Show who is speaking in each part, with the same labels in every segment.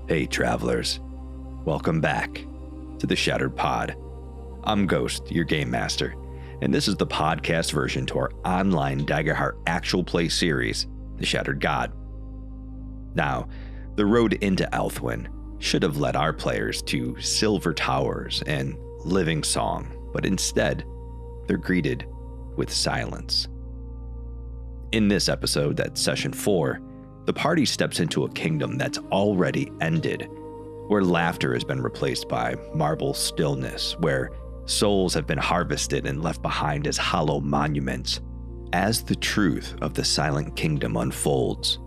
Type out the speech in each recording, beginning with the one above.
Speaker 1: Hey travelers, welcome back to the Shattered Pod. I'm Ghost, your game master, and this is the podcast version to our online Daggerheart actual play series, The Shattered God. Now, the road into Aelthwyn should have led our players to Silver Towers and Living Song, but instead, they're greeted with silence. In this episode, that's session 4, the party steps into a kingdom that's already ended, where laughter has been replaced by marble stillness, where souls have been harvested and left behind as hollow monuments. As the truth of the Silent Kingdom unfolds,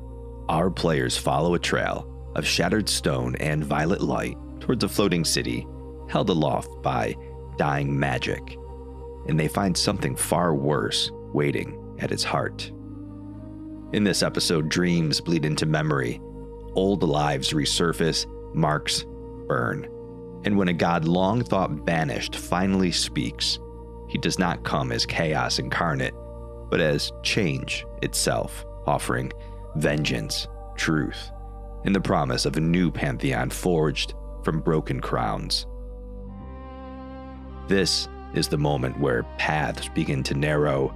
Speaker 1: our players follow a trail of shattered stone and violet light towards a floating city held aloft by dying magic, and they find something far worse waiting at its heart. In this episode, dreams bleed into memory, old lives resurface, marks burn, and when a god long thought banished finally speaks, he does not come as chaos incarnate, but as change itself, offering vengeance, truth, and the promise of a new pantheon forged from broken crowns. This is the moment where paths begin to narrow,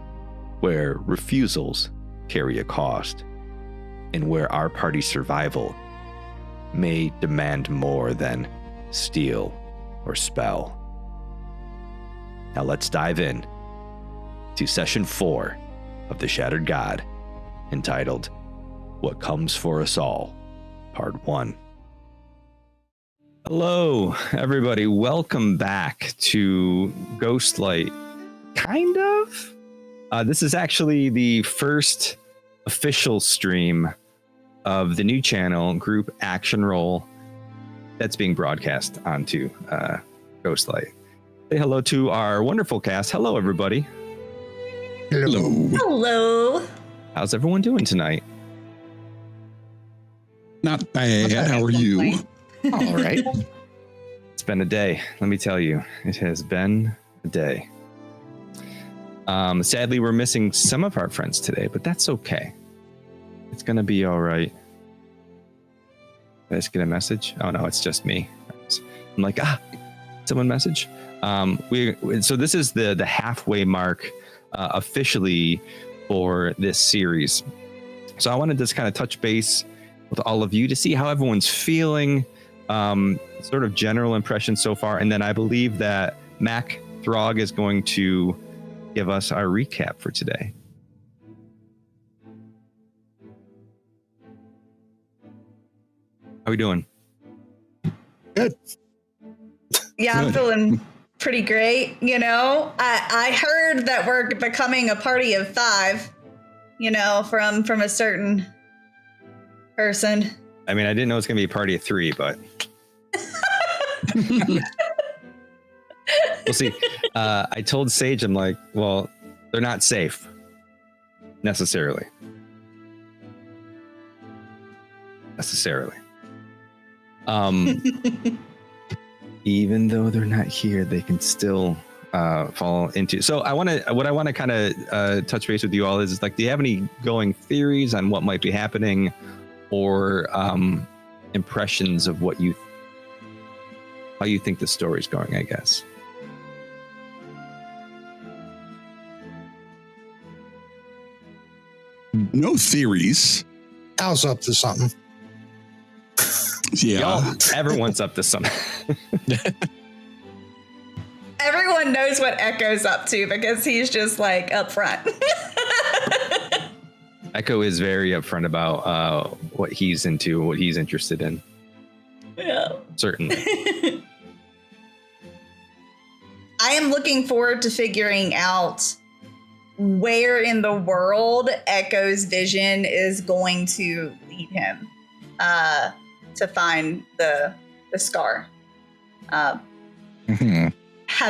Speaker 1: where refusals carry a cost, and where our party's survival may demand more than steel or spell. Now let's dive in to session 4 of The Shattered God, entitled What Comes for Us All, Part 1. Hello, everybody. Welcome back to Ghostlight. Kind of. This is actually the first official stream of the new channel, Group Action Roll, that's being broadcast onto Ghostlight. Say hello to our wonderful cast. Hello, everybody.
Speaker 2: Hello.
Speaker 3: Hello.
Speaker 1: How's everyone doing tonight?
Speaker 2: Not bad. How are you?
Speaker 1: All right. It's been a day. Let me tell you, it has been a day. Sadly, we're missing some of our friends today, but that's okay. It's going to be all right. Did I just get a message? Oh, no, it's just me. I'm like, someone message. So this is the halfway mark officially for this series. So I wanted to just kind of touch base with all of you to see how everyone's feeling, sort of general impression so far. And then I believe that Mac Throg is going to give us our recap for today. How are we doing?
Speaker 2: Good.
Speaker 3: Yeah, I'm feeling pretty great. You know, I heard that we're becoming a party of 5, you know, from a certain person.
Speaker 1: I mean, I didn't know it was going to be a party of 3, but we'll see. I told Sage, I'm like, well, they're not safe necessarily. Even though they're not here, they can still fall into. So what I want to kind of touch base with you all is like, do you have any going theories on what might be happening, or impressions of how you think the story's going, I guess?
Speaker 2: No theories.
Speaker 4: Al's up to something.
Speaker 2: Yeah.
Speaker 1: Everyone's up to something.
Speaker 3: Everyone knows what Echo's up to because he's just like up front.
Speaker 1: Echo is very upfront about what he's into, what he's interested in.
Speaker 3: Yeah.
Speaker 1: Certainly.
Speaker 3: I am looking forward to figuring out where in the world Echo's vision is going to lead him to find the scar. Have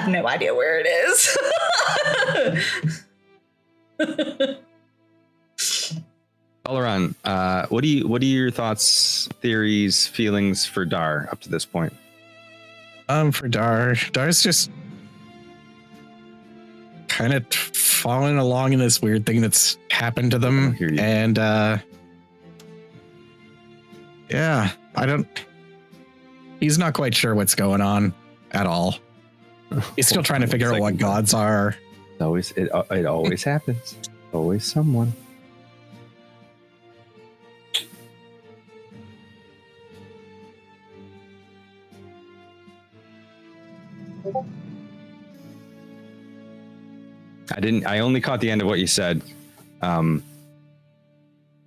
Speaker 3: no idea where it is.
Speaker 1: Alaran, what are your thoughts, theories, feelings for Darr up to this point?
Speaker 4: For Darr's just kind of following along in this weird thing that's happened to them, and yeah, I don't He's not quite sure what's going on at all. He's still trying to figure out what gods are.
Speaker 1: It always happens. Always someone. I only caught the end of what you said. Could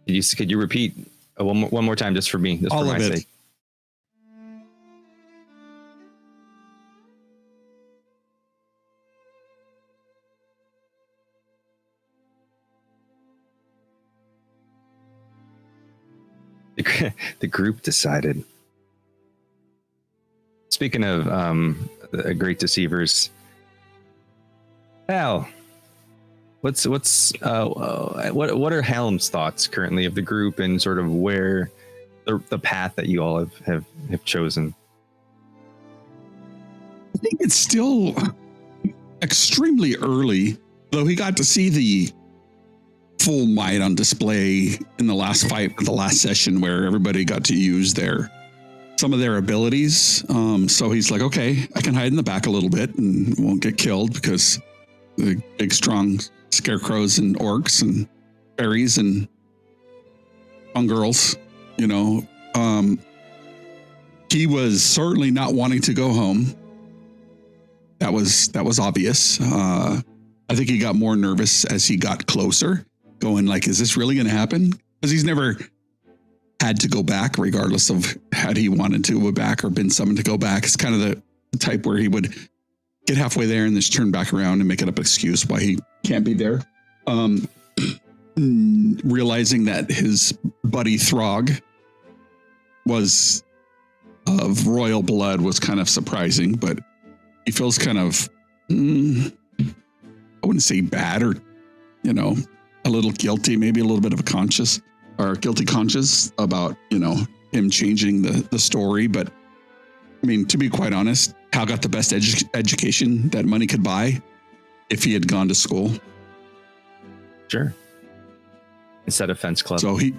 Speaker 1: you repeat one more time just for me, just
Speaker 2: All
Speaker 1: for
Speaker 2: of
Speaker 1: my
Speaker 2: it.
Speaker 1: sake? The group decided. Speaking of great deceivers, Hal, what are Helm's thoughts currently of the group and sort of where the path that you all have chosen?
Speaker 2: I think it's still extremely early, though he got to see the full might on display in the last fight, the last session, where everybody got to use some of their abilities. So he's like, okay, I can hide in the back a little bit and won't get killed because the big, strong scarecrows and orcs and fairies and young girls, he was certainly not wanting to go home. That was obvious. I think he got more nervous as he got closer, going like, is this really going to happen? Because he's never had to go back, regardless of had he wanted to go back or been summoned to go back. It's kind of the type where he would get halfway there and just turn back around and make it up excuse why he can't be there. Realizing that his buddy Throg was of royal blood was kind of surprising, but he feels kind of, I wouldn't say bad or, a little guilty, maybe a little bit of a guilty conscience about, him changing the story. But I mean, to be quite honest, Hal got the best education that money could buy if he had gone to school.
Speaker 1: Sure. Instead of fence club.
Speaker 2: So he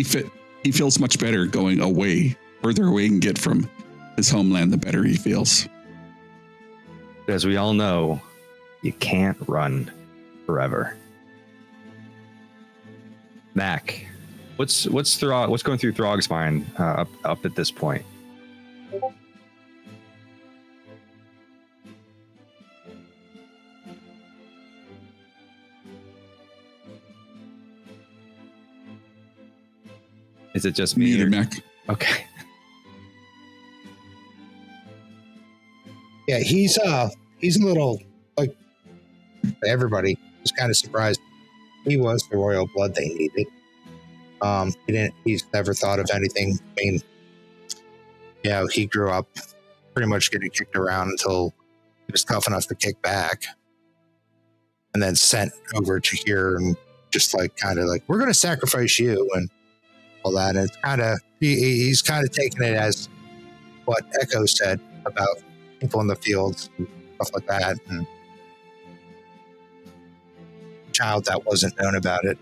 Speaker 2: feels much better going away, further away he can get from his homeland, the better he feels.
Speaker 1: As we all know, you can't run forever. Mac, what's going through Throg's mind up at this point? Is it just me?
Speaker 2: Neither, Mac.
Speaker 1: Okay.
Speaker 5: Yeah, he's a little, like everybody was kind of surprised. He was the royal blood they needed. He's never thought of anything. I mean, he grew up pretty much getting kicked around until he was tough enough to kick back, and then sent over to here and just kind of we're going to sacrifice you and all that. And it's kind of he's kind of taking it as what Echo said about people in the fields and stuff like that, and child that wasn't known about it.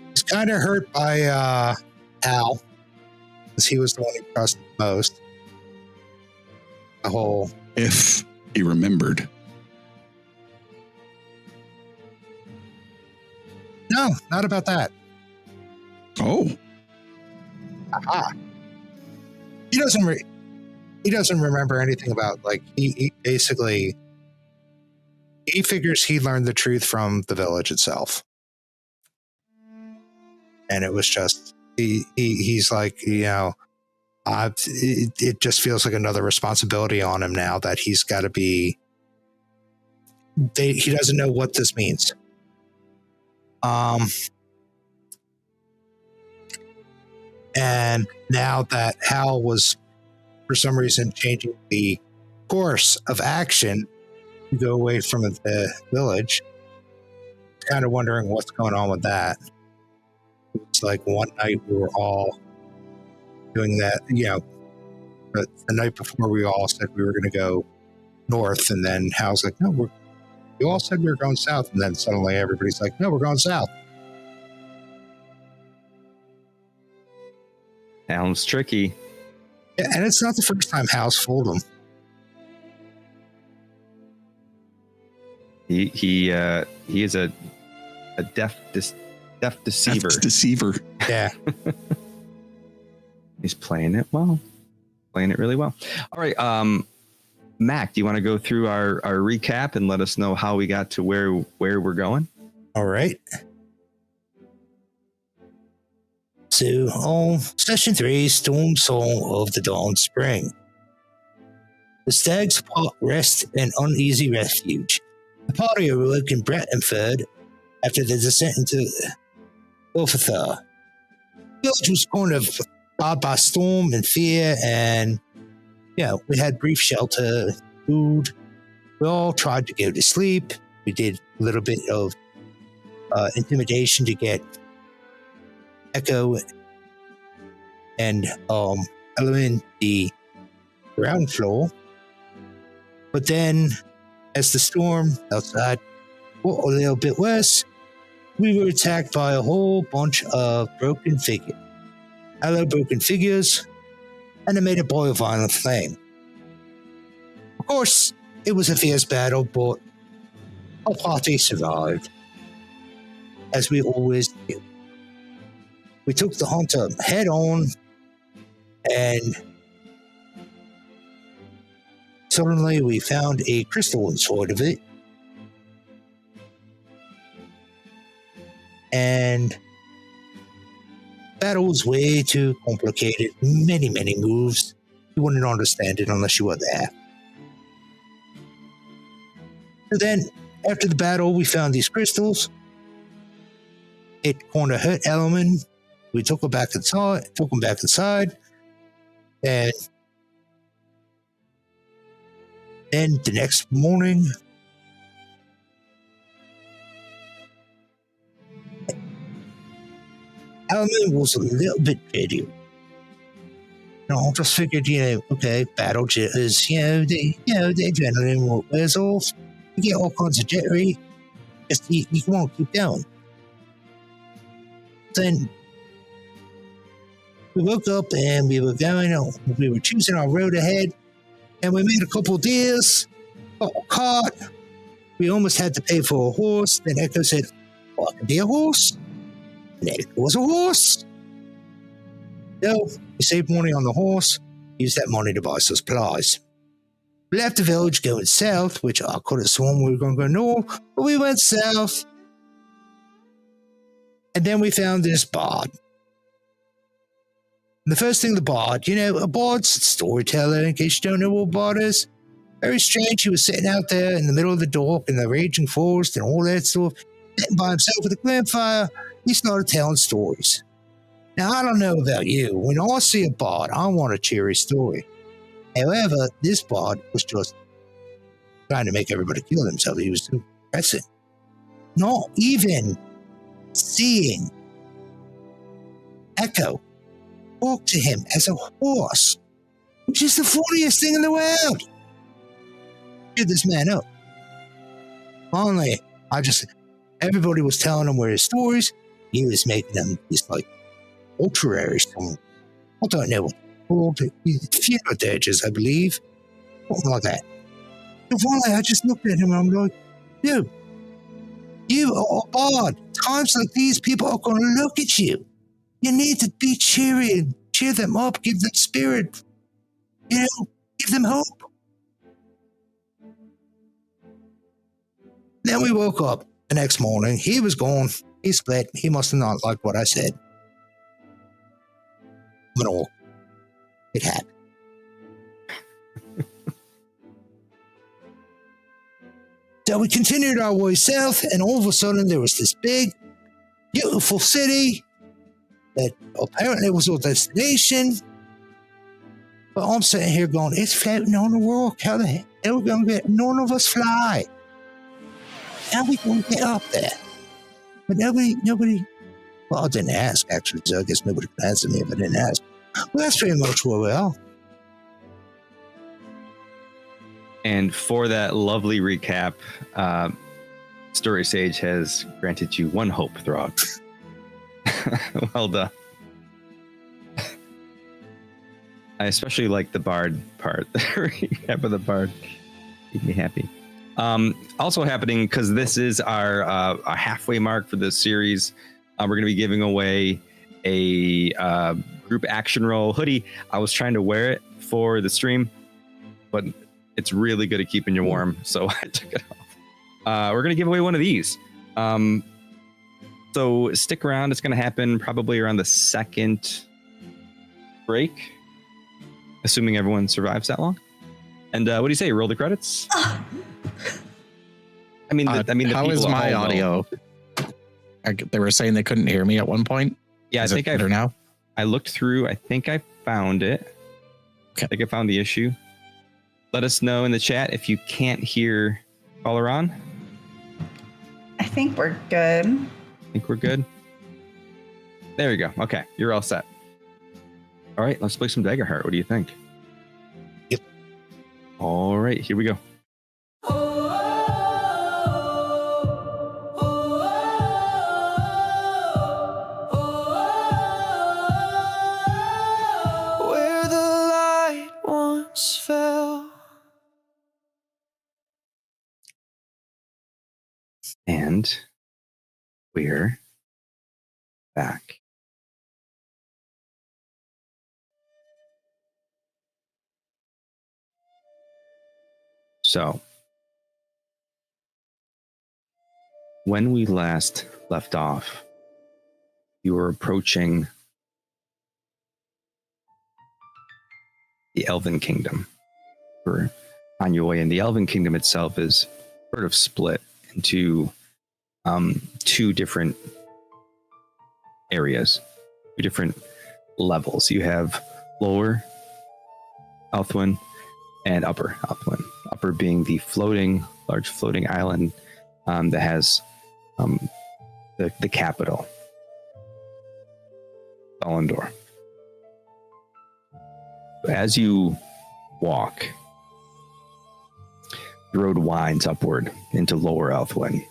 Speaker 5: He's kind of hurt by Al, because he was the one he trusted most. The whole,
Speaker 2: If he remembered.
Speaker 5: no, not about that.
Speaker 2: Oh,
Speaker 5: Aha. He doesn't remember anything about he basically. He figures he learned the truth from the village itself. And it was just, he's like, it just feels like another responsibility on him now that he's got to be, he doesn't know what this means. And now that Hal was, for some reason, changing the course of action to go away from the village, kind of wondering what's going on with that. It's like one night we were all doing that, but the night before we all said we were going to go north, and then Hal's like, no, you all said we were going south, and then suddenly everybody's like, no, we're going south.
Speaker 1: Helm's tricky.
Speaker 5: Yeah, and it's not the first time House fooled him.
Speaker 1: He is a deaf deceiver.
Speaker 2: Deceiver.
Speaker 5: Yeah.
Speaker 1: He's playing it well, playing it really well. All right, Mac, do you want to go through our recap and let us know how we got to where we're going?
Speaker 5: All right. So, session 3, Storm Song of the Dawn Spring. The stags rest an uneasy refuge. The party awoke in Brettonford after the descent into Ulfathar. The village was kind of barred by storm and fear, and we had brief shelter, food. We all tried to go to sleep. We did a little bit of intimidation to get Echo and Aelthwyn the ground floor. But then, as the storm outside got a little bit worse, we were attacked by a whole bunch of broken figures. Broken figures, and it made it boil violent flame. Of course, it was a fierce battle, but our party survived, as we always do. We took the hunter head on, and suddenly we found a crystal inside of it. And battle was way too complicated. Many, many moves. You wouldn't understand it unless you were there. And then, after the battle, we found these crystals. It kind of hurt Aelthwyn. We took him back inside. And then the next morning, Aelthwyn was a little bit jittery. I just figured, okay, battle jitters, the adrenaline wears off. You get all kinds of jittery. Just you won't keep going. Then we woke up and we were choosing our road ahead, and we made a couple deals, got a cart. We almost had to pay for a horse. Then Echo said, "Well, I can be a horse." And Echo was a horse. So we saved money on the horse, used that money to buy some supplies. We left the village going south, which I could have sworn we were going to go north, but we went south. And then we found this bard. And the first thing the bard, a bard's a storyteller, in case you don't know what a bard is. Very strange. He was sitting out there in the middle of the dark in the raging forest and all that stuff, sitting by himself with a campfire. He started telling stories. Now, I don't know about you. When I see a bard, I want a cheery story. However, this bard was just trying to make everybody kill themselves. He was too depressing. Not even seeing Echo walk to him as a horse, which is the funniest thing in the world. Cheered this man up. Finally, everybody was telling him where his stories. He was making them these ultra song. I don't know what called funeral dirges, I believe. Something like that. And finally, I just looked at him and I'm like, dude, you are a bard. Times like these, people are going to look at you. You need to be cheery and cheer them up, give them spirit, give them hope. Then we woke up the next morning. He was gone. He split. He must have not liked what I said. But all, it happened. So we continued our way south, and all of a sudden there was this big, beautiful city that apparently was our destination. But I'm sitting here going, it's floating on the rock. How the hell are we going to get? None of us fly. How are we going to get up there? But nobody, well, I didn't ask, actually, so I guess nobody could answer me if I didn't ask. Well, that's pretty much where we are.
Speaker 1: And for that lovely recap, Story Sage has granted you one hope, Throg. Well done. I especially like the bard part. Half of the bard made me happy. Also happening, because this is our halfway mark for this series, we're going to be giving away a group action roll hoodie. I was trying to wear it for the stream, but it's really good at keeping you warm, so I took it off. We're going to give away one of these. So stick around. It's going to happen probably around the second break, assuming everyone survives that long. And what do you say? Roll the credits? I mean, the
Speaker 4: how is my audio? They were saying they couldn't hear me at one point.
Speaker 1: Yeah,
Speaker 4: is
Speaker 1: I think
Speaker 4: better now.
Speaker 1: I looked through. I think I found it.
Speaker 4: Okay.
Speaker 1: I think I found the issue. Let us know in the chat if you can't hear caller on.
Speaker 3: I think we're good.
Speaker 1: I think we're good. There we go. Okay, you're all set. All right, let's play some Daggerheart. What do you think?
Speaker 5: Yep.
Speaker 1: All right, here we go.
Speaker 6: Where the light once fell.
Speaker 1: And we're back. So, when we last left off, you were approaching the Elven Kingdom. We're on your way, and the Elven Kingdom itself is sort of split into two different areas, two different levels. You have Lower Aelthwyn and Upper Aelthwyn. Upper being the large floating island that has the capital, Thalan'dor. As you walk, the road winds upward into Lower Aelthwyn,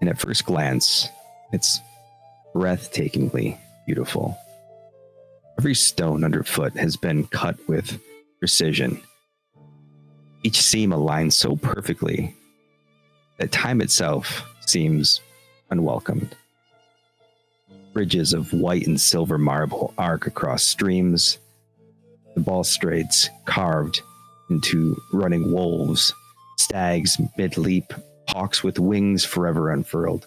Speaker 1: and at first glance, it's breathtakingly beautiful. Every stone underfoot has been cut with precision. Each seam aligns so perfectly that time itself seems unwelcomed. Bridges of white and silver marble arc across streams, the balustrades carved into running wolves, stags mid-leap, hawks with wings forever unfurled.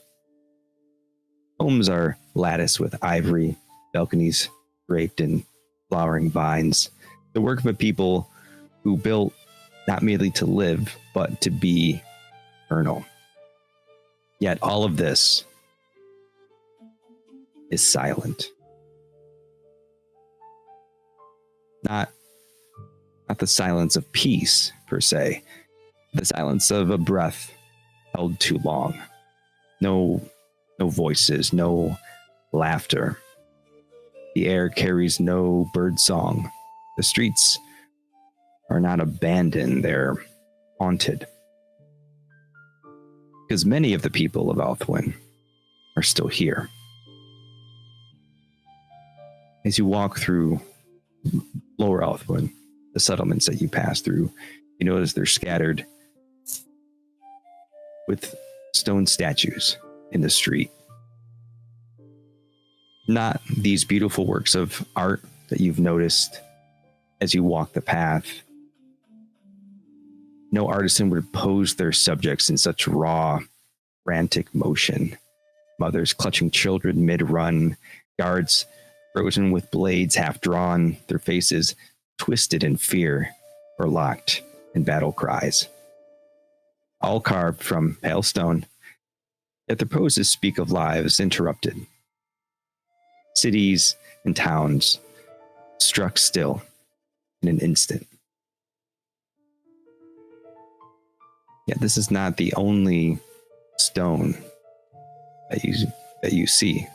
Speaker 1: Homes are latticed with ivory, balconies draped in flowering vines, the work of a people who built not merely to live, but to be eternal. Yet all of this is silent. Not the silence of peace, per se, the silence of a breath held too long. No voices, no laughter. The air carries no bird song. The streets are not abandoned, they're haunted. Because many of the people of Aelthwyn are still here. As you walk through Lower Aelthwyn, the settlements that you pass through, you notice they're scattered with stone statues in the street. Not these beautiful works of art that you've noticed as you walk the path. No artisan would pose their subjects in such raw, frantic motion. Mothers clutching children mid-run, guards frozen with blades half drawn, their faces twisted in fear or locked in battle cries. All carved from pale stone, yet their poses speak of lives interrupted. Cities and towns struck still in an instant. Yet this is not the only stone that you see.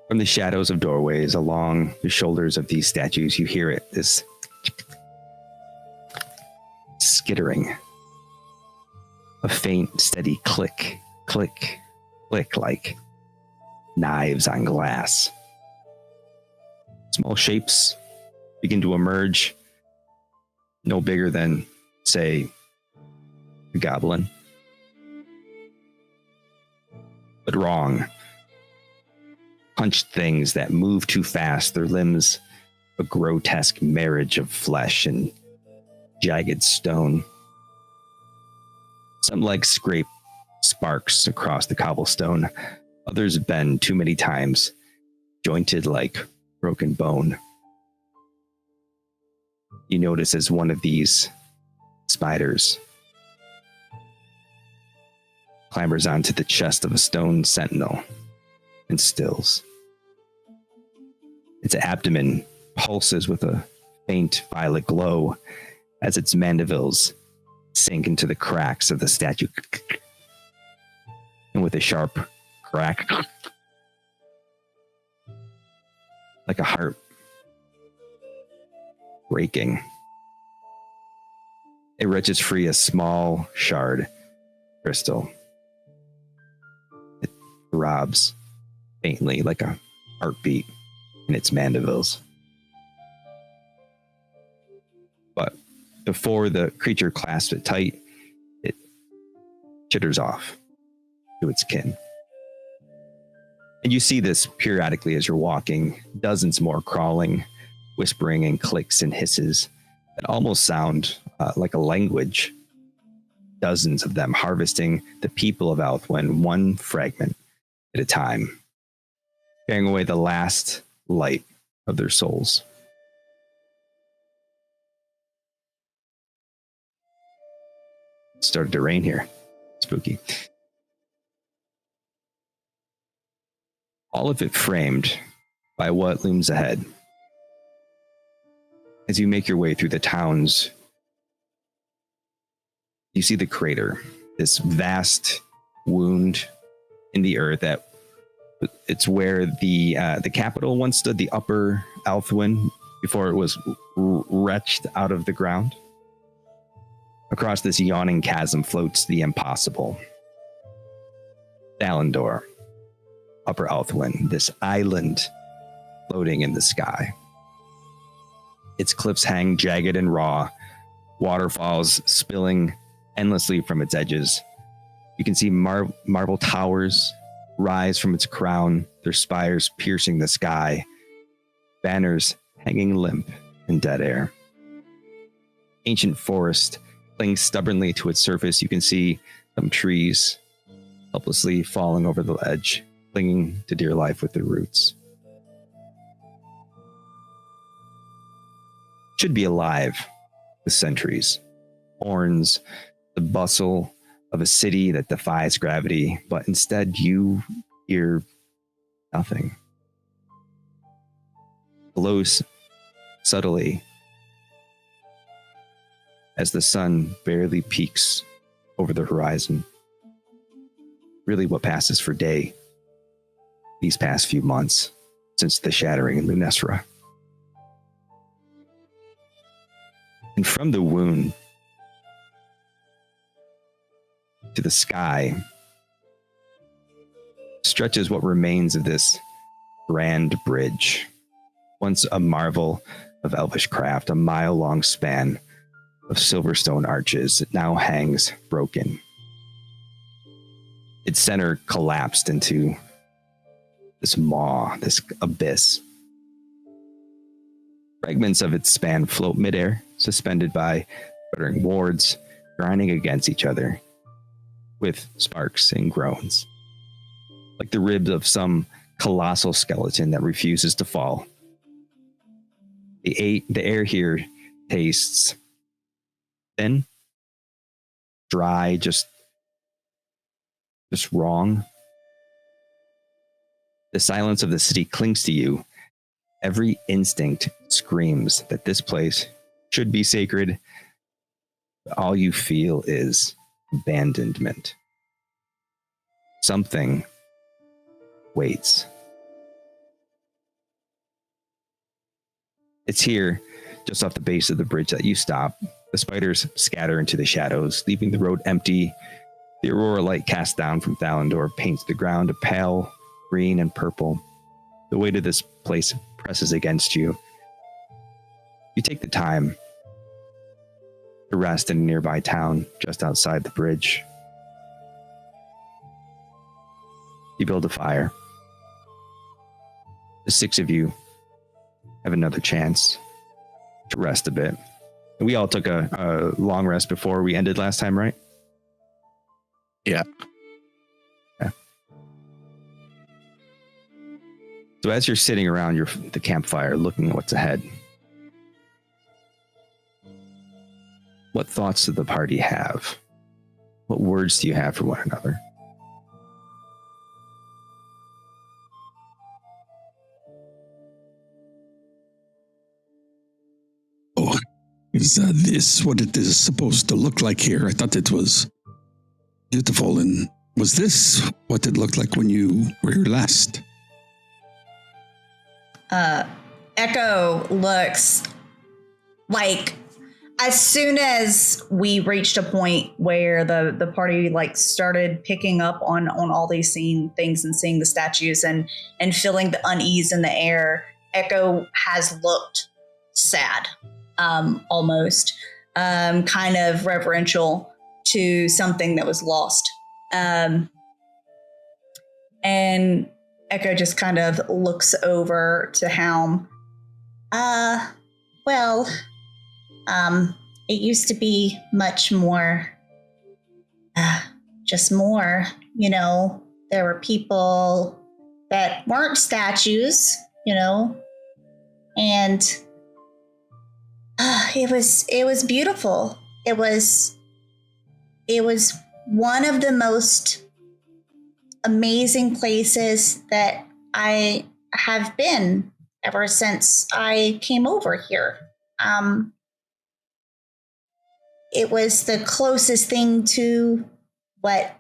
Speaker 1: From the shadows of doorways along the shoulders of these statues, you hear it, this skittering. A faint, steady click, click, click like knives on glass. Small shapes begin to emerge, no bigger than, say, a goblin. But wrong. Punched things that move too fast, their limbs a grotesque marriage of flesh and jagged stone. Some legs scrape sparks across the cobblestone. Others bend too many times, jointed like broken bone. You notice as one of these spiders clambers onto the chest of a stone sentinel and stills. Its abdomen pulses with a faint violet glow as its mandibles sink into the cracks of the statue. And with a sharp crack, like a heart breaking, it wrenches free a small shard crystal. It throbs faintly like a heartbeat in its mandibles. But before the creature clasps it tight, it chitters off to its kin. And you see this periodically as you're walking, dozens more crawling, whispering and clicks and hisses that almost sound like a language. Dozens of them harvesting the people of Aelthwyn one fragment at a time, carrying away the last light of their souls. It started to rain here. Spooky. All of it framed by what looms ahead. As you make your way through the towns, you see the crater, this vast wound in the earth. That it's where the capital once stood, the upper Aelthwyn, before it was wrenched out of the ground. Across this yawning chasm floats the impossible. Thalan'dor, upper Aelthwyn, this island floating in the sky. Its cliffs hang jagged and raw, waterfalls spilling endlessly from its edges. You can see marble towers rise from its crown, their spires piercing the sky, banners hanging limp in dead air. Ancient forest clings stubbornly to its surface. You can see some trees helplessly falling over the ledge, clinging to dear life with their roots. It should be alive with sentries, horns, the bustle of a city that defies gravity, but instead you hear nothing. Glows subtly as the sun barely peeks over the horizon. Really what passes for day these past few months since the shattering in Lunesra. And from the wound to the sky stretches what remains of this grand bridge, once a marvel of elvish craft, a mile-long span of silverstone arches that now hangs broken. Its center collapsed into this maw, this abyss. Fragments of its span float midair, suspended by sputtering wards, grinding against each other with sparks and groans, like the ribs of some colossal skeleton that refuses to fall. The air here tastes thin, dry, just wrong. The silence of the city clings to you. Every instinct screams that this place should be sacred. But all you feel is abandonment. Something waits. It's here, just off the base of the bridge, that you stop. The spiders scatter into the shadows, leaving the road empty, The aurora light cast down from Thalan'dor paints the ground a pale green and purple. The weight of this place presses against you. You take the time to rest in a nearby town just outside the bridge. You build a fire. The 6 of you have another chance to rest a bit. We all took a long rest before we ended last time, right?
Speaker 4: Yeah.
Speaker 1: So as you're sitting around the campfire looking at what's ahead, what thoughts do the party have? What words do you have for one another?
Speaker 2: Oh, is this what it is supposed to look like here? I thought it was beautiful. And was this what it looked like when you were here last?
Speaker 3: Echo looks like as soon as we reached a point where the party like started picking up on all these things and seeing the statues and feeling the unease in the air, Echo has looked sad, almost kind of reverential to something that was lost. And Echo just kind of looks over to Helm. Well, it used to be much more, just more, you know, there were people that weren't statues, you know, and it was beautiful. It was one of the most amazing places that I have been ever since I came over here. It was the closest thing to what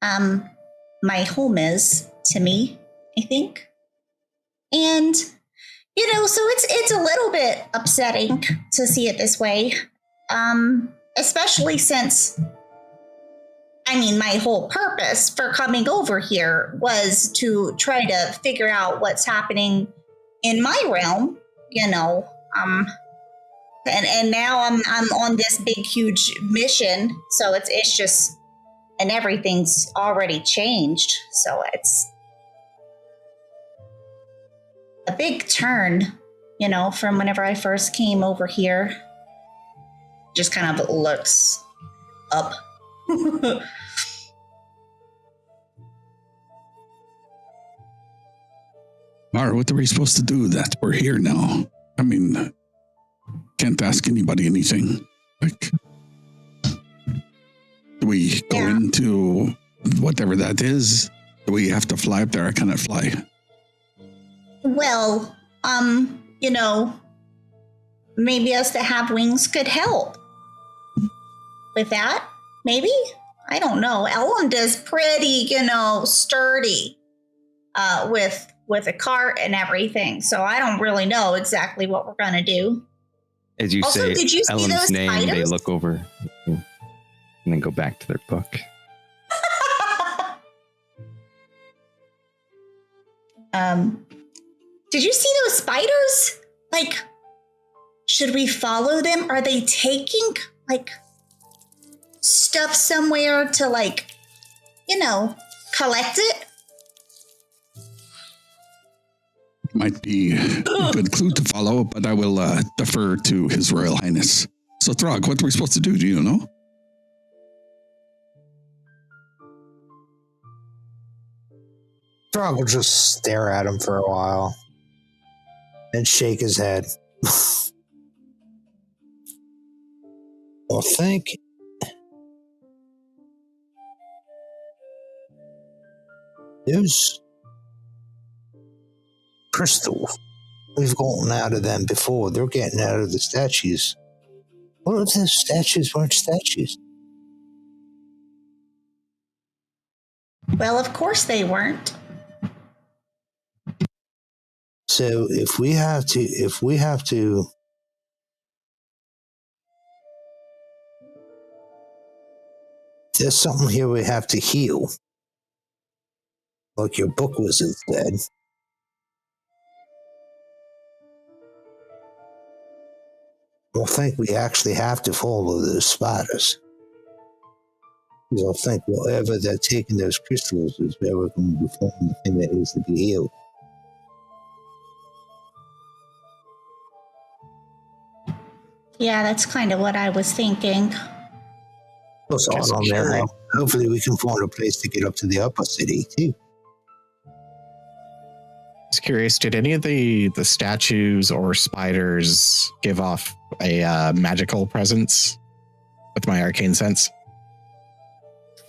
Speaker 3: my home is to me, I think. And, you know, so it's a little bit upsetting to see it this way, especially since, I mean, my whole purpose for coming over here was to try to figure out what's happening in my realm, you know, and now I'm on this big, huge mission. So it's just, and everything's already changed. So it's a big turn, you know, from whenever I first came over here. Just kind of looks up.
Speaker 2: Mara, what are we supposed to do that we're here now? I mean, can't ask anybody anything. Like, do we go into whatever that is? Do we have to fly up there? I cannot fly.
Speaker 3: Well, you know, maybe us that have wings could help with that. Maybe? I don't know. Ellen is pretty, you know, sturdy with a cart and everything. So I don't really know exactly what we're going to do.
Speaker 1: As you
Speaker 3: Also,
Speaker 1: say
Speaker 3: did you see
Speaker 1: Ellen's
Speaker 3: those
Speaker 1: name,
Speaker 3: spiders?
Speaker 1: they look over and then go back to their book.
Speaker 3: Did you see those spiders? Like, should we follow them? Are they taking, like, stuff somewhere to, like, you know, collect it?
Speaker 2: Might be a good clue to follow, but I will defer to His Royal Highness. So, Throg, what are we supposed to do? Do you know?
Speaker 5: Frog will just stare at him for a while and shake his head. I think those crystals, we've gotten out of them before. They're getting out of the statues. What if those statues weren't statues?
Speaker 3: Well, of course they weren't.
Speaker 5: So if we have to there's something here we have to heal, like your book wizard said, I think we actually have to follow those spiders. Because I think wherever they're taking those crystals is where we're going to find the thing that needs to be healed.
Speaker 7: Yeah, that's kind of what I was thinking.
Speaker 5: Plus, on there now, hopefully we can find a place to get up to the upper city, too.
Speaker 4: Just curious, did any of the statues or spiders give off a magical presence with my arcane sense?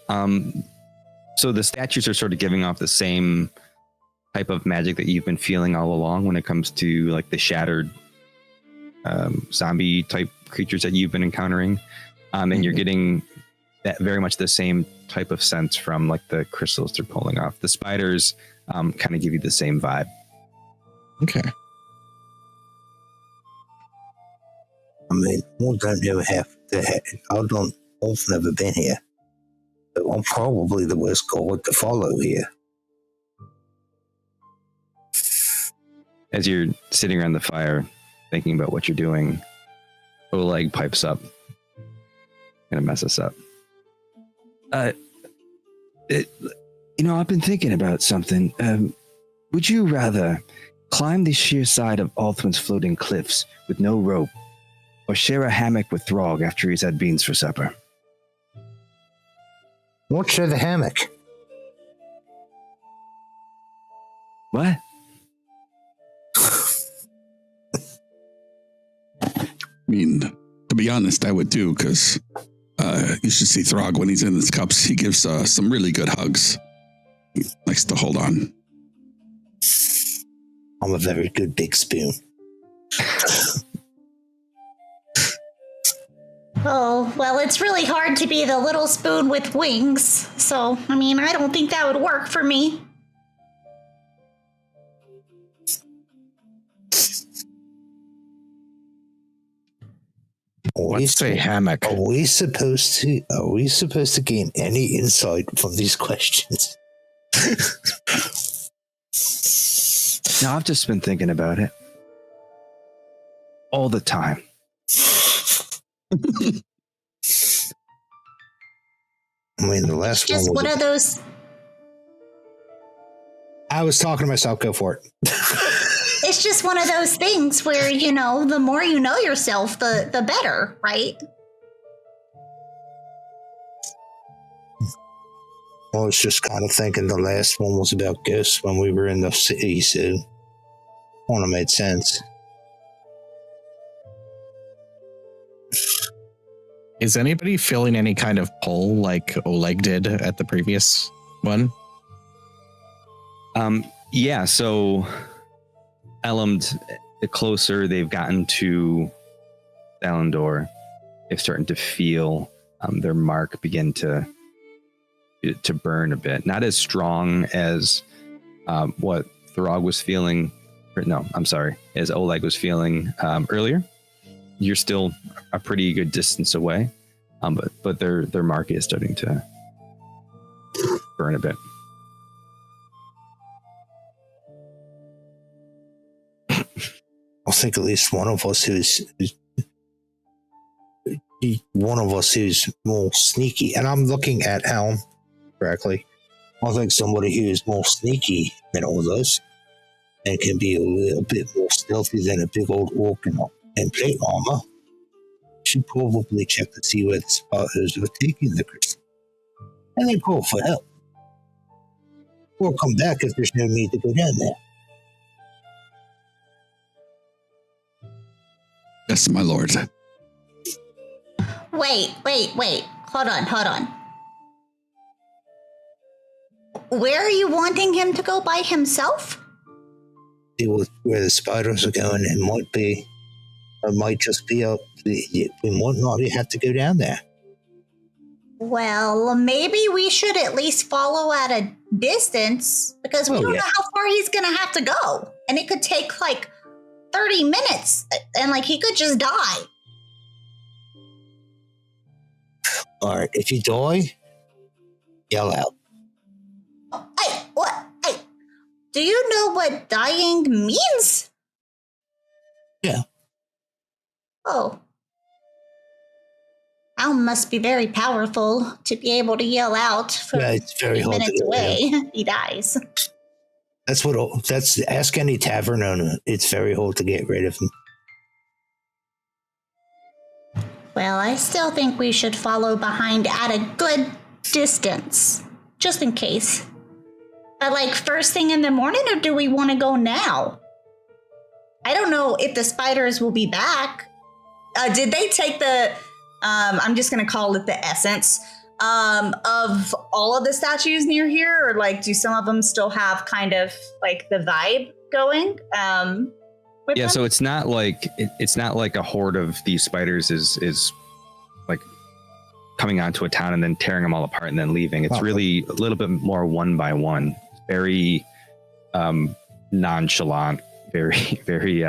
Speaker 1: So the statues are sort of giving off the same type of magic that you've been feeling all along when it comes to like the shattered zombie type creatures that you've been encountering. And you're getting that very much the same type of sense from like the crystals they're pulling off. The spiders kind of give you the same vibe.
Speaker 4: Okay.
Speaker 5: I mean, I don't know I've never been here. But I'm probably the worst god to follow here.
Speaker 1: As you're sitting around the fire thinking about what you're doing, Oleg pipes up. Gonna mess us up. I've been thinking about something. Would you rather climb the sheer side of Aelthwyn's floating cliffs with no rope, or share a hammock with Throg after he's had beans for supper?
Speaker 5: What's the hammock?
Speaker 1: What?
Speaker 2: I mean, to be honest, I would too, because you should see Throg when he's in his cups. He gives some really good hugs. He likes to hold on.
Speaker 5: I'm a very good big spoon.
Speaker 7: Oh, well, it's really hard to be the little spoon with wings. So, I mean, I don't think that would work for me.
Speaker 4: What's a hammock?
Speaker 5: Are we supposed to gain any insight from these questions?
Speaker 1: No, I've just been thinking about it. All the time.
Speaker 5: I mean, the last one
Speaker 7: Just
Speaker 5: was...
Speaker 7: one of those.
Speaker 5: I was talking to myself. Go for it.
Speaker 7: It's just one of those things where, the more you know yourself, the better, right?
Speaker 5: I was just kind of thinking the last one was about ghosts when we were in the city, so kind of made sense.
Speaker 4: Is anybody feeling any kind of pull like Oleg did at the previous one?
Speaker 1: Yeah, so Elmd, the closer they've gotten to Thalan'dor, they're starting to feel their mark begin to burn a bit. Not as strong as what Throg was feeling. As Oleg was feeling earlier. You're still a pretty good distance away, but their mark is starting to burn a bit.
Speaker 5: I think at least one of us who's more sneaky, and I'm looking at Helm correctly. I think somebody who is more sneaky than all of us and can be a little bit more stealthy than a big old orc in plate armor should probably check to see where the spiders are taking the crystal, and then call for help, or come back if there's no need to go down there.
Speaker 2: Yes, my lord.
Speaker 7: Wait. Hold on. Where are you wanting him to go by himself?
Speaker 5: See where the spiders are going. It might just be we might not have to go down there.
Speaker 7: Well, maybe we should at least follow at a distance, because we don't know how far he's going to have to go. And it could take like 30 minutes, and like he could just die.
Speaker 5: All right, if you die, Yell out.
Speaker 7: Hey, what? Hey, do you know what dying means?
Speaker 5: Yeah.
Speaker 7: Oh. Al must be very powerful to be able to yell out from
Speaker 5: Yeah, it's very hard to
Speaker 7: minutes
Speaker 5: get rid
Speaker 7: away. He dies.
Speaker 5: That's ask any tavern owner. It's very hard to get rid of him.
Speaker 7: Well, I still think we should follow behind at a good distance, just in case. But like first thing in the morning, or do we want to go now? I don't know if the spiders will be back. Did they take the, I'm just going to call it the essence of all of the statues near here? Or like, do some of them still have kind of like the vibe going?
Speaker 1: Yeah,
Speaker 7: them?
Speaker 1: so it's not like a horde of these spiders is like coming onto a town and then tearing them all apart and then leaving. It's really a little bit more one by one, very nonchalant, very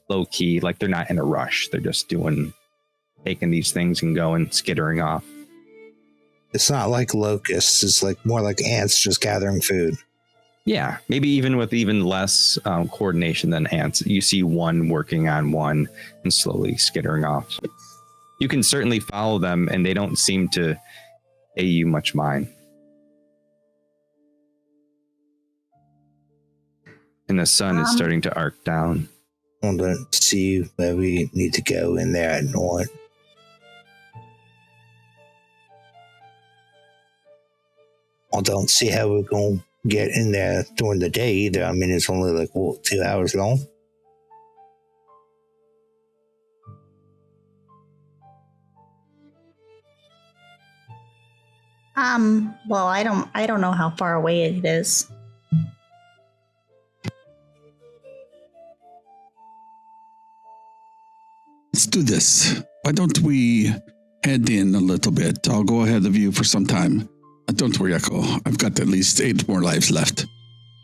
Speaker 1: low key. Like they're not in a rush. They're just taking these things and going, skittering off.
Speaker 5: It's not like locusts. It's like more like ants just gathering food.
Speaker 1: Yeah, maybe even with even less coordination than ants. You see one working on one and slowly skittering off. You can certainly follow them, and they don't seem to pay you much mind. And the sun is starting to arc down.
Speaker 5: I want to see where we need to go in there at night. I don't see how we're going to get in there during the day either. I mean, it's only like, 2 hours long?
Speaker 7: Well, I don't know how far away it is.
Speaker 2: Let's do this. Why don't we head in a little bit? I'll go ahead of you for some time. Don't worry, Echo. I've got at least 8 more lives left.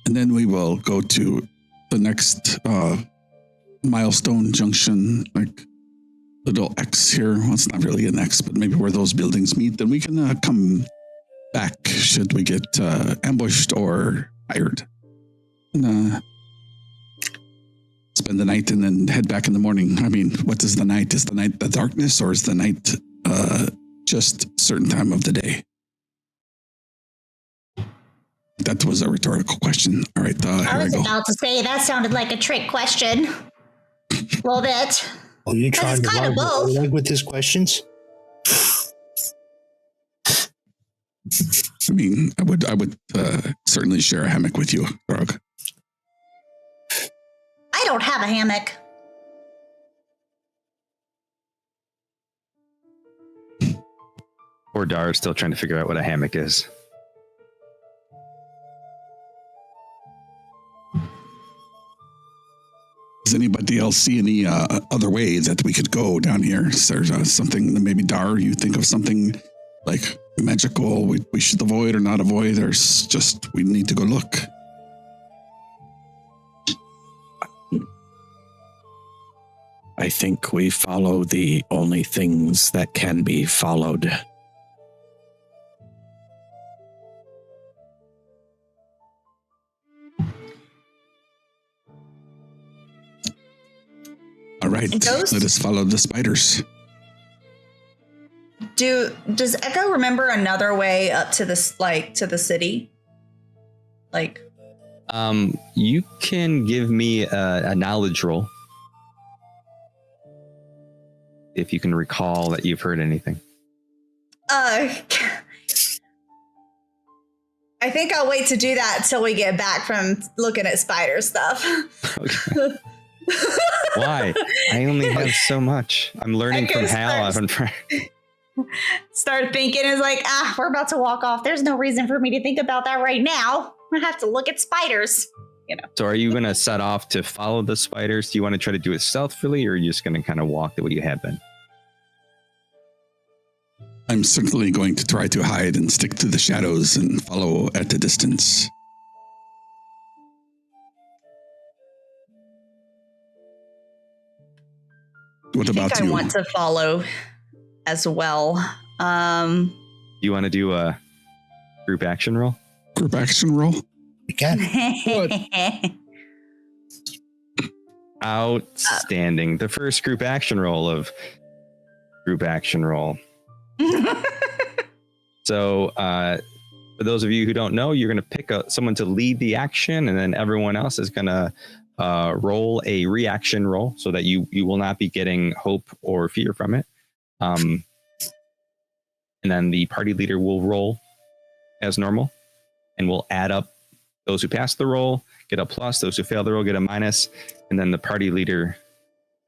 Speaker 2: And then we will go to the next milestone junction, like little X here. Well, it's not really an X, but maybe where those buildings meet. Then we can come back should we get ambushed or hired. And, spend the night and then head back in the morning. I mean, what is the night? Is the night the darkness, or is the night just certain time of the day? That was a rhetorical question. All right,
Speaker 7: I was about to say that sounded like a trick question. A little bit.
Speaker 5: Are you trying to
Speaker 7: kind of both.
Speaker 5: leg with his questions?
Speaker 2: I mean, I would certainly share a hammock with you, Grog.
Speaker 7: I don't have a hammock.
Speaker 1: Poor Darr is still trying to figure out what a hammock is.
Speaker 2: Does anybody else see any other way that we could go down here? Is there something that maybe, Darr, you think of something like magical we should avoid or not avoid? There's just, we need to go look.
Speaker 4: I think we follow the only things that can be followed.
Speaker 2: All right,
Speaker 3: Ghost?
Speaker 2: let us follow the spiders.
Speaker 3: Does Echo remember another way up to this, like to the city? Like,
Speaker 1: you can give me a knowledge roll if you can recall that you've heard anything.
Speaker 3: I think I'll wait to do that until we get back from looking at spider stuff.
Speaker 1: Okay. Why? I only have so much. I'm learning from Hal. I'm trying.
Speaker 3: Start thinking is like, we're about to walk off. There's no reason for me to think about that right now. I have to look at spiders. You know.
Speaker 1: So, are you going to set off to follow the spiders? Do you want to try to do it stealthily, or are you just going to kind of walk the way you have been?
Speaker 2: I'm certainly going to try to hide and stick to the shadows and follow at a distance. What about you?
Speaker 3: I want to follow as well.
Speaker 1: You want to do a Group action roll.
Speaker 2: Group action roll.
Speaker 5: You can.
Speaker 1: Outstanding. The first group action roll of group action roll. So, for those of you who don't know, you're going to pick someone to lead the action, and then everyone else is going to roll a reaction roll so that you will not be getting hope or fear from it. And then the party leader will roll as normal, and we'll add up those who pass the roll, get a plus, those who fail the roll, get a minus, and then the party leader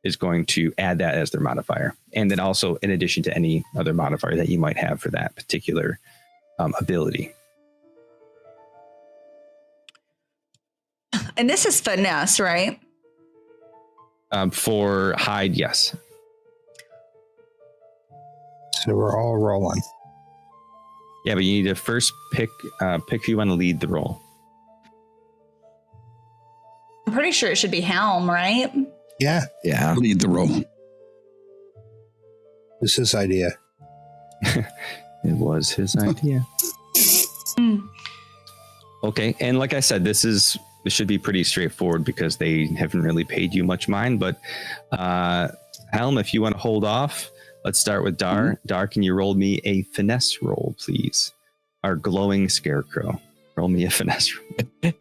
Speaker 1: is going to add that as their modifier. And then also in addition to any other modifier that you might have for that particular ability.
Speaker 3: And this is finesse, right?
Speaker 1: For hide, yes.
Speaker 5: So we're all rolling.
Speaker 1: Yeah, but you need to first pick who you want to lead the roll.
Speaker 3: I'm pretty sure it should be Helm, right?
Speaker 5: Yeah,
Speaker 4: Yeah.
Speaker 2: Lead the roll.
Speaker 5: this is his idea.
Speaker 1: It was his idea. Okay, and like I said, this should be pretty straightforward because they haven't really paid you much mind. But Helm, if you want to hold off, let's start with Darr.
Speaker 2: Mm-hmm.
Speaker 1: Darr, can you roll me a finesse roll, please? Our glowing scarecrow. Roll me a finesse roll.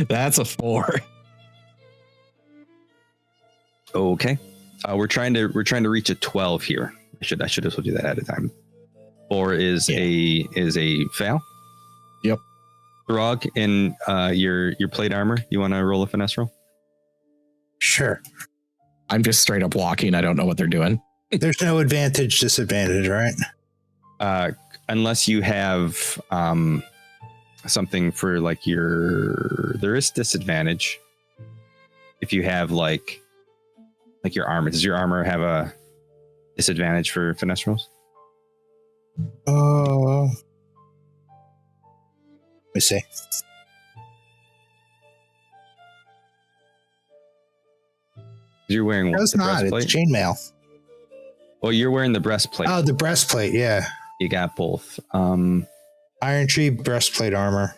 Speaker 4: That's a 4.
Speaker 1: Okay, we're trying to reach a 12 here. I should have told you that ahead of time. 4 is a fail.
Speaker 4: Yep.
Speaker 1: Throg, in your plate armor, you want to roll a finesse roll?
Speaker 5: Sure.
Speaker 4: I'm just straight up walking. I don't know what they're doing.
Speaker 5: There's no advantage, disadvantage, right?
Speaker 1: Unless you have something for like there is disadvantage if you have like your armor. Does your armor have a disadvantage for finesse rolls?
Speaker 5: Let me see.
Speaker 1: You're wearing what?
Speaker 5: No, it's
Speaker 1: The
Speaker 5: not. It's
Speaker 1: breastplate?
Speaker 5: chainmail.
Speaker 1: Well, you're wearing the breastplate.
Speaker 5: Oh, the breastplate. Yeah.
Speaker 1: You got both.
Speaker 5: Iron Tree breastplate armor.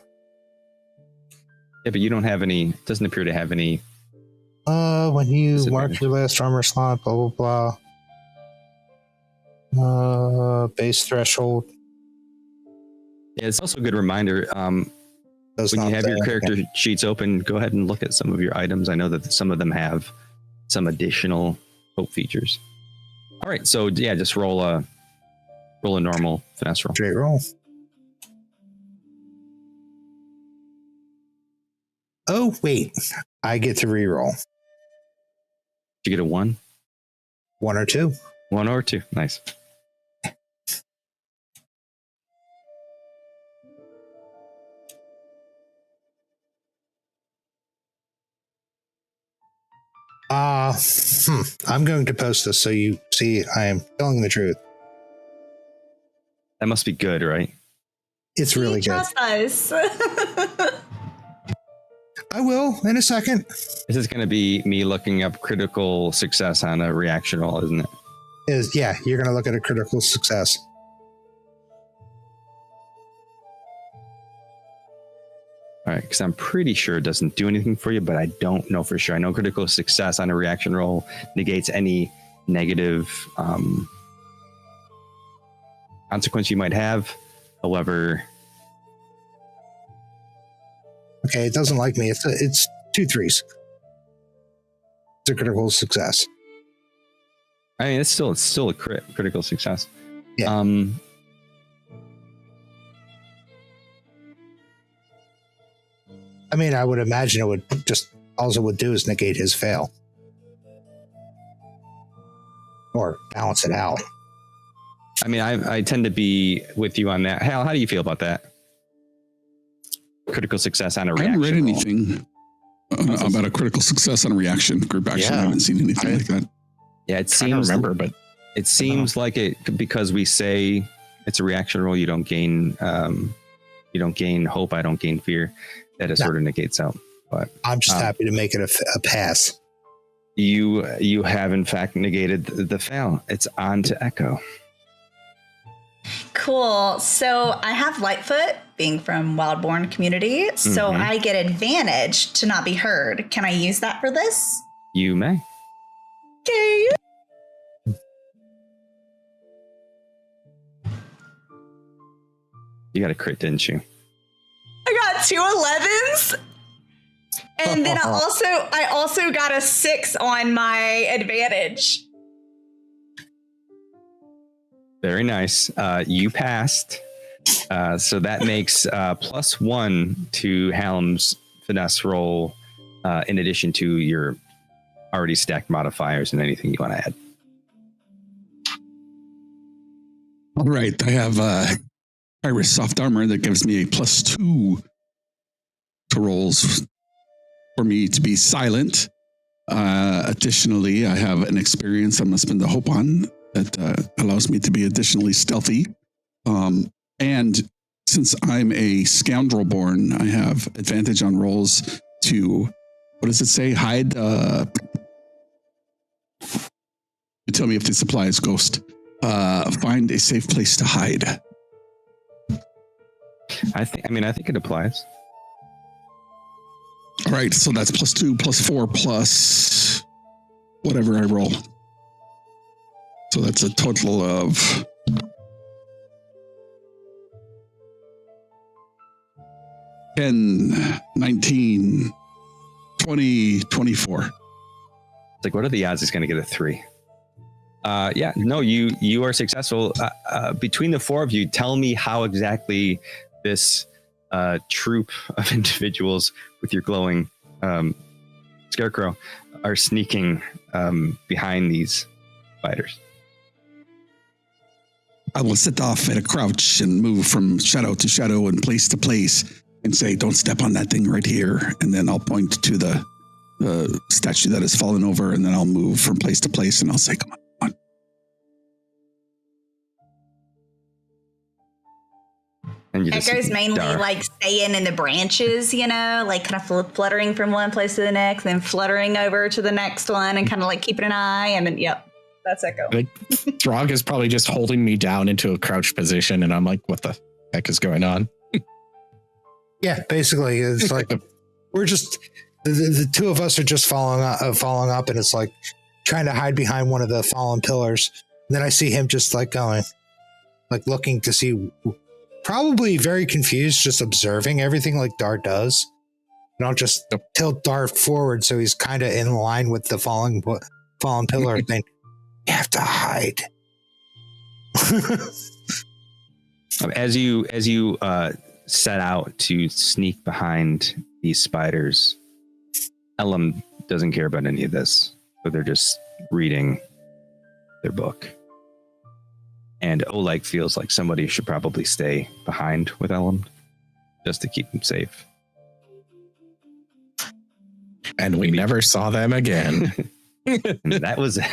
Speaker 1: Yeah, but you don't have any. Doesn't appear to have any.
Speaker 5: When you mark
Speaker 1: Disadvantage.
Speaker 5: your last armor slot, blah, blah, blah. Base threshold.
Speaker 1: Yeah, it's also a good reminder.
Speaker 5: Does
Speaker 1: When you
Speaker 5: not
Speaker 1: have
Speaker 5: say
Speaker 1: your character
Speaker 5: anything.
Speaker 1: sheets open, go ahead and look at some of your items. I know that some of them have some additional hope features. All right, so yeah, just roll a normal finesse roll.
Speaker 5: Straight roll. Oh, wait. I get to reroll.
Speaker 1: Did you get a 1?
Speaker 5: 1 or 2.
Speaker 1: 1 or 2? Nice.
Speaker 5: I'm going to post this so you see I am telling the truth.
Speaker 1: That must be good, right?
Speaker 5: It's really good.
Speaker 3: Trust us.
Speaker 5: I will in a second.
Speaker 1: This is going to be me looking up critical success on a reaction roll, isn't it?
Speaker 5: You're going to look at a critical success.
Speaker 1: All right, because I'm pretty sure it doesn't do anything for you, but I don't know for sure. I know critical success on a reaction roll negates any negative consequence you might have. However,
Speaker 5: Okay, it doesn't like me. It's 2 3s. It's a critical success.
Speaker 1: I mean, it's still a critical success.
Speaker 5: Yeah. I mean, I would imagine it would just all it would do is negate his fail. Or balance it out.
Speaker 1: I mean, I tend to be with you on that. Hal, how do you feel about that? Critical success on a
Speaker 2: I
Speaker 1: reaction
Speaker 2: haven't read
Speaker 1: roll.
Speaker 2: anything about a critical success on a reaction group action.
Speaker 4: Yeah.
Speaker 2: I haven't seen anything like that.
Speaker 1: Yeah, it
Speaker 4: I don't
Speaker 1: seems.
Speaker 4: remember, but
Speaker 1: It seems like it because we say it's a reaction roll. You don't gain hope. I don't gain fear. That it
Speaker 5: No.
Speaker 1: sort of negates out. But
Speaker 5: I'm just happy to make it a pass.
Speaker 1: you have in fact negated the fail. It's on to Echo.
Speaker 3: Cool. So I have Lightfoot. being from Wildborn community. So
Speaker 1: Mhm.
Speaker 3: I get advantage to not be heard. Can I use that for this?
Speaker 1: You may.
Speaker 3: Okay.
Speaker 1: You got a crit, didn't you?
Speaker 3: I got 2 11s. And then I also got a 6 on my advantage.
Speaker 1: Very nice. You passed. So that makes +1 to Helm's finesse roll, in addition to your already stacked modifiers and anything you want to add.
Speaker 2: All right. I have Iris soft armor that gives me a +2 to rolls for me to be silent. Additionally, I have an experience I'm going to spend the hope on that allows me to be additionally stealthy. And since I'm a scoundrel born, I have advantage on rolls to, what does it say? Hide. You tell me if this applies, Ghost. Find a safe place to hide.
Speaker 1: I think it applies.
Speaker 2: All right, so that's +2, +4, plus whatever I roll. So that's a total of 10, 19, 20, 24.
Speaker 1: It's like, what are the odds he's going to get a 3? Yeah, no, you are successful. Between the 4 of you, tell me how exactly this troop of individuals with your glowing scarecrow are sneaking behind these spiders.
Speaker 2: I will sit off at a crouch and move from shadow to shadow and place to place and say, don't step on that thing right here. And then I'll point to the statue that has fallen over, and then I'll move from place to place and I'll say, come on.
Speaker 1: And you
Speaker 3: Echo's mainly
Speaker 1: Darr.
Speaker 3: like staying in the branches, like kind of fluttering from one place to the next, then fluttering over to the next one and kind of like keeping an eye. And then, yep, that's Echo.
Speaker 4: Like, Throg is probably just holding me down into a crouch position, and I'm like, what the heck is going on?
Speaker 5: Yeah, basically, it's like we're just the two of us are just falling up, and it's like trying to hide behind one of the fallen pillars. And then I see him just like going, like looking to see, probably very confused, just observing everything like Darr does. And I'll just tilt Darr forward so he's kind of in line with the fallen pillar. Saying, you have to hide.
Speaker 1: As you set out to sneak behind these spiders, Ellum doesn't care about any of this, but they're just reading their book. And Oleg feels like somebody should probably stay behind with Ellum just to keep him safe.
Speaker 4: And we never saw them again.
Speaker 1: That was it.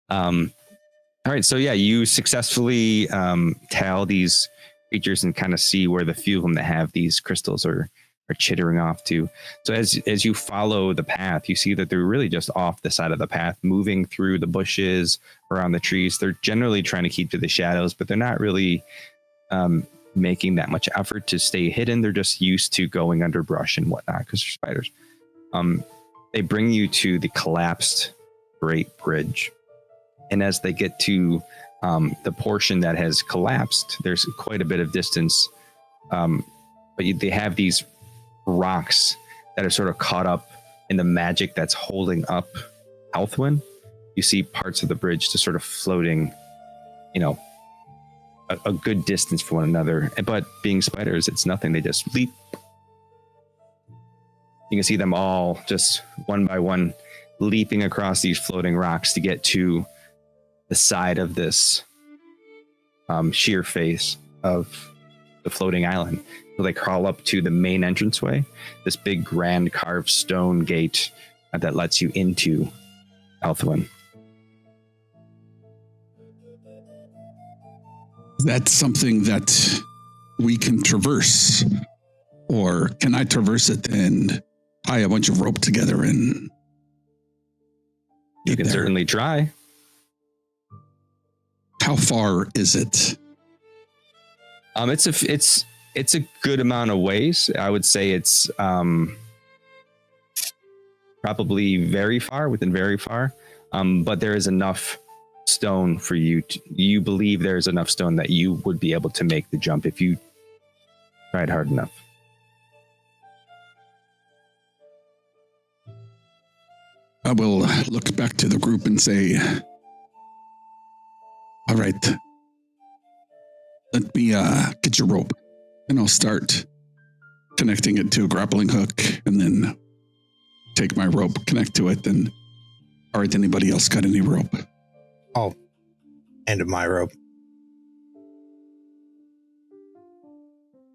Speaker 1: All right, so yeah, you successfully tell these creatures and kind of see where the few of them that have these crystals are chittering off to. So as you follow the path, you see that they're really just off the side of the path, moving through the bushes, around the trees. They're generally trying to keep to the shadows, but they're not really making that much effort to stay hidden. They're just used to going under brush and whatnot because they're spiders. They bring you to the collapsed Great Bridge. And as they get to the portion that has collapsed, there's quite a bit of distance. But they have these rocks that are sort of caught up in the magic that's holding up Aelthwyn. You see parts of the bridge just sort of floating, a good distance from one another. But being spiders, it's nothing. They just leap. You can see them all just one by one leaping across these floating rocks to get to the side of this sheer face of the floating island. So they crawl up to the main entranceway, this big grand carved stone gate that lets you into Aelthwyn.
Speaker 2: That's something that we can traverse, or can I traverse it and tie a bunch of rope together and
Speaker 1: You can
Speaker 2: there?
Speaker 1: certainly try.
Speaker 2: How far is it?
Speaker 1: It's It's a good amount of ways. I would say it's probably within very far. But there is enough stone for you believe there's enough stone that you would be able to make the jump if you tried hard enough.
Speaker 2: I will look back to the group and say, all right, let me get your rope. And I'll start connecting it to a grappling hook and then take my rope, connect to it. And all right, anybody else got any rope?
Speaker 5: Oh, end of my rope.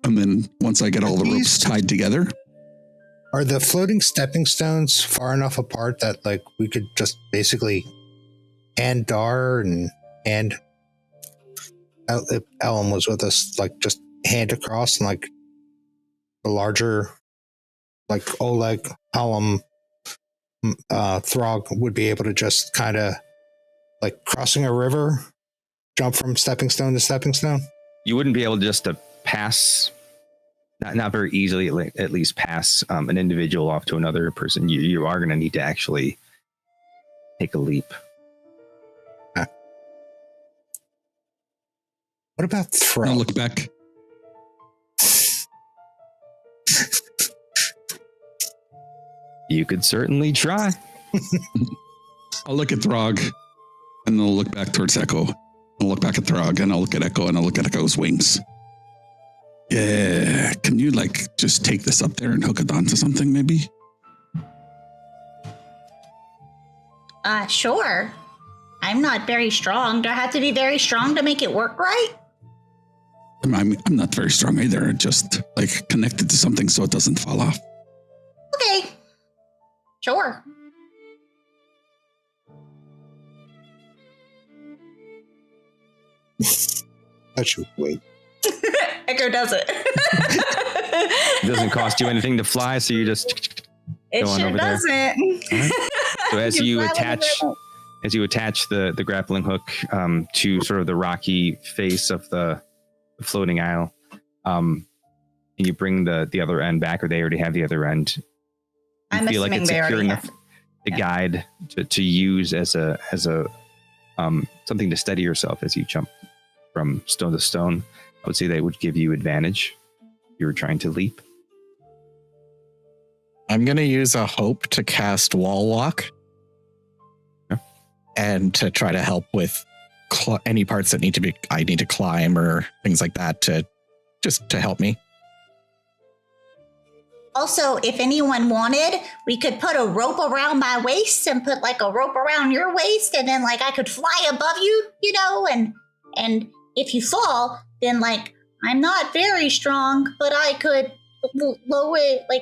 Speaker 2: And then once I get all the ropes tied together.
Speaker 5: Are the floating stepping stones far enough apart that like we could just basically hand Darr and if Ellen was with us, like just hand across and like the larger like Oleg, Hallam, Throg would be able to just kind of like crossing a river, jump from stepping stone to stepping stone?
Speaker 1: You wouldn't be able just to pass, not very easily, at least pass an individual off to another person. You are going to need to actually take a leap.
Speaker 5: What about Throg?
Speaker 2: I'll look back.
Speaker 1: You could certainly try.
Speaker 2: I'll look at Throg and then I'll look back towards Echo. I'll look back at Throg and I'll look at Echo and I'll look at Echo's wings. Yeah, can you like just take this up there and hook it onto something maybe?
Speaker 7: Sure. I'm not very strong. Do I have to be very strong to make it work right?
Speaker 2: I'm not very strong either. Just like connected to something so it doesn't fall off.
Speaker 7: Okay. Sure.
Speaker 5: I should wait.
Speaker 3: Echo does it.
Speaker 1: It doesn't cost you anything to fly, so you just
Speaker 3: It
Speaker 1: go on
Speaker 3: sure
Speaker 1: over there.
Speaker 3: doesn't.
Speaker 1: Right. So as you
Speaker 3: fly
Speaker 1: attach the grappling hook to sort of the rocky face of the floating isle, and you bring the other end back, or they already have the other end. You
Speaker 3: I'm
Speaker 1: feel like
Speaker 3: assuming
Speaker 1: it's
Speaker 3: they
Speaker 1: secure
Speaker 3: already
Speaker 1: enough
Speaker 3: have.
Speaker 1: to guide to use as a something to steady yourself as you jump from stone to stone. I would say they would give you advantage if you were trying to leap.
Speaker 4: I'm going to use a hope to cast wall walk.
Speaker 1: Yeah.
Speaker 4: And to try to help with any parts that I need to climb or things like that to help me.
Speaker 7: Also, if anyone wanted, we could put a rope around my waist and put like a rope around your waist, and then like I could fly above you, and if you fall, then like I'm not very strong, but I could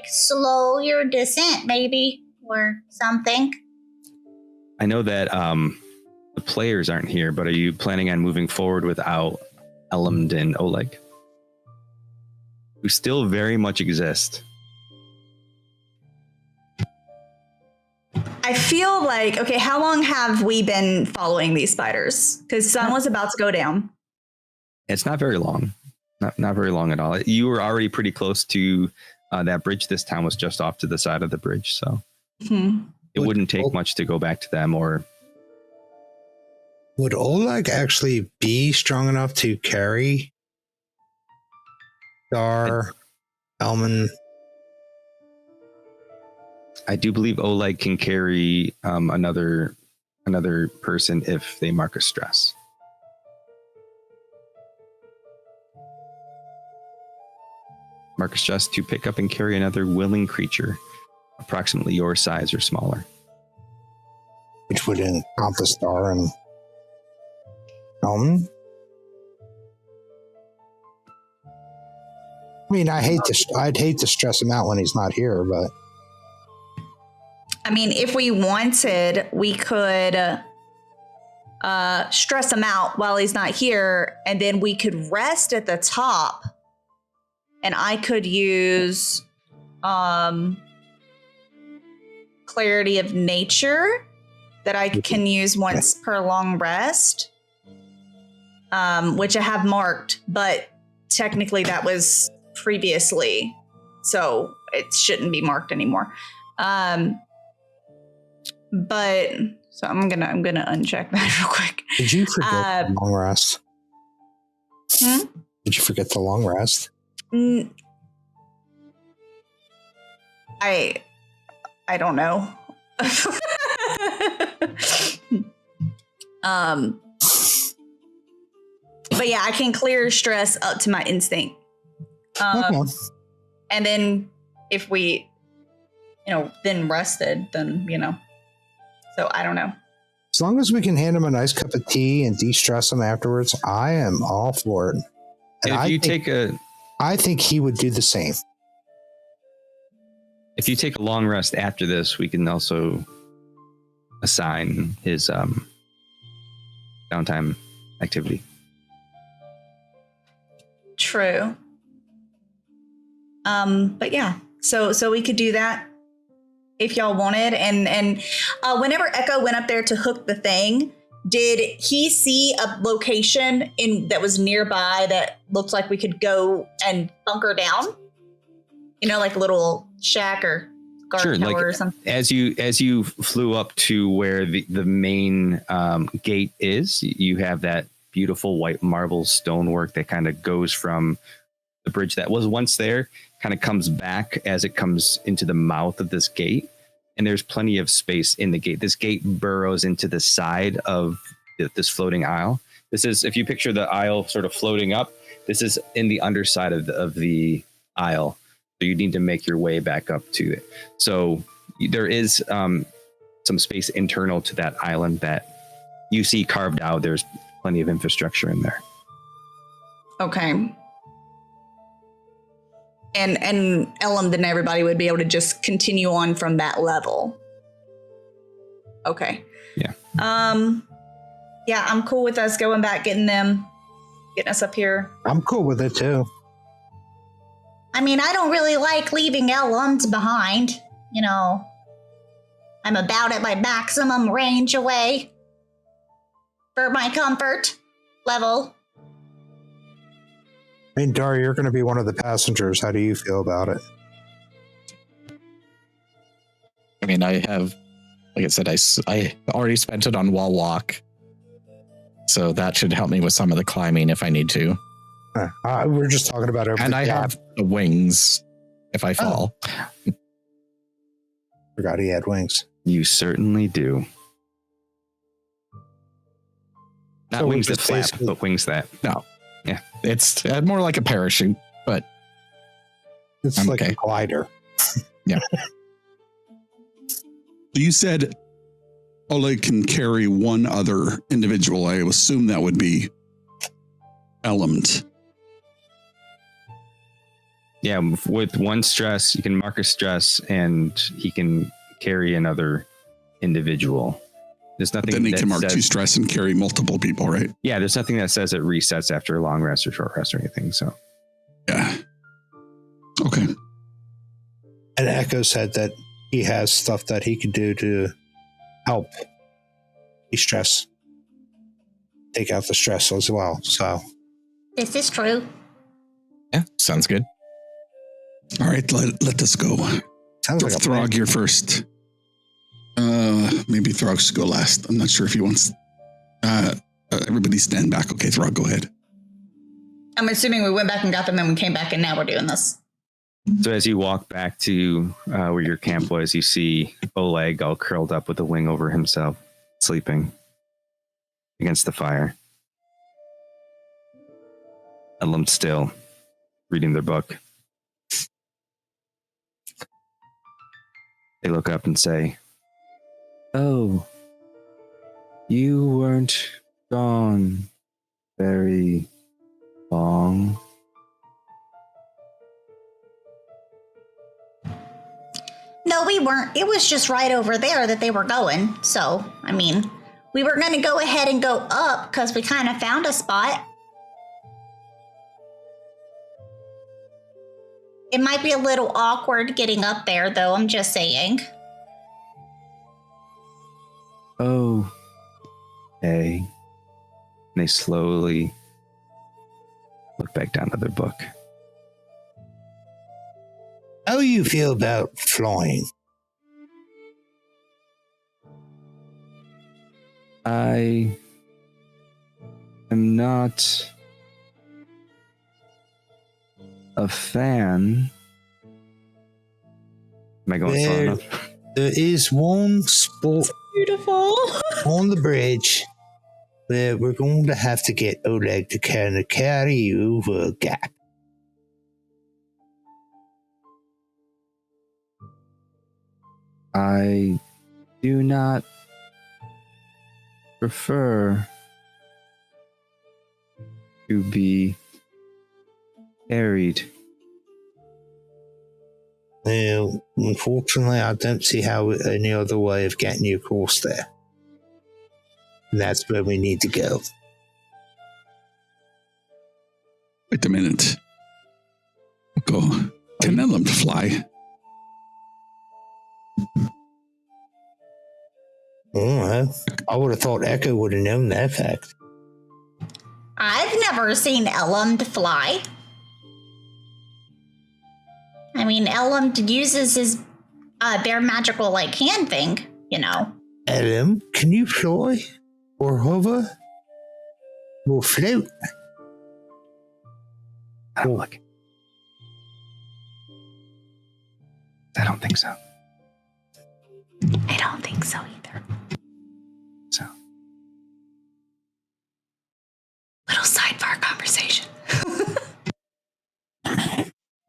Speaker 7: slow your descent maybe or something.
Speaker 1: I know that the players aren't here, but are you planning on moving forward without Elmd and Oleg, who still very much exist?
Speaker 3: I feel like, okay, how long have we been following these spiders? Because sun was about to go down.
Speaker 1: It's not very long. Not very long at all. You were already pretty close to that bridge. This town was just off to the side of the bridge, so it wouldn't take much to go back to them. Or
Speaker 5: would Oleg actually be strong enough to carry Darr, Elman?
Speaker 1: I do believe Oleg can carry another person if they mark a stress. Mark a stress to pick up and carry another willing creature, approximately your size or smaller.
Speaker 5: Which would encompass Darr and Elman? I mean, I'd hate to stress him out when he's not here, but
Speaker 3: I mean, if we wanted, we could stress him out while he's not here, and then we could rest at the top, and I could use Clarity of Nature that I can use once per long rest, which I have marked, but technically that was previously, so it shouldn't be marked anymore. But so I'm gonna uncheck that real quick.
Speaker 5: Did you forget the long rest? Did you forget the long rest?
Speaker 3: I don't know. But yeah, I can clear stress up to my instinct.
Speaker 5: Okay.
Speaker 3: And then if we, then rested, then, so I don't know.
Speaker 5: As long as we can hand him a nice cup of tea and de-stress him afterwards, I am all for it. And I think he would do the same.
Speaker 1: If you take a long rest after this, we can also assign his downtime activity.
Speaker 3: True. But yeah, so we could do that if y'all wanted. And whenever Echo went up there to hook the thing, did he see a location that was nearby that looked like we could go and bunker down? Like a little shack or guard tower or something.
Speaker 1: As you flew up to where the main gate is, you have that beautiful white marble stonework that kind of goes from the bridge that was once there, kind of comes back as it comes into the mouth of this gate. And there's plenty of space in the gate. This gate burrows into the side of this floating aisle. This is, if you picture the aisle sort of floating up, this is in the underside of the aisle. So you need to make your way back up to it. So there is some space internal to that island that you see carved out. There's plenty of infrastructure in there.
Speaker 3: Okay. And Ellum and everybody would be able to just continue on from that level. Okay.
Speaker 1: Yeah.
Speaker 3: Yeah, I'm cool with us going back, getting us up here.
Speaker 5: I'm cool with it too.
Speaker 7: I mean, I don't really like leaving Ellums behind. I'm about at my maximum range away for my comfort level.
Speaker 5: I mean, Darr, you're going to be one of the passengers. How do you feel about it?
Speaker 4: I mean, I have, like I said, I already spent it on wall walk. So that should help me with some of the climbing if I need to.
Speaker 5: We're just talking about everything.
Speaker 4: And I have the wings if I fall.
Speaker 5: Forgot he had wings.
Speaker 1: You certainly do. Not
Speaker 5: So
Speaker 1: wings that flap, but wings that...
Speaker 4: No.
Speaker 1: Yeah.
Speaker 4: It's more like a parachute, but...
Speaker 5: It's
Speaker 4: I'm
Speaker 5: like
Speaker 4: okay.
Speaker 5: a glider.
Speaker 4: Yeah.
Speaker 2: You said Oleg can carry one other individual. I assume that would be Elend.
Speaker 1: Yeah, with one stress, you can mark a stress, and he can carry another individual. There's nothing.
Speaker 2: But then he
Speaker 1: that
Speaker 2: can mark
Speaker 1: says,
Speaker 2: 2 stress and carry multiple people, right?
Speaker 1: Yeah, there's nothing that says it resets after a long rest or short rest or anything. So,
Speaker 2: yeah. Okay.
Speaker 5: And Echo said that he has stuff that he can do to help de-stress, take out the stress as well. So
Speaker 7: This is true.
Speaker 4: Yeah, sounds good.
Speaker 2: All right, let us go.
Speaker 5: sounds like a
Speaker 2: Throg,
Speaker 5: plan.
Speaker 2: you're first. Maybe Throg should go last. I'm not sure if he wants. Everybody stand back. Okay, Throg, go ahead.
Speaker 3: I'm assuming we went back and got them, then we came back, and now we're doing this.
Speaker 1: so as you walk back to where your camp was, you see Oleg all curled up with a wing over himself, sleeping against the fire. Ellum still reading their book. They look up and say, "Oh, you weren't gone very long."
Speaker 7: No, we weren't. It was just right over there that they were going. So, I mean, we were going to go ahead and go up because we kind of found a spot. It might be a little awkward getting up there, though. I'm just saying.
Speaker 1: Oh, okay. And they slowly look back down at their book.
Speaker 5: How do you feel about flying?
Speaker 8: I am not a fan. Am I going slow enough?
Speaker 5: There is one spot
Speaker 3: Beautiful.
Speaker 5: on the bridge where we're going to have to get Oleg to kind of carry you over a gap.
Speaker 8: I do not prefer to be carried.
Speaker 5: Well, unfortunately, I don't see how any other way of getting you across there. And that's where we need to go.
Speaker 2: Wait a minute. Go. Can Elm fly?
Speaker 5: Oh, I would have thought Echo would have known that fact.
Speaker 7: I've never seen Elum fly. I mean, Elum uses his bare magical like hand thing, you know.
Speaker 5: Elm, can you fly? Or hover? Or float?
Speaker 8: Look. I don't think so.
Speaker 7: I don't think so either.
Speaker 8: So.
Speaker 7: Little sidebar conversation.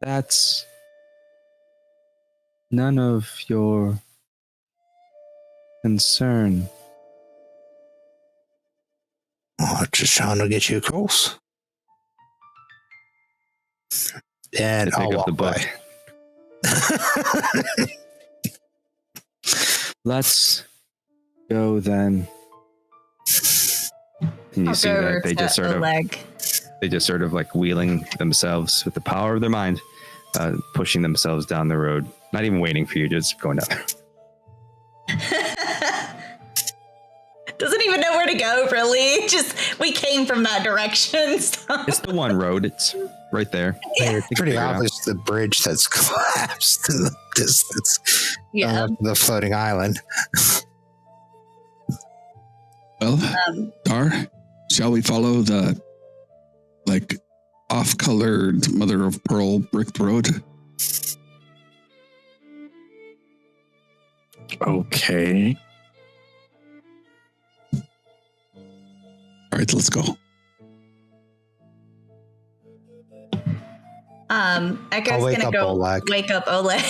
Speaker 8: That's none of your concern.
Speaker 5: Oh, just trying to get you across. And
Speaker 8: Pick
Speaker 5: I'll
Speaker 8: up the
Speaker 5: walk
Speaker 8: book.
Speaker 5: by.
Speaker 8: Let's go then. And you see that they just sort of like wheeling themselves with the power of their mind, pushing themselves down the road, not even waiting for you, just going down there.
Speaker 3: Doesn't even know where to go, really. Just, we came from that direction. So.
Speaker 8: It's the one road. It's right there.
Speaker 5: Yeah, it's pretty obvious the bridge that's collapsed in the distance.
Speaker 3: Yeah.
Speaker 5: The floating island.
Speaker 2: Well, Darr, shall we follow the off-colored mother of pearl bricked road?
Speaker 4: Okay.
Speaker 2: All right, let's go.
Speaker 3: Echo's
Speaker 5: wake
Speaker 3: gonna
Speaker 5: up
Speaker 3: go
Speaker 5: Oleg.
Speaker 3: wake up Oleg.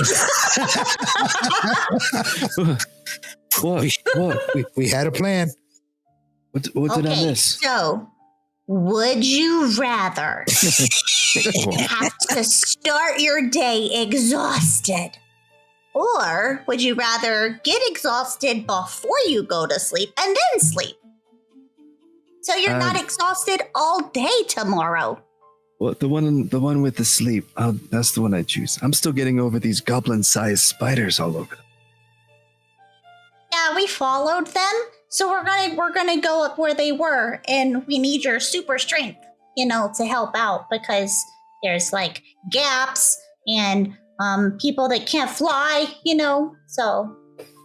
Speaker 8: What?
Speaker 5: We had a plan.
Speaker 8: What did I miss?
Speaker 7: So would you rather have to start your day exhausted? Or would you rather get exhausted before you go to sleep and then sleep? So you're not exhausted all day tomorrow.
Speaker 8: What the one with the sleep? Oh, that's the one I choose. I'm still getting over these goblin-sized spiders all over.
Speaker 7: Yeah, we followed them, so we're gonna go up where they were, and we need your super strength, to help out because there's like gaps and people that can't fly, So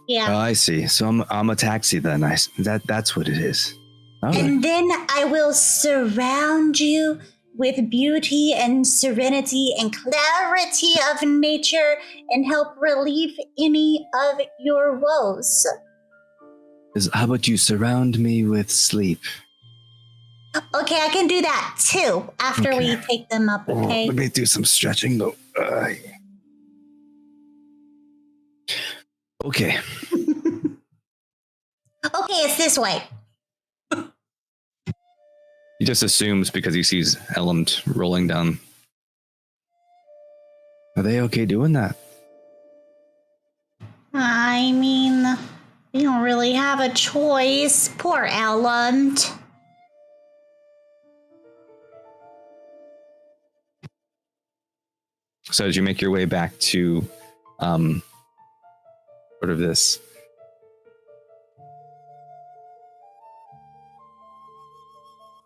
Speaker 7: yeah.
Speaker 8: Oh, I see. So I'm a taxi then. That's what it is. All right.
Speaker 7: And then I will surround you with beauty and serenity and clarity of nature and help relieve any of your woes.
Speaker 8: How about you surround me with sleep?
Speaker 7: Okay, I can do that too after we take them up, okay?
Speaker 8: Let me do some stretching though. Okay.
Speaker 7: Okay, it's this way.
Speaker 1: He just assumes because he sees Elend rolling down.
Speaker 8: Are they okay doing that?
Speaker 7: I mean, you don't really have a choice. Poor Elend.
Speaker 1: So as you make your way back to sort of this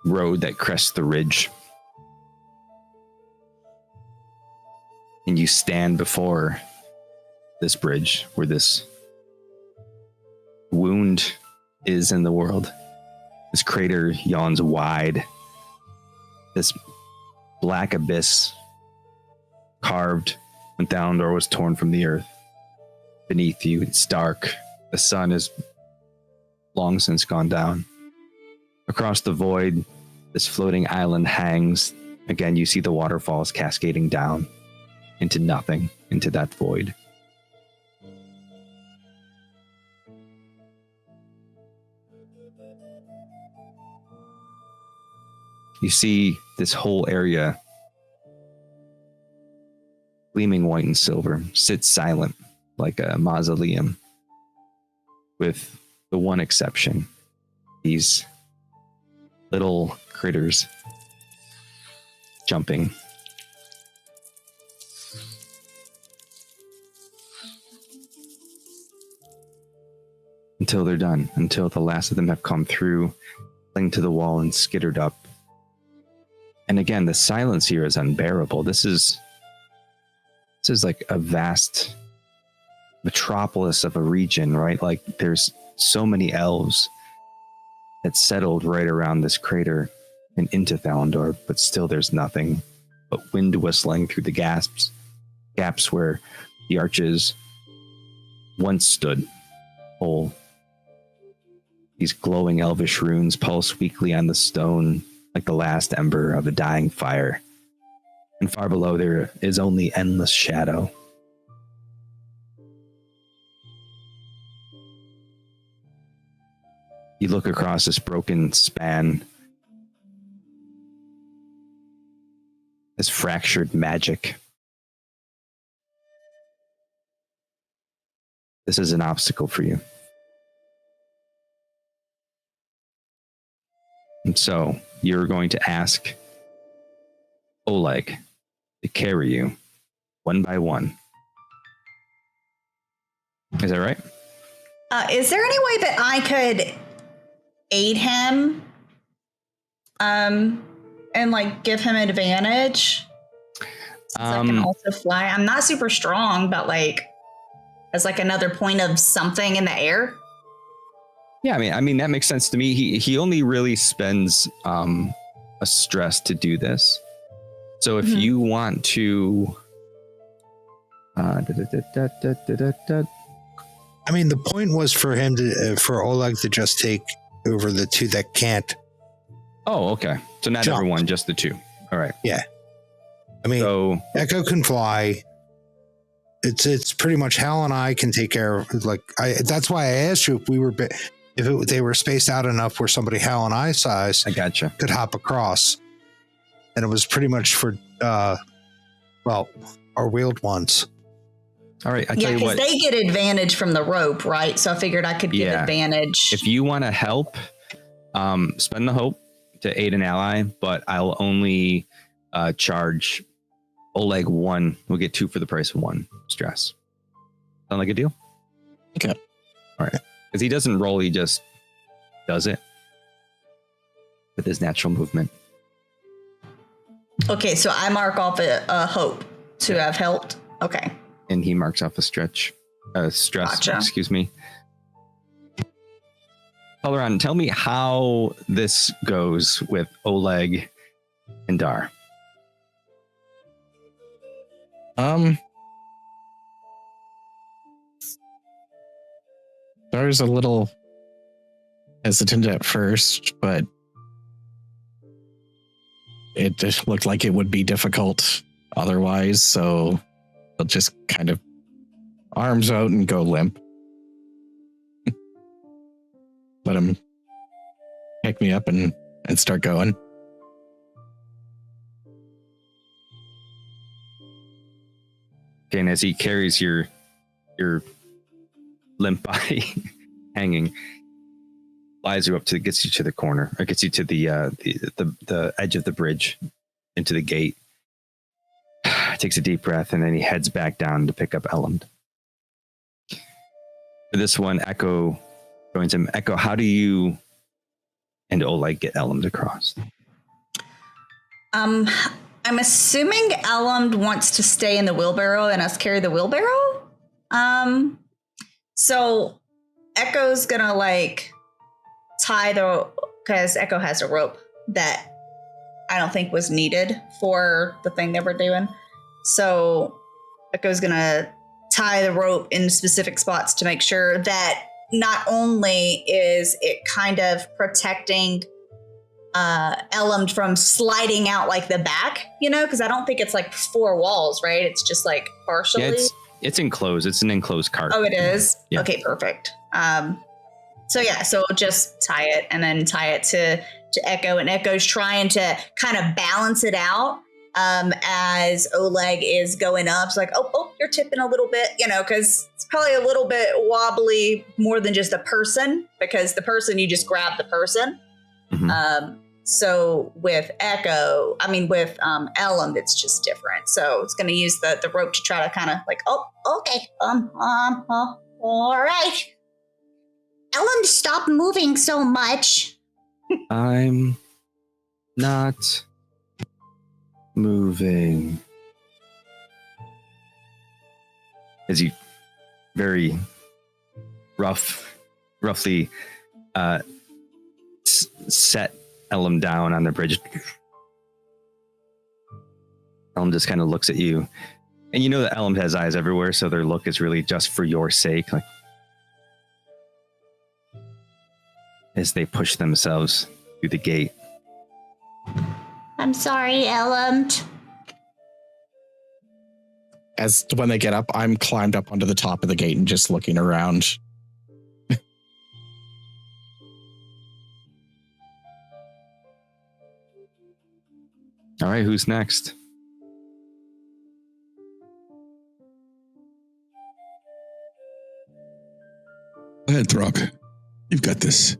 Speaker 1: road that crests the ridge,
Speaker 8: And you stand before this bridge where this wound is in the world. This crater yawns wide. This black abyss carved when Thalan'dor was torn from the earth. Beneath you, it's dark. The sun is long since gone down. Across the void, this floating island hangs. Again, you see the waterfalls cascading down into nothing, into that void. You see this whole area, gleaming white and silver, sits silent like a mausoleum, with the one exception: these little critters jumping. Until they're done, until the last of them have come through, cling to the wall and skittered up. And again, the silence here is unbearable. This is like a vast metropolis of a region, right? Like there's so many elves that settled right around this crater and into Thalan'dor, but still there's nothing but wind whistling through the gaps where the arches once stood whole. These glowing elvish runes pulse weakly on the stone like the last ember of a dying fire. And far below there is only endless shadow. You look across this broken span, this fractured magic. This is an obstacle for you. And so you're going to ask Oleg to carry you one by one. Is that right?
Speaker 3: Is there any way that I could aid him and like give him advantage? So I can also fly. I'm not super strong, but like as like another point of something in the air.
Speaker 8: Yeah, I mean that makes sense to me. He only really spends a stress to do this. So if you want to
Speaker 5: I mean, the point was for him to for Oleg to just take over the two that can't.
Speaker 8: Oh, okay. So not
Speaker 5: jump.
Speaker 8: everyone, just the two. All right.
Speaker 5: Yeah. I mean,
Speaker 8: so,
Speaker 5: Echo can fly. It's pretty much Hal and I can take care of. Like that's why I asked you if we were they were spaced out enough where somebody Hal and I size.
Speaker 8: I gotcha.
Speaker 5: Could hop across, and it was pretty much for our wheeled ones.
Speaker 8: All right. I
Speaker 3: Yeah,
Speaker 8: tell you
Speaker 3: because
Speaker 8: what.
Speaker 3: they get advantage from the rope, right? So I figured I could get advantage.
Speaker 8: If you want to help, spend the hope to aid an ally, but I'll only charge Oleg one. We'll get two for the price of one stress. Sound like a deal?
Speaker 4: Okay.
Speaker 8: All right. Because he doesn't roll, he just does it with his natural movement.
Speaker 3: Okay, so I mark off a hope to have helped. Okay.
Speaker 8: And he marks off a stress.
Speaker 3: Gotcha.
Speaker 8: Excuse me. Thalan'dor, tell me how this goes with Oleg and Darr.
Speaker 4: Dar's a little hesitant at first, but it just looked like it would be difficult otherwise, so he'll just kind of arms out and go limp. Let him pick me up and start going.
Speaker 8: Okay, and as he carries your limp body hanging, flies you up to, gets you to the corner, or gets you to the edge of the bridge into the gate. Takes a deep breath, and then he heads back down to pick up Elend. For this one, Echo joins him. Echo, how do you and Oleg get Elend across?
Speaker 3: I I'm assuming Elum wants to stay in the wheelbarrow and us carry the wheelbarrow. So Echo's gonna like tie because Echo has a rope that I don't think was needed for the thing they were doing. So Echo's gonna tie the rope in specific spots to make sure that not only is it kind of protecting Elum from sliding out like the back, because I don't think it's like 4 walls, right? It's just like partially.
Speaker 8: Yeah, it's enclosed. It's an enclosed cart.
Speaker 3: Oh, it is?
Speaker 8: Yeah.
Speaker 3: Okay, perfect. So just tie it and then tie it to Echo, and Echo's trying to kind of balance it out as Oleg is going up. It's like, oh, you're tipping a little bit, because it's probably a little bit wobbly more than just a person, because the person, you just grab the person.
Speaker 8: Mm-hmm.
Speaker 3: So with Elum, it's just different. So it's going to use the rope to try to kind of like,
Speaker 7: okay. All right. Elum, stop moving so much.
Speaker 8: I'm not moving. As you very roughly set Elum down on the bridge. Elum just kind of looks at you, and you know that Elum has eyes everywhere, so their look is really just for your sake, like as they push themselves through the gate.
Speaker 7: I'm sorry, Elum.
Speaker 4: As when they get up, I'm climbed up onto the top of the gate and just looking around.
Speaker 8: All right, who's next?
Speaker 2: Go ahead, Throg. You've got this.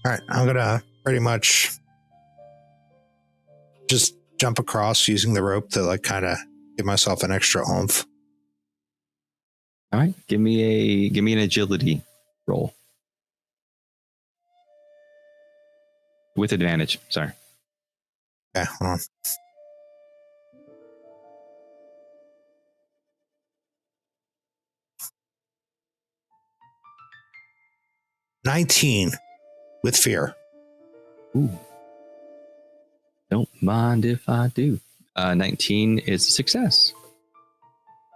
Speaker 5: All right, I'm gonna pretty much just jump across using the rope to like kind of give myself an extra oomph.
Speaker 8: All right, give me an agility roll with advantage. Sorry.
Speaker 5: Okay, hold on. $19 with fear.
Speaker 8: Ooh. Don't mind if I do. 19 is a success.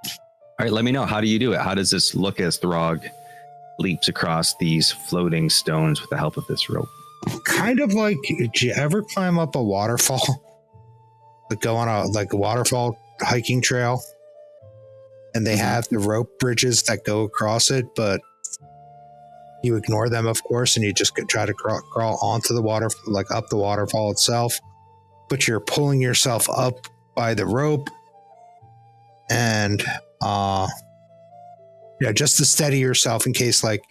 Speaker 8: All right, let me know. How do you do it? How does this look as Throg leaps across these floating stones with the help of this rope?
Speaker 5: Kind of like, did you ever climb up a waterfall? Like go on a waterfall hiking trail, and they have the rope bridges that go across it, but you ignore them, of course, and you just try to crawl onto the water, like up the waterfall itself, but you're pulling yourself up by the rope, and just to steady yourself in case like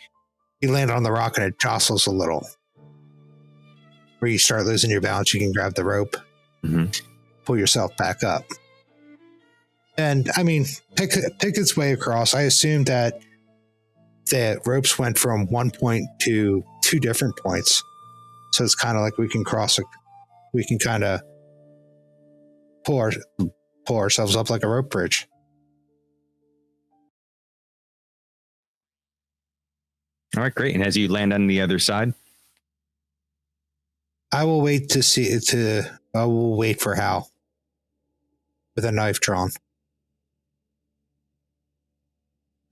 Speaker 5: you land on the rock and it jostles a little, where you start losing your balance. You can grab the rope, pull yourself back up, and I mean pick its way across. I assume that the ropes went from one point to 2 different points, so it's kind of like we can kind of pull ourselves up like a rope bridge.
Speaker 8: All right, great. And as you land on the other side,
Speaker 5: I will wait I will wait for Hal with a knife drawn.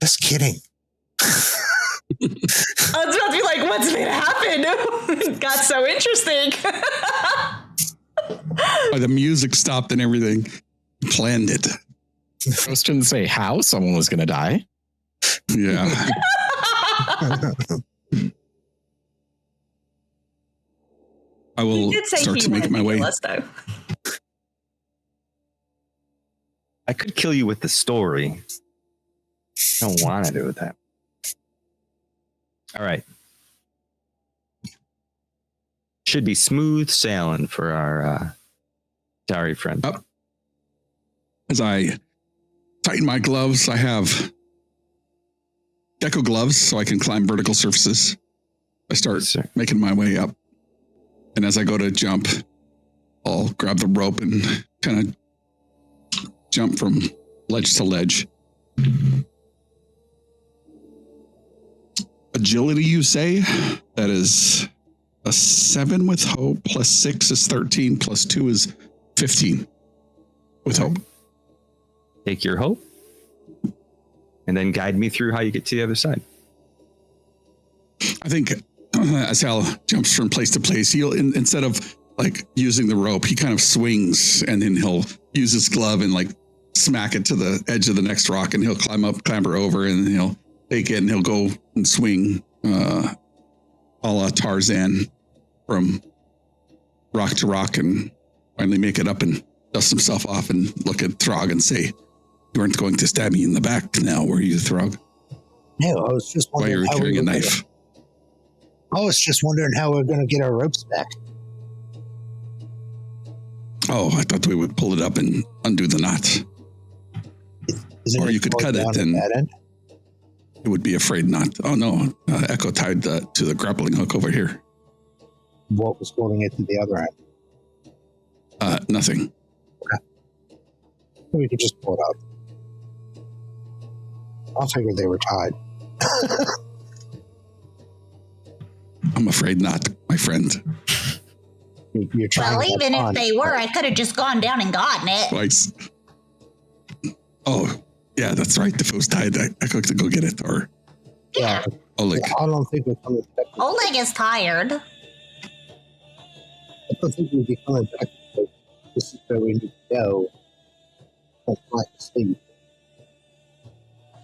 Speaker 5: Just kidding.
Speaker 3: I was about to be like, what's going to happen? It got so interesting.
Speaker 2: The music stopped and everything. Planned it.
Speaker 4: Ghost didn't say how someone was going to die.
Speaker 2: Yeah. I will start to make my way.
Speaker 8: I could kill you with the story. I don't want to do that. All right. Should be smooth sailing for our Darr friend.
Speaker 2: Up. As I tighten my gloves, I have gecko gloves so I can climb vertical surfaces. I start making my way up. And as I go to jump, I'll grab the rope and kind of jump from ledge to ledge. Agility, you say? That is a 7 with hope, plus 6 is 13, plus 2 is 15 with hope.
Speaker 8: Take your hope and then guide me through how you get to the other side.
Speaker 2: I think as Hal jumps from place to place, he'll, instead of like using the rope, he kind of swings and then he'll use his glove and like smack it to the edge of the next rock, and he'll clamber over, and he'll take it and he'll go and swing a la Tarzan from rock to rock, and finally make it up and dust himself off and look at Throg and say, "You weren't going to stab me in the back now, were you, Throg?"
Speaker 5: No, I was just
Speaker 2: Why
Speaker 5: wondering
Speaker 2: you're carrying a knife.
Speaker 5: I was just wondering how we're going to get our ropes back.
Speaker 2: Oh, I thought we would pull it up and undo the knot. Or you could cut it and it would be a frayed knot. Oh no, Echo tied to the grappling hook over here.
Speaker 5: What was holding it to the other end?
Speaker 2: Nothing.
Speaker 5: Okay. We could just pull it out. I figured they were tied.
Speaker 2: I'm afraid not, my friend.
Speaker 5: You're trying.
Speaker 7: Well, even if they were, I could have just gone down and gotten it.
Speaker 2: Twice. Oh, yeah, that's right. If it was tied, I could go get it. Or
Speaker 7: Yeah.
Speaker 2: Oleg.
Speaker 5: I don't think we're coming back.
Speaker 7: Oleg is tired.
Speaker 5: I don't think we'll be coming back. This is where we need to go. Don't fly to sleep.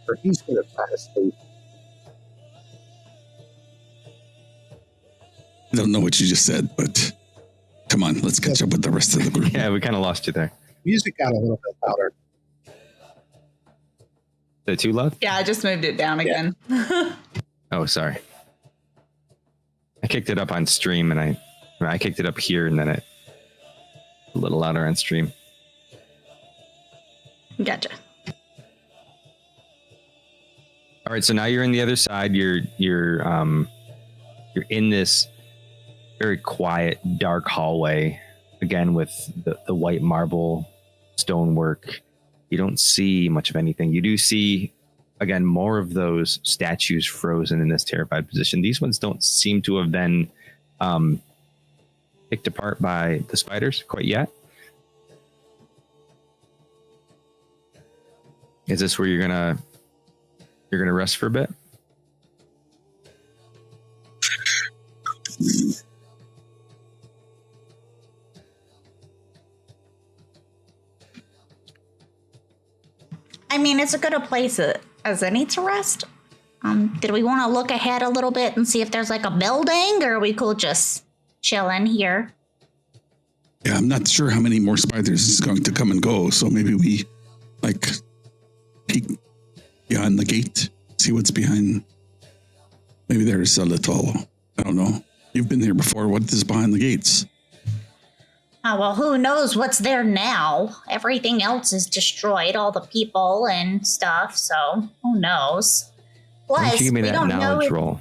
Speaker 5: Or he's going to fly to sleep.
Speaker 2: I don't know what you just said, but come on, let's catch up with the rest of the group.
Speaker 8: Yeah, we kind of lost you there.
Speaker 5: Music got a little bit louder.
Speaker 8: The too loud?
Speaker 3: Yeah, I just moved it down again.
Speaker 8: Oh, sorry. I kicked it up on stream, and I kicked it up here, and then it a little louder on stream.
Speaker 3: Gotcha.
Speaker 8: All right, so now you're in the other side. You're in this very quiet, dark hallway, again with the white marble stonework. You don't see much of anything. You do see, again, more of those statues frozen in this terrified position. These ones don't seem to have been picked apart by the spiders quite yet. Is this where you're gonna rest for a bit?
Speaker 7: I mean, it's as good a place as any to rest. Did we want to look ahead a little bit and see if there's like a building, or we could just chill in here?
Speaker 2: Yeah, I'm not sure how many more spiders is going to come and go, so maybe we like peek behind the gate, see what's behind. Maybe there's a little, I don't know. You've been here before. What is behind the gates?
Speaker 7: Oh, well, who knows what's there now? Everything else is destroyed, all the people and stuff, so who knows?
Speaker 8: Why don't
Speaker 7: Plus,
Speaker 8: you give me
Speaker 7: we
Speaker 8: that
Speaker 7: don't know
Speaker 8: knowledge
Speaker 7: if...
Speaker 8: roll?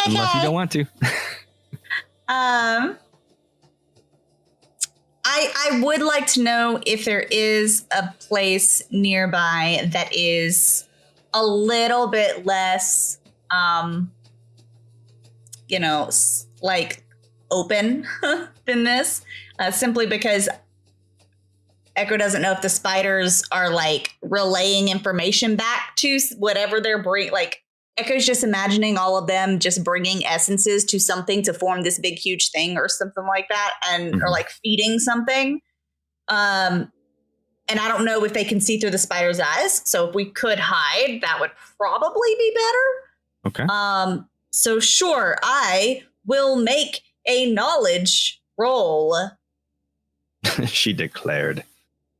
Speaker 8: Unless you don't want to.
Speaker 3: I would like to know if there is a place nearby that is a little bit less, like open than this, simply because Echo doesn't know if the spiders are like relaying information back to whatever they're bringing. Like Echo's just imagining all of them just bringing essences to something to form this big, huge thing or something like that, and or like feeding something. And I don't know if they can see through the spider's eyes. So if we could hide, that would probably be better.
Speaker 8: Okay.
Speaker 3: So sure, I will make a knowledge roll.
Speaker 8: She declared.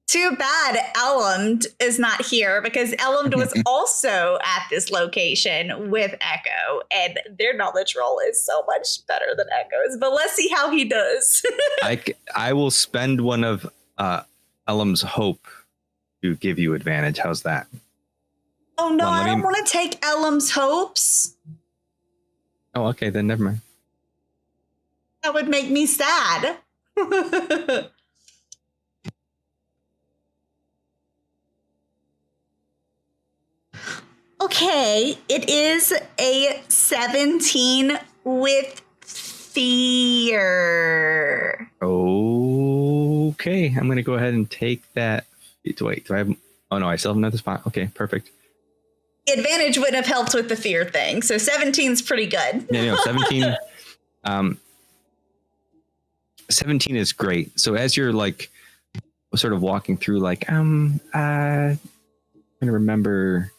Speaker 3: Too bad Elmd is not here, because Elmd was also at this location with Echo, and their knowledge roll is so much better than Echo's. But let's see how he does.
Speaker 8: I will spend one of Elm's hope to give you advantage. How's that?
Speaker 3: Oh no, I don't want to take Elm's hopes.
Speaker 8: Oh, okay, then never mind.
Speaker 3: That would make me sad. Okay, it is a 17 with fear.
Speaker 8: Okay, I'm going to go ahead and take that. Wait, do I have... Oh, no, I still have another spot. Okay, perfect.
Speaker 3: The advantage would have helped with the fear thing, so 17's pretty good.
Speaker 8: Yeah, no, 17... 17 is great. So as you're like sort of walking through, like, I'm trying to remember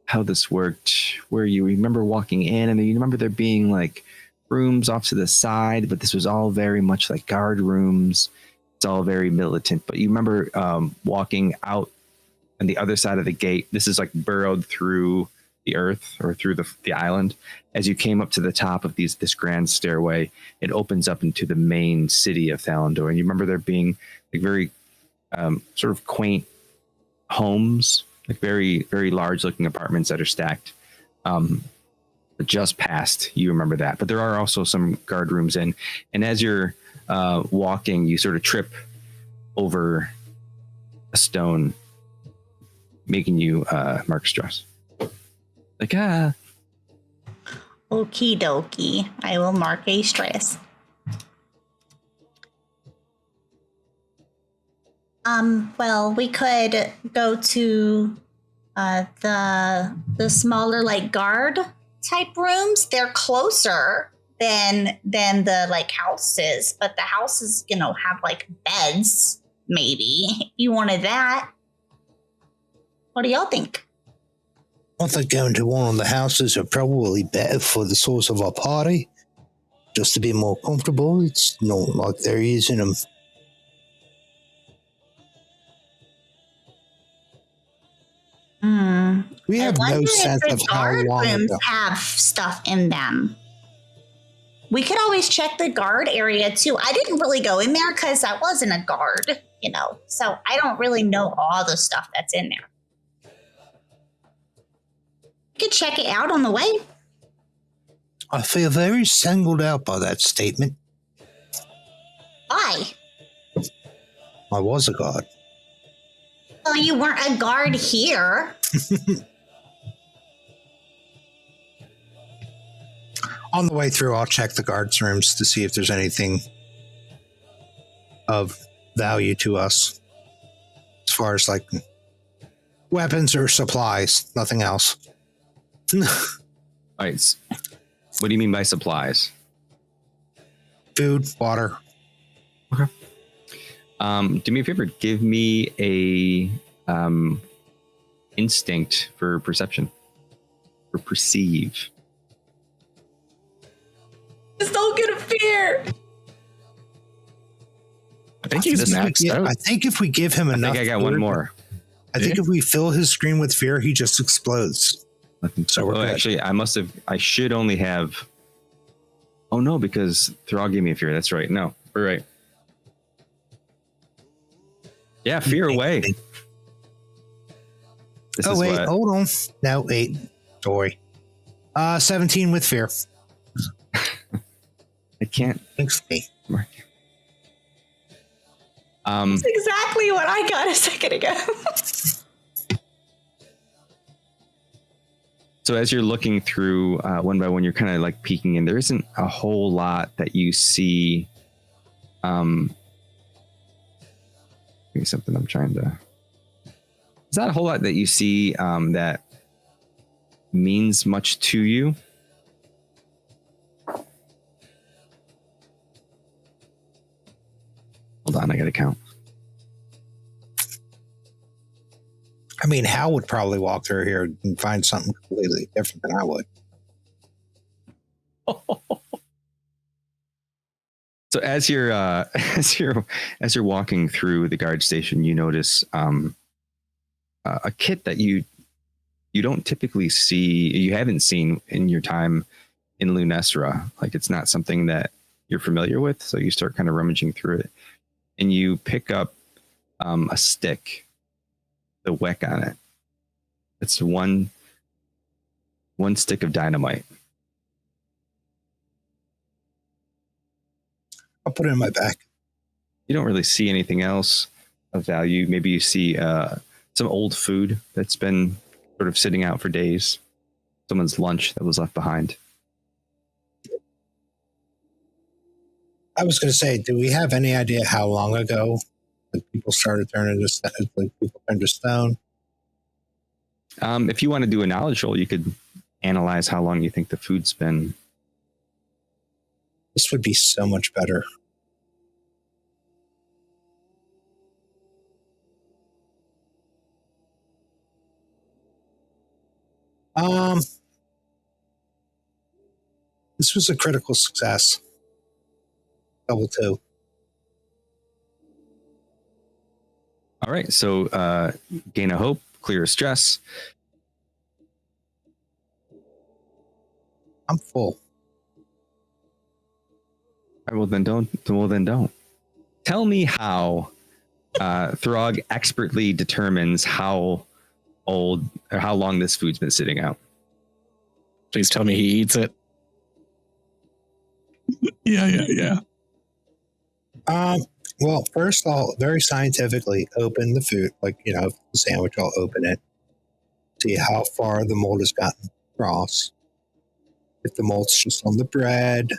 Speaker 8: how this worked, where you remember walking in and you remember there being like rooms off to the side, but this was all very much like guard rooms. It's all very militant, but you remember walking out on the other side of the gate. This is like burrowed through the earth or through the island. As you came up to the top of this grand stairway, it opens up into the main city of Thalan'dor. And you remember there being like very sort of quaint homes, like very, very large looking apartments that are stacked. Just past, you remember that. But there are also some guard rooms in. And as you're walking, you sort of trip over a stone, making you mark stress. Like,
Speaker 7: Okie dokie. I will mark a stress. Well, we could go to the smaller like guard type rooms. They're closer than the like houses, but the houses, have like beds, maybe. If you wanted that. What do y'all think?
Speaker 5: I think going to one of the houses are probably better for the source of our party. Just to be more comfortable. It's not like they're using them. We have no sense of how long
Speaker 7: rooms
Speaker 5: ago.
Speaker 7: have stuff in them. We could always check the guard area too. I didn't really go in there because I wasn't a guard, so I don't really know all the stuff that's in there. You could check it out on the way.
Speaker 5: I feel very singled out by that statement.
Speaker 7: Why?
Speaker 5: I was a god.
Speaker 7: Well, you weren't a guard here.
Speaker 5: On the way through, I'll check the guards' rooms to see if there's anything of value to us. As far as like weapons or supplies, nothing else.
Speaker 8: all right. What do you mean by supplies?
Speaker 5: Food, water.
Speaker 8: Okay. Do me a favor. Give me a instinct for perception, or perceive.
Speaker 3: Just don't get a fear.
Speaker 4: I think he's maxed out.
Speaker 5: I think if we give him enough,
Speaker 8: I think I got one more.
Speaker 5: I think if we fill his screen with fear, he just explodes. So we're good.
Speaker 8: Actually, I should only have. Oh no, because Thrall gave me a fear. That's right. No, we're right. Yeah, fear away.
Speaker 5: Oh wait, hold on. No, 8. Sorry. 17 with fear.
Speaker 8: I can't.
Speaker 5: Thanks, me.
Speaker 3: That's exactly what I got a second ago.
Speaker 8: So as you're looking through one by one, you're kind of like peeking in. There isn't a whole lot that you see. Maybe something I'm trying to. Is that a whole lot that you see that means much to you? Hold on, I gotta count.
Speaker 5: I mean, Hal would probably walk through here and find something completely different than I would.
Speaker 8: So as you're walking through the guard station, you notice a kit that you don't typically see. You haven't seen in your time in Lunesra. Like, it's not something that you're familiar with. So you start kind of rummaging through it, and you pick up a stick, the wick on it. It's one stick of dynamite,
Speaker 5: I'll put it in my bag.
Speaker 8: You don't really see anything else of value. Maybe you see some old food that's been sort of sitting out for days. Someone's lunch that was left behind.
Speaker 5: I was going to say, do we have any idea how long ago people started turning people turned to stone?
Speaker 8: If you want to do a knowledge roll, you could analyze how long you think the food's been.
Speaker 5: This would be so much better. This was a critical success. Double 2.
Speaker 8: All right, so gain a hope, clear a stress.
Speaker 5: I'm full.
Speaker 8: All right, well then don't. Tell me how Throg expertly determines how old or how long this food's been sitting out.
Speaker 4: Please tell me he eats it.
Speaker 2: Yeah.
Speaker 5: Well, first I'll very scientifically open the food, the sandwich, I'll open it, see how far the mold has gotten across. If the mold's just on the bread,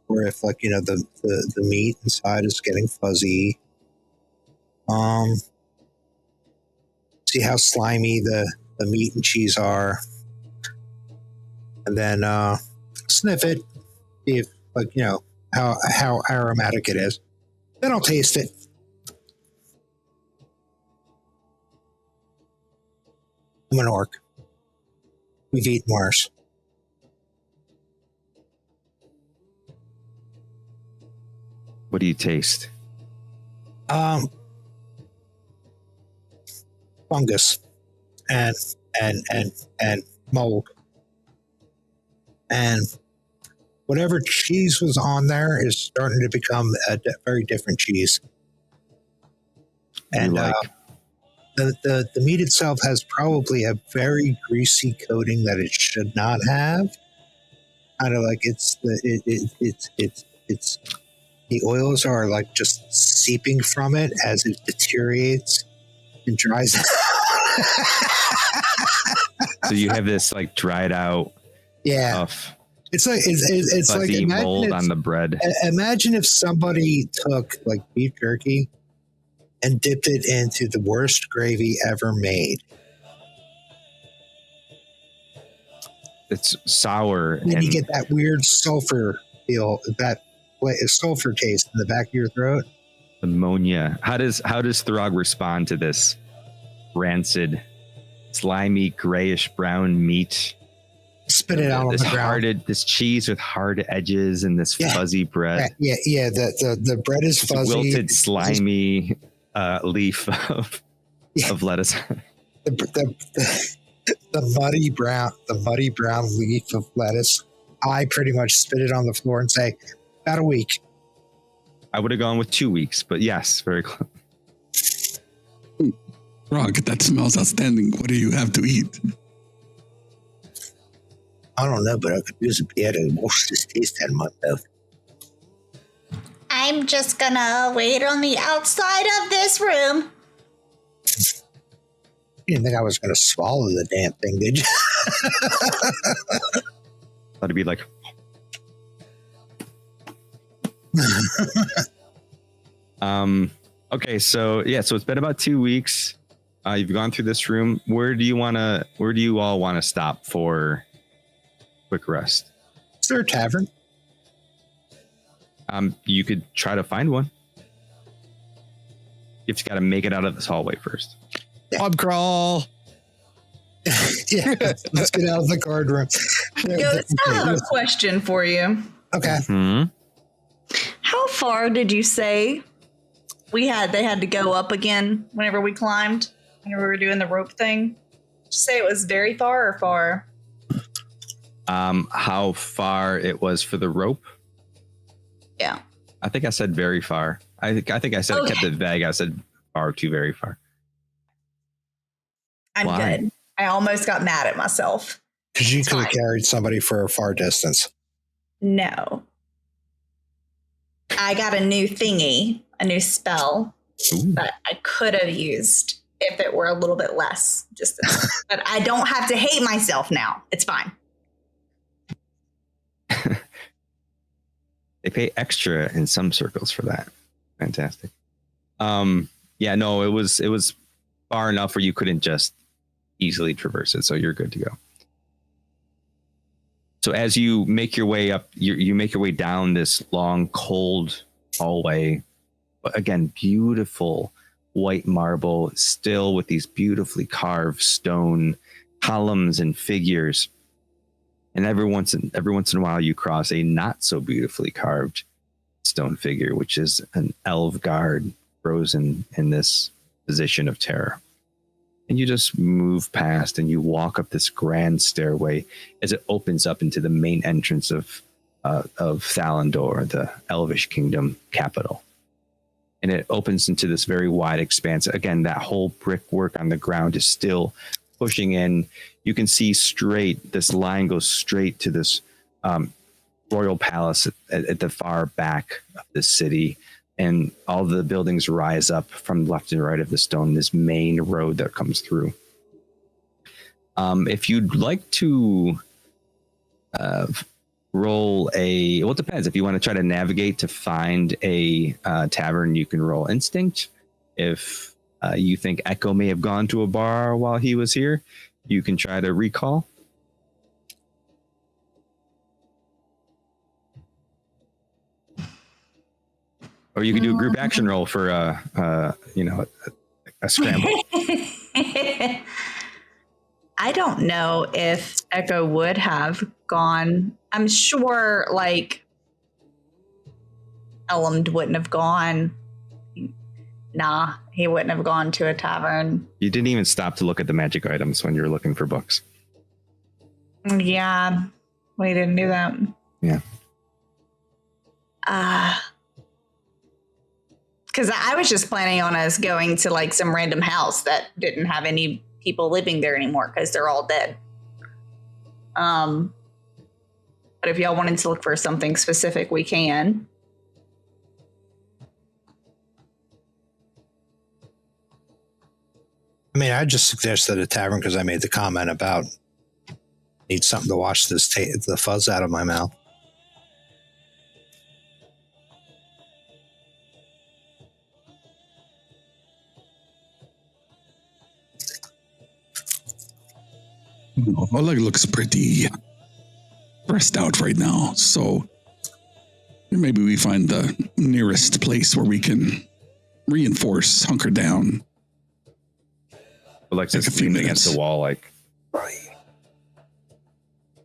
Speaker 5: or if the meat inside is getting fuzzy. See how slimy the meat and cheese are. And then sniff it, see if how aromatic it is. Then I'll taste it. I'm an orc. We've eaten worse.
Speaker 8: What do you taste?
Speaker 5: Fungus and mold. And whatever cheese was on there is starting to become a very different cheese. And the meat itself has probably a very greasy coating that it should not have. Kind of like the oils are like just seeping from it as it deteriorates and dries out.
Speaker 8: So you have this like dried out.
Speaker 5: Yeah.
Speaker 8: Tough.
Speaker 5: It's like
Speaker 8: mold on the bread.
Speaker 5: Imagine if somebody took like beef jerky and dipped it into the worst gravy ever made.
Speaker 8: It's sour,
Speaker 5: and you get that weird sulfur feel, that sulfur taste in the back of your throat.
Speaker 8: Ammonia. How does Throg respond to this rancid, slimy, grayish brown meat?
Speaker 5: Spit it out on the ground.
Speaker 8: This cheese with hard edges and this fuzzy bread.
Speaker 5: Yeah. The bread is fuzzy.
Speaker 8: Wilted, slimy leaf of lettuce.
Speaker 5: The muddy brown leaf of lettuce. I pretty much spit it on the floor and say, about a week.
Speaker 8: I would have gone with 2 weeks, but yes, very close.
Speaker 2: Frog, that smells outstanding. What do you have to eat?
Speaker 5: I don't know, but I could use a beer to wash this taste out of my mouth.
Speaker 7: I'm just gonna wait on the outside of this room.
Speaker 5: You didn't think I was gonna swallow the damn thing, did you?
Speaker 8: Thought it'd be like. Okay, so it's been about 2 weeks. You've gone through this room. Where do you all want to stop for quick rest?
Speaker 5: Is there a tavern?
Speaker 8: You could try to find one. You've just got to make it out of this hallway first.
Speaker 4: Pub crawl.
Speaker 5: Yeah, let's get out of the card room.
Speaker 3: Ghost, I have a question for you.
Speaker 5: Okay.
Speaker 8: Mm-hmm.
Speaker 3: How far did you say they had to go up again whenever we climbed? Whenever we were doing the rope thing? Did you say it was very far or far?
Speaker 8: How far it was for the rope?
Speaker 3: Yeah.
Speaker 8: I think I said very far. I think I said I kept it vague. I said far too very far.
Speaker 3: I'm good. I almost got mad at myself.
Speaker 5: Because you could have carried somebody for a far distance.
Speaker 3: No. I got a new thingy, a new spell
Speaker 8: Ooh.
Speaker 3: that I could have used if it were a little bit less distance. But I don't have to hate myself now. It's fine.
Speaker 8: They pay extra in some circles for that. Fantastic. Yeah, no, it was far enough where you couldn't just easily traverse it, so you're good to go. So as you make your way up, you make your way down this long, cold hallway. Again, beautiful white marble, still with these beautifully carved stone columns and figures. And every once in a while, you cross a not so beautifully carved stone figure, which is an elf guard frozen in this position of terror. And you just move past and you walk up this grand stairway as it opens up into the main entrance of Thalan'dor, the Elvish kingdom capital. And it opens into this very wide expanse. Again, that whole brickwork on the ground is still pushing in. You can see this line goes straight to this royal palace at the far back of the city. And all the buildings rise up from left and right of the stone, this main road that comes through. If you'd like to roll well, it depends. If you want to try to navigate to find a tavern, you can roll instinct. If you think Echo may have gone to a bar while he was here, you can try to recall. Or you can do a group action roll for a scramble.
Speaker 3: I don't know if Echo would have gone. I'm sure Elmd wouldn't have gone. Nah, he wouldn't have gone to a tavern.
Speaker 8: You didn't even stop to look at the magic items when you were looking for books.
Speaker 3: Yeah, we didn't do that.
Speaker 8: Yeah.
Speaker 3: Because I was just planning on us going to some random house that didn't have any people living there anymore because they're all dead. But if y'all wanted to look for something specific, we can.
Speaker 5: I mean, I just suggested a tavern because I made the comment about need something to wash the fuzz out of my mouth.
Speaker 2: Oleg looks pretty stressed out right now, so maybe we find the nearest place where we can reinforce, hunker down.
Speaker 8: Alexis like leaning against the wall, like,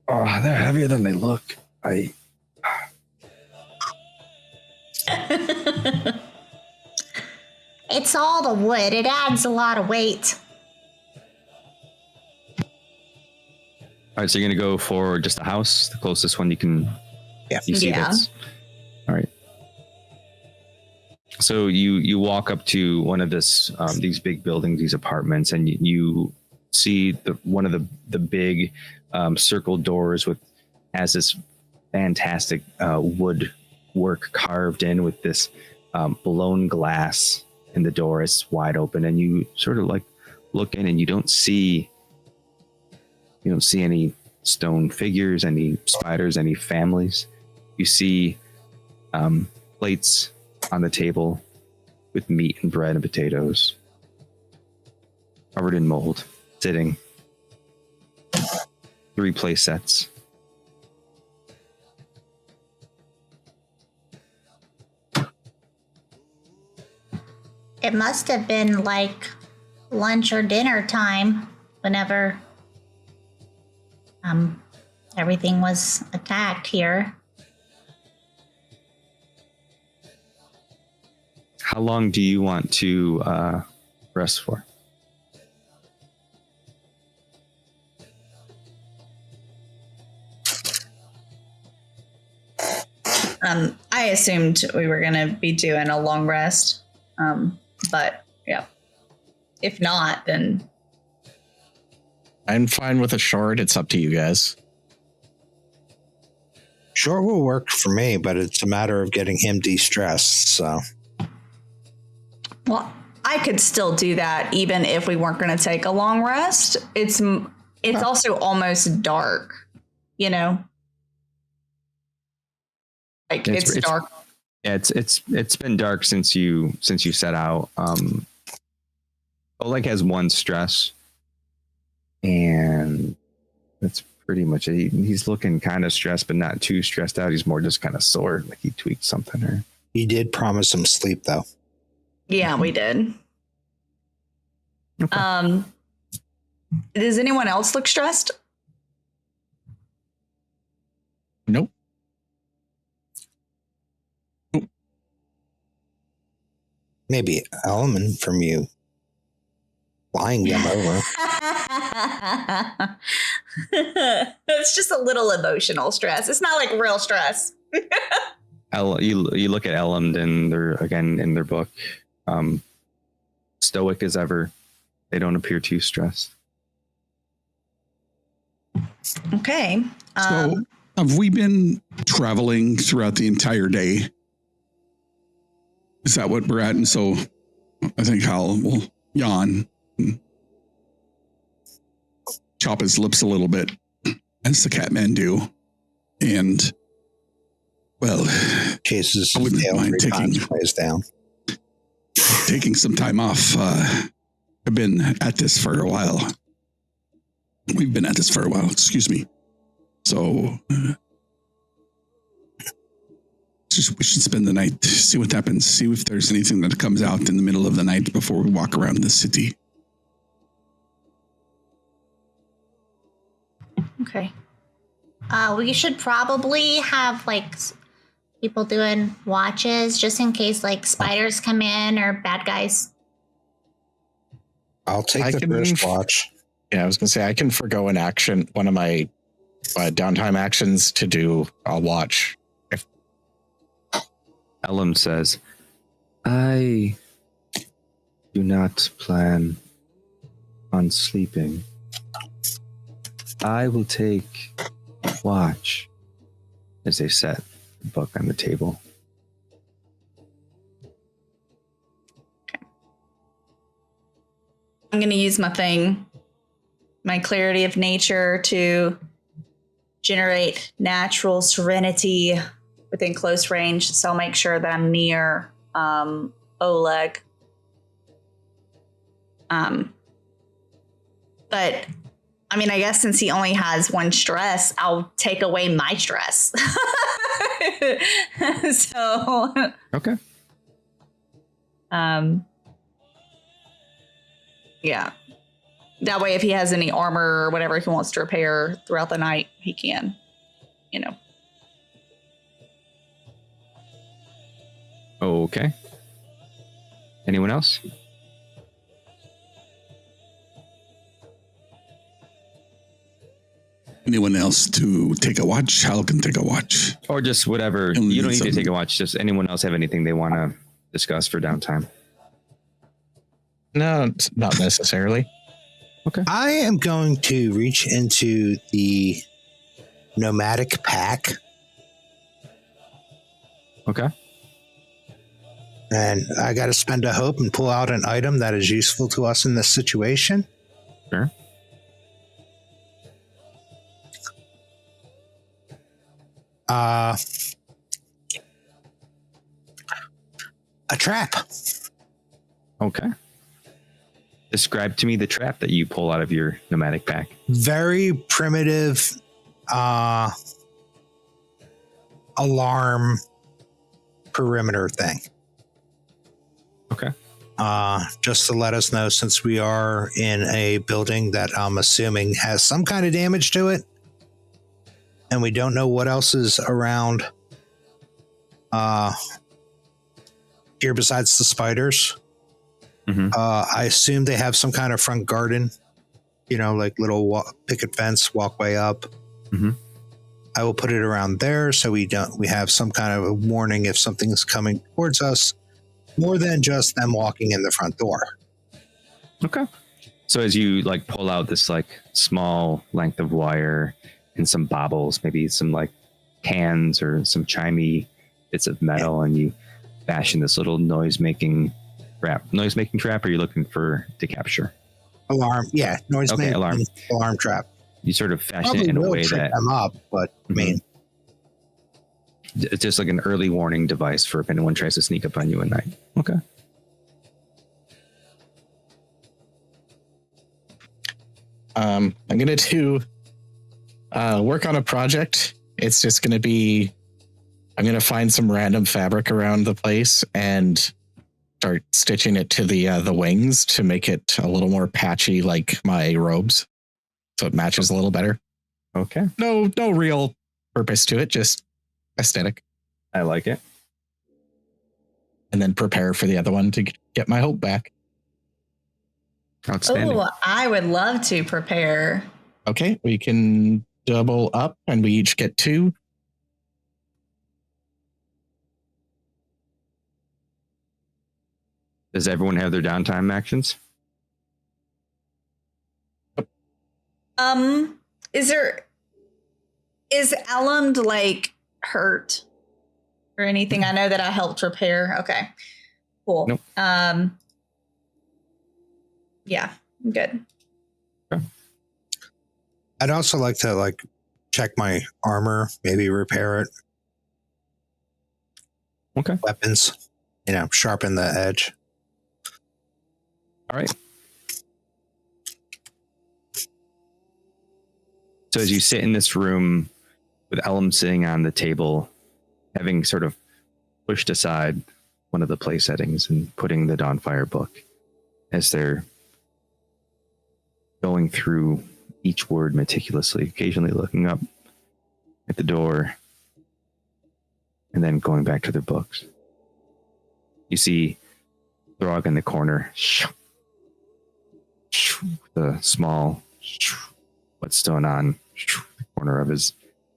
Speaker 8: oh, they're heavier than they look.
Speaker 7: It's all the wood. It adds a lot of weight.
Speaker 8: All right, so you're going to go for just a house, the closest one you can.
Speaker 5: Yeah.
Speaker 8: You see that's. All right. So you walk up to one of these big buildings, these apartments, and you see one of the big circle doors has this fantastic wood work carved in with this blown glass in the door. It's wide open, and you sort of look in, and you don't see any stone figures, any spiders, any families. You see plates on the table with meat and bread and potatoes covered in mold, sitting. 3 play sets.
Speaker 7: It must have been lunch or dinner time whenever everything was attacked here.
Speaker 8: How long do you want to rest for?
Speaker 3: I assumed we were going to be doing a long rest. But yeah, if not, then
Speaker 4: I'm fine with a short. It's up to you guys.
Speaker 5: Short will work for me, but it's a matter of getting him de-stressed. So,
Speaker 3: Well, I could still do that even if we weren't going to take a long rest. It's also almost dark, you know. Like it's dark.
Speaker 8: Yeah, it's been dark since you set out. Oleg has one stress, and that's pretty much it. He's looking kind of stressed, but not too stressed out. He's more just kind of sore, like he tweaked something. Or
Speaker 5: he did promise him sleep, though.
Speaker 3: Yeah, we did.
Speaker 8: Okay.
Speaker 3: Does anyone else look stressed?
Speaker 4: Nope.
Speaker 5: Maybe element from you flying them over.
Speaker 3: It's just a little emotional stress. It's not like real stress.
Speaker 8: You look at Elland and they're again in their book, stoic as ever. They don't appear too stressed.
Speaker 3: Okay.
Speaker 2: So have we been traveling throughout the entire day? Is that what we're at? And so I think Hal will yawn and chop his lips a little bit, as the Catmen do. And, well,
Speaker 5: Chases
Speaker 2: I
Speaker 5: his
Speaker 2: wouldn't
Speaker 5: tail
Speaker 2: mind
Speaker 5: 3 times, plays down.
Speaker 2: taking some time off. I've been at this for a while. We've been at this for a while, excuse me. So we should spend the night, see what happens, see if there's anything that comes out in the middle of the night before we walk around the city.
Speaker 3: Okay.
Speaker 7: We should probably have like people doing watches just in case like spiders come in or bad guys.
Speaker 5: I'll take the first watch.
Speaker 4: Yeah, I was gonna say I can forgo an action, one of my downtime actions to do a watch.
Speaker 8: Elam says, I do not plan on sleeping. I will take watch, as they set the book on the table.
Speaker 3: I'm going to use my clarity of nature to generate natural serenity within close range. So I'll make sure that I'm near Oleg. But I mean, I guess since he only has one stress, I'll take away my stress. So
Speaker 8: Okay.
Speaker 3: Yeah. That way, if he has any armor or whatever he wants to repair throughout the night, he can, you know.
Speaker 8: Okay. Anyone else?
Speaker 2: Anyone else to take a watch? Hal can take a watch.
Speaker 8: Or just whatever. You don't need to take a watch. Just anyone else have anything they want to discuss for downtime?
Speaker 4: No, not necessarily.
Speaker 8: Okay.
Speaker 5: I am going to reach into the nomadic pack.
Speaker 8: Okay.
Speaker 5: And I got to spend a hope and pull out an item that is useful to us in this situation.
Speaker 8: Sure.
Speaker 5: A trap.
Speaker 8: Okay. Describe to me the trap that you pull out of your nomadic pack.
Speaker 5: Very primitive alarm perimeter thing.
Speaker 8: Okay.
Speaker 5: Just to let us know, since we are in a building that I'm assuming has some kind of damage to it, and we don't know what else is around here besides the spiders.
Speaker 8: Mm-hmm.
Speaker 5: I assume they have some kind of front garden, like little picket fence, walkway up.
Speaker 8: Mm-hmm.
Speaker 5: I will put it around there so we have some kind of a warning if something's coming towards us, more than just them walking in the front door.
Speaker 8: Okay. So as you pull out this small length of wire and some baubles, maybe some cans or some chimey bits of metal, and you fashion this little noise-making trap. Noise-making trap, or are you looking to capture?
Speaker 5: Alarm. Yeah. Noise.
Speaker 8: Okay, alarm
Speaker 5: trap.
Speaker 8: You sort of fashion
Speaker 5: Probably
Speaker 8: it in a
Speaker 5: will
Speaker 8: way
Speaker 5: trick
Speaker 8: that
Speaker 5: them up, but I mean,
Speaker 8: it's just like an early warning device for if anyone tries to sneak up on you at night. Okay.
Speaker 4: I'm gonna do work on a project. It's just gonna be, I'm gonna find some random fabric around the place and start stitching it to the wings to make it a little more patchy, like my robes, so it matches a little better.
Speaker 8: Okay.
Speaker 4: No real purpose to it, just aesthetic.
Speaker 8: I like it.
Speaker 4: And then prepare for the other one to get my hope back.
Speaker 8: Outstanding.
Speaker 3: Oh, I would love to prepare.
Speaker 4: Okay, we can double up and we each get 2.
Speaker 8: Does everyone have their downtime actions?
Speaker 3: Is Elland like hurt or anything? I know that I helped repair. Okay, cool.
Speaker 8: Nope.
Speaker 3: Yeah, I'm good.
Speaker 8: Okay.
Speaker 5: I'd also like to check my armor, maybe repair it.
Speaker 8: Okay.
Speaker 5: Weapons, sharpen the edge.
Speaker 8: All right. So as you sit in this room with Ellum sitting on the table, having sort of pushed aside one of the play settings and putting the Dawnfire book, as they're going through each word meticulously, occasionally looking up at the door and then going back to their books. You see Throg in the corner, the small whetstone on the corner of his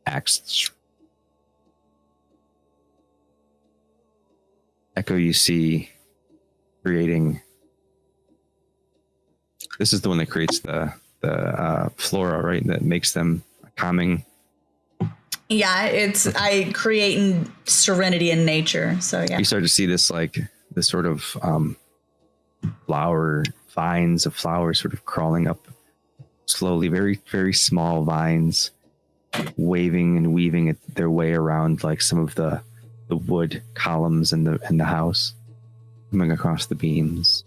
Speaker 8: axe. Echo, you see creating. This is the one that creates the flora, right? That makes them calming.
Speaker 3: Yeah, I create in serenity in nature. So yeah.
Speaker 8: You start to see this sort of vines of flowers sort of crawling up slowly, very, very small vines, waving and weaving their way around like some of the wood columns in the house, coming across the beams.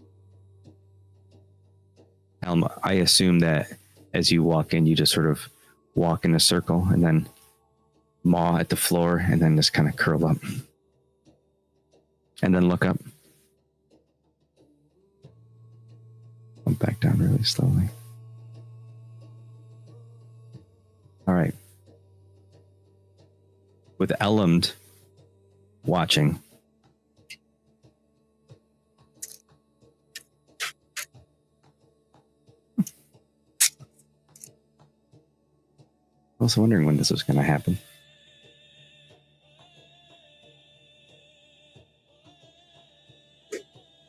Speaker 8: I assume that as you walk in, you just sort of walk in a circle and then maw at the floor and then just kind of curl up and then look up. Come back down really slowly. All right. With Elland watching, I was wondering when this was going to happen.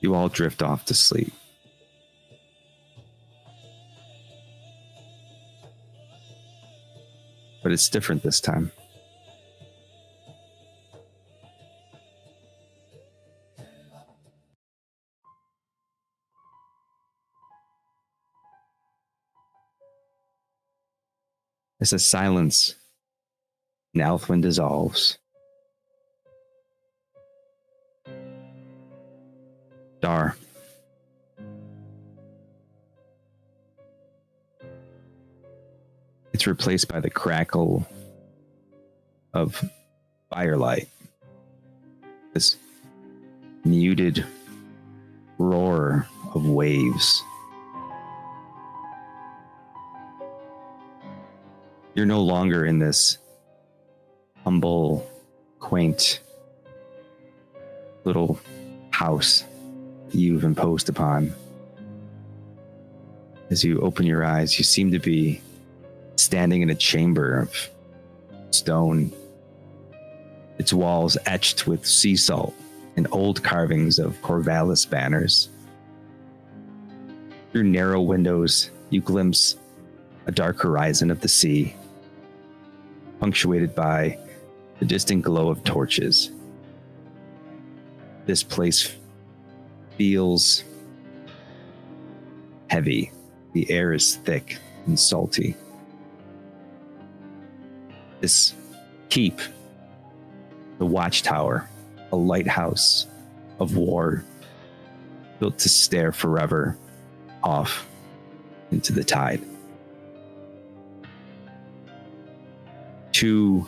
Speaker 8: You all drift off to sleep. But it's different this time. As the silence in Aelthwyn dissolves, Darr, it's replaced by the crackle of firelight. This muted roar of waves. You're no longer in this humble, quaint little house you've imposed upon. As you open your eyes, you seem to be standing in a chamber of stone, its walls etched with sea salt and old carvings of Corvallis banners. Through narrow windows, you glimpse a dark horizon of the sea, punctuated by the distant glow of torches. This place feels heavy. The air is thick and salty. This keep, the watchtower, a lighthouse of war, built to stare forever off into the tide. Two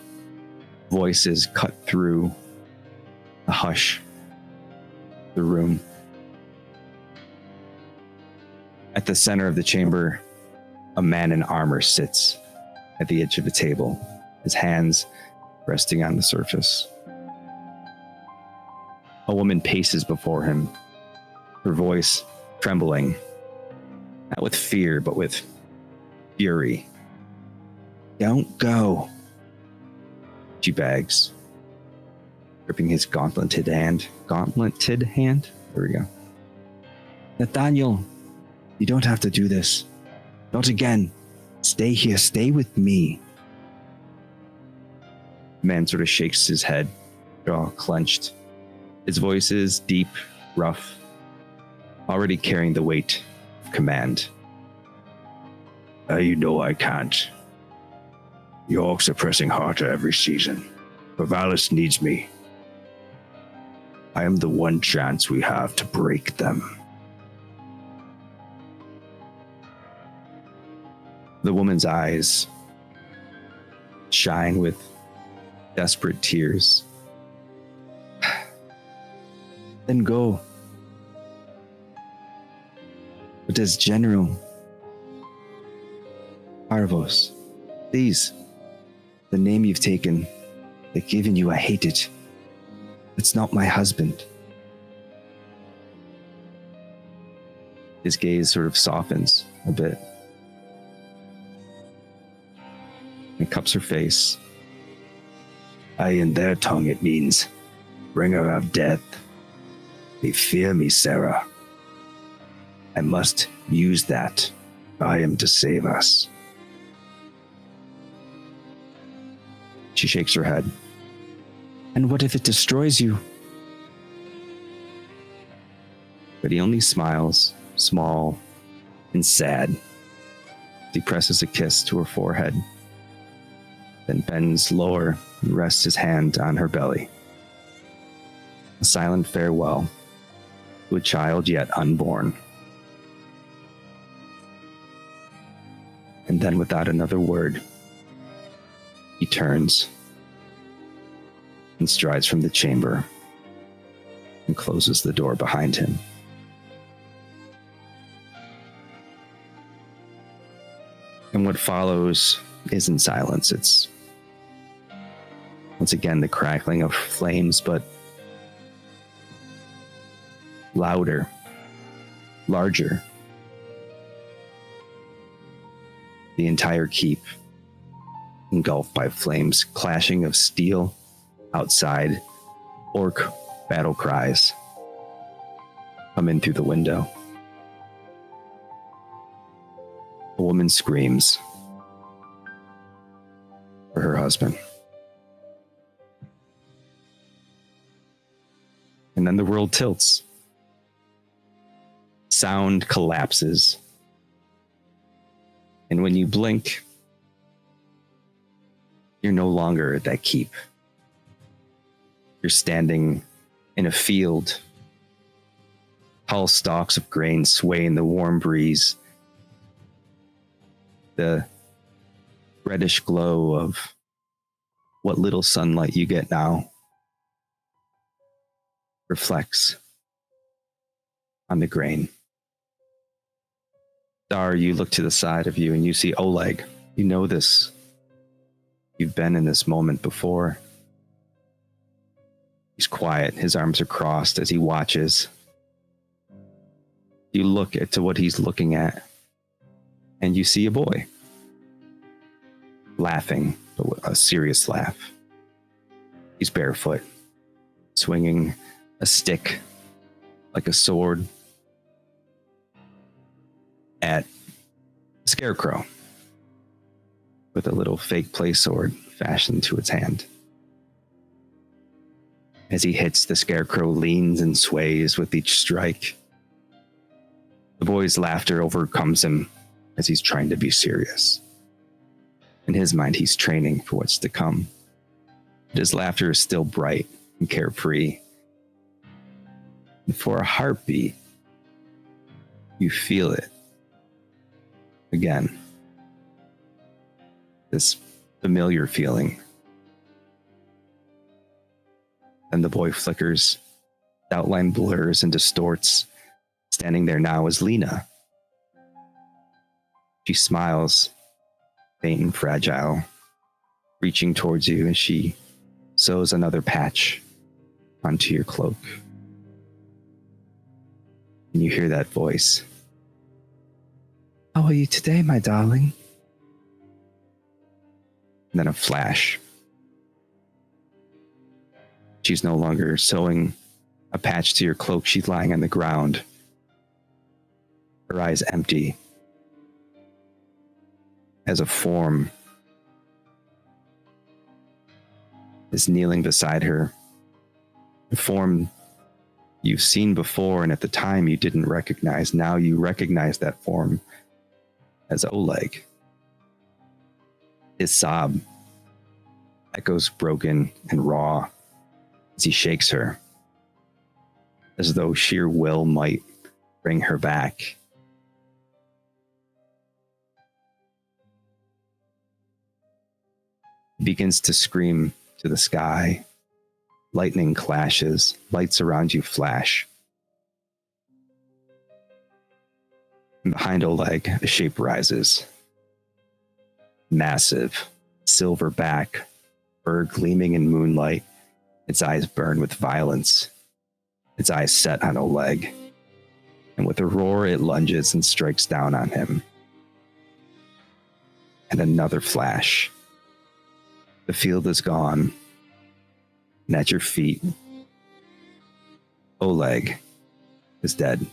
Speaker 8: voices cut through the hush of the room. At the center of the chamber, a man in armor sits at the edge of the table, his hands resting on the surface. A woman paces before him, her voice trembling, not with fear, but with fury. "Don't go," she begs, gripping his gauntleted hand. There we go. "Nathaniel, you don't have to do this. Not again. Stay here. Stay with me." The man sort of shakes his head, jaw clenched. His voice is deep, rough, already carrying the weight of command. You know I can't. The orcs are pressing harder every season. Corvallis needs me. I am the one chance we have to break them." The woman's eyes shine with desperate tears. "Then go. But as General Parvos, please, the name you've taken, they've given you, I hate it. It's not my husband." His gaze sort of softens a bit. And cups her face. In their tongue it means, bringer of death. They fear me, Sarah. I must use that if I am to save us. She shakes her head. "And what if it destroys you?" But he only smiles, small and sad. He presses a kiss to her forehead, then bends lower and rests his hand on her belly. A silent farewell to a child yet unborn. And then, without another word, he turns and strides from the chamber and closes the door behind him. And what follows isn't silence. It's once again the crackling of flames, but louder, larger. The entire keep engulfed by flames, clashing of steel outside, orc battle cries come in through the window. A woman screams for her husband. And then the world tilts. Sound collapses. And when you blink, you're no longer at that keep. You're standing in a field. Tall stalks of grain sway in the warm breeze. The reddish glow of what little sunlight you get now reflects on the grain. Darr, you look to the side of you and you see Oleg. You know this. You've been in this moment before. He's quiet. His arms are crossed as he watches. You look to what he's looking at, and you see a boy laughing, but a serious laugh. He's barefoot, swinging a stick like a sword at a scarecrow with a little fake play sword fashioned to its hand. As he hits, the scarecrow leans and sways with each strike. The boy's laughter overcomes him as he's trying to be serious. In his mind, he's training for what's to come. But his laughter is still bright and carefree. And for a heartbeat, you feel it again. This familiar feeling. And the boy flickers, the outline blurs and distorts. Standing there now is Lena. She smiles, faint and fragile, reaching towards you as she sews another patch onto your cloak. And you hear that voice. How are you today, my darling? And then a flash. She's no longer sewing a patch to your cloak. She's lying on the ground, her eyes empty, as a form is kneeling beside her. A form you've seen before, and at the time you didn't recognize. Now you recognize that form as Oleg. His sob echoes broken and raw as he shakes her, as though sheer will might bring her back. He begins to scream to the sky. Lightning clashes, lights around you flash. And behind Oleg, a shape rises. Massive, silver back, fur gleaming in moonlight. Its eyes burn with violence. Its eyes set on Oleg. And with a roar, it lunges and strikes down on him. And another flash. The field is gone. And at your feet, Oleg is dead.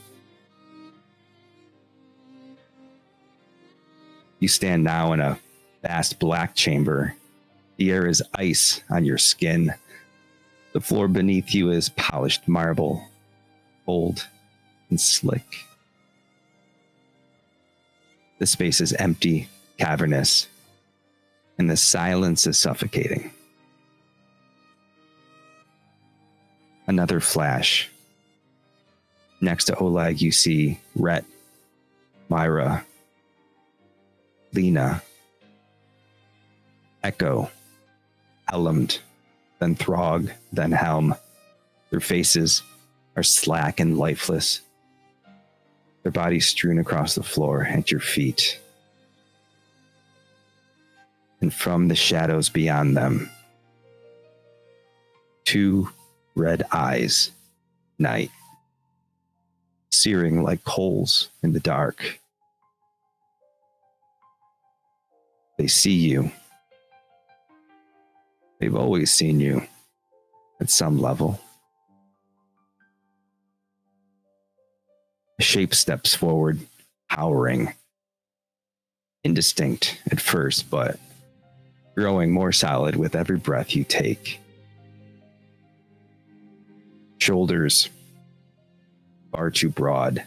Speaker 8: You stand now in a vast black chamber. The air is ice on your skin. The floor beneath you is polished marble, cold and slick. The space is empty, cavernous, and the silence is suffocating. Another flash. Next to Oleg, you see Rhett, Myra, Lena, Echo, Elmd, then Throg, then Helm. Their faces are slack and lifeless. Their bodies strewn across the floor at your feet. And from the shadows beyond them, two red eyes, night, searing like coals in the dark. They see you. They've always seen you at some level. A shape steps forward, towering, indistinct at first, but growing more solid with every breath you take. Shoulders far too broad.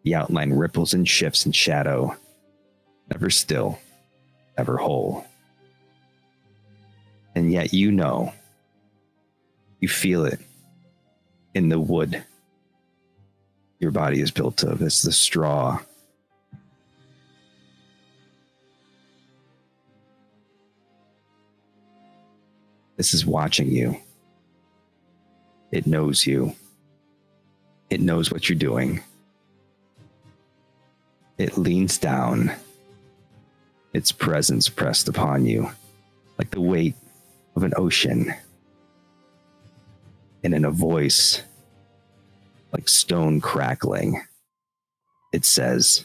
Speaker 8: The outline ripples and shifts in shadow, never still, never whole. And yet you know, you feel it in the wood your body is built of. It's the straw. This is watching you. It knows you. It knows what you're doing. It leans down, its presence pressed upon you, like the weight of an ocean. And in a voice like stone crackling, it says,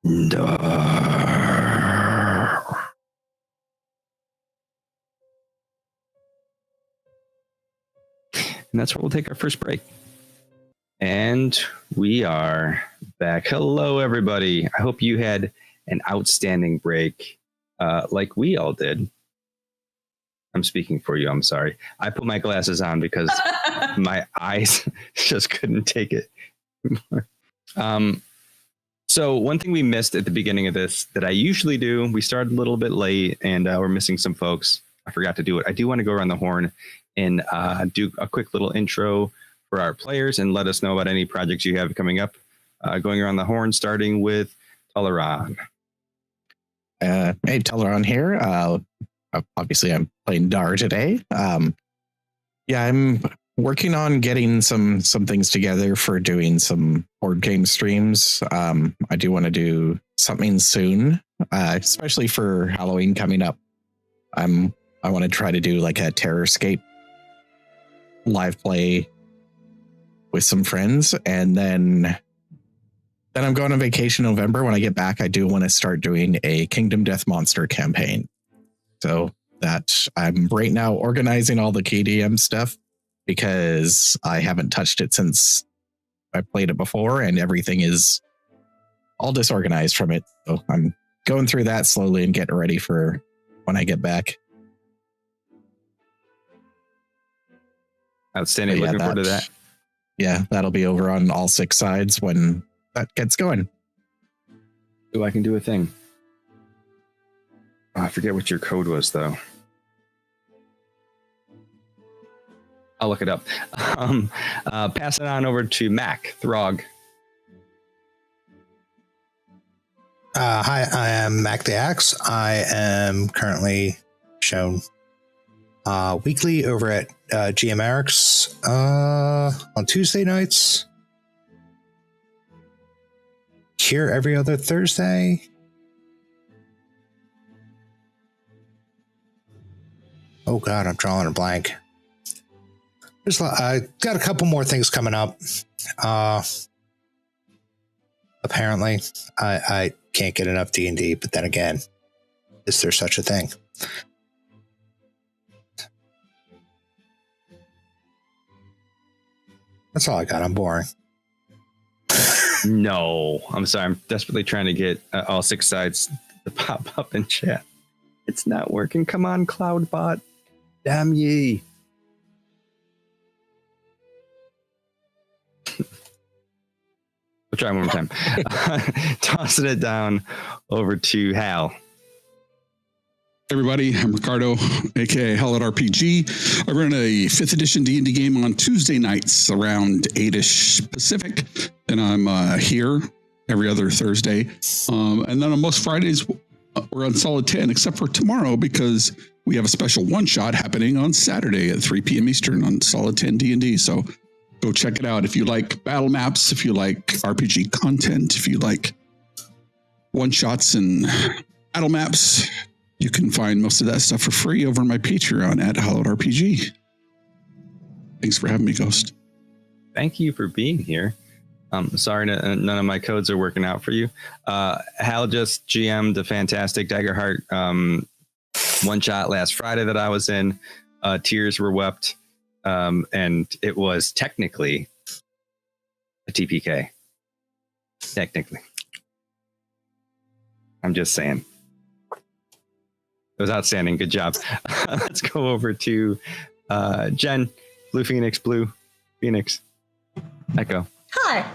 Speaker 8: Darr. And that's where we'll take our first break. And we are back. Hello, everybody. I hope you had an outstanding break like we all did. I'm speaking for you. I'm sorry. I put my glasses on because my eyes just couldn't take it. So one thing we missed at the beginning of this that I usually do, we started a little bit late and we're missing some folks. I forgot to do it. I do want to go around the horn and do a quick little intro for our players and let us know about any projects you have coming up. Going around the horn, starting with Thalan'dor.
Speaker 4: Hey, Thalan'dor here. Obviously, I'm playing Darr today. Yeah, I'm working on getting some things together for doing some board game streams. I do want to do something soon, especially for Halloween coming up. I want to try to do like a Terrorscape live play with some friends, and then I'm going on vacation in November. When I get back, I do want to start doing a Kingdom Death Monster campaign. So that I'm right now organizing all the KDM stuff because I haven't touched it since I played it before, and everything is all disorganized from it. So I'm going through that slowly and getting ready for when I get back.
Speaker 8: Outstanding.
Speaker 4: Yeah,
Speaker 8: Looking forward to that.
Speaker 4: Yeah, that'll be over on all 6 sides when that gets going.
Speaker 8: Oh, I can do a thing. Oh, I forget what your code was, though. I'll look it up. Pass it on over to Mac Throg.
Speaker 5: Hi, I am Mac the Axe. I am currently shown weekly over at GM Eric's on Tuesday nights. Here every other Thursday. Oh God, I'm drawing a blank. I got a couple more things coming up. Apparently, I can't get enough D&D, but then again, is there such a thing? That's all I got. I'm boring.
Speaker 8: No, I'm sorry. I'm desperately trying to get all 6 sides to pop up in chat. It's not working. Come on, Cloudbot. Damn ye. We'll try one more time. Tossing it down over to Hal.
Speaker 2: Everybody, I'm Ricardo, aka Hell at RPG. I run a 5th edition D&D game on Tuesday nights around 8ish Pacific, and I'm here every other Thursday. And then on most Fridays, we're on Solid 10, except for tomorrow because we have a special one-shot happening on Saturday at 3 p.m. Eastern on Solid 10 D&D. So go check it out if you like battle maps, if you like RPG content, if you like one-shots and battle maps. You can find most of that stuff for free over on my Patreon at Hallowed RPG. Thanks for having me, Ghost.
Speaker 8: Thank you for being here. Sorry, none of my codes are working out for you. Hal just GM'd a fantastic Daggerheart one shot last Friday that I was in. Tears were wept, and it was technically a TPK. Technically. I'm just saying. It was outstanding. Good job. Let's go over to Jen, Blue Phoenix, Echo.
Speaker 3: Hi.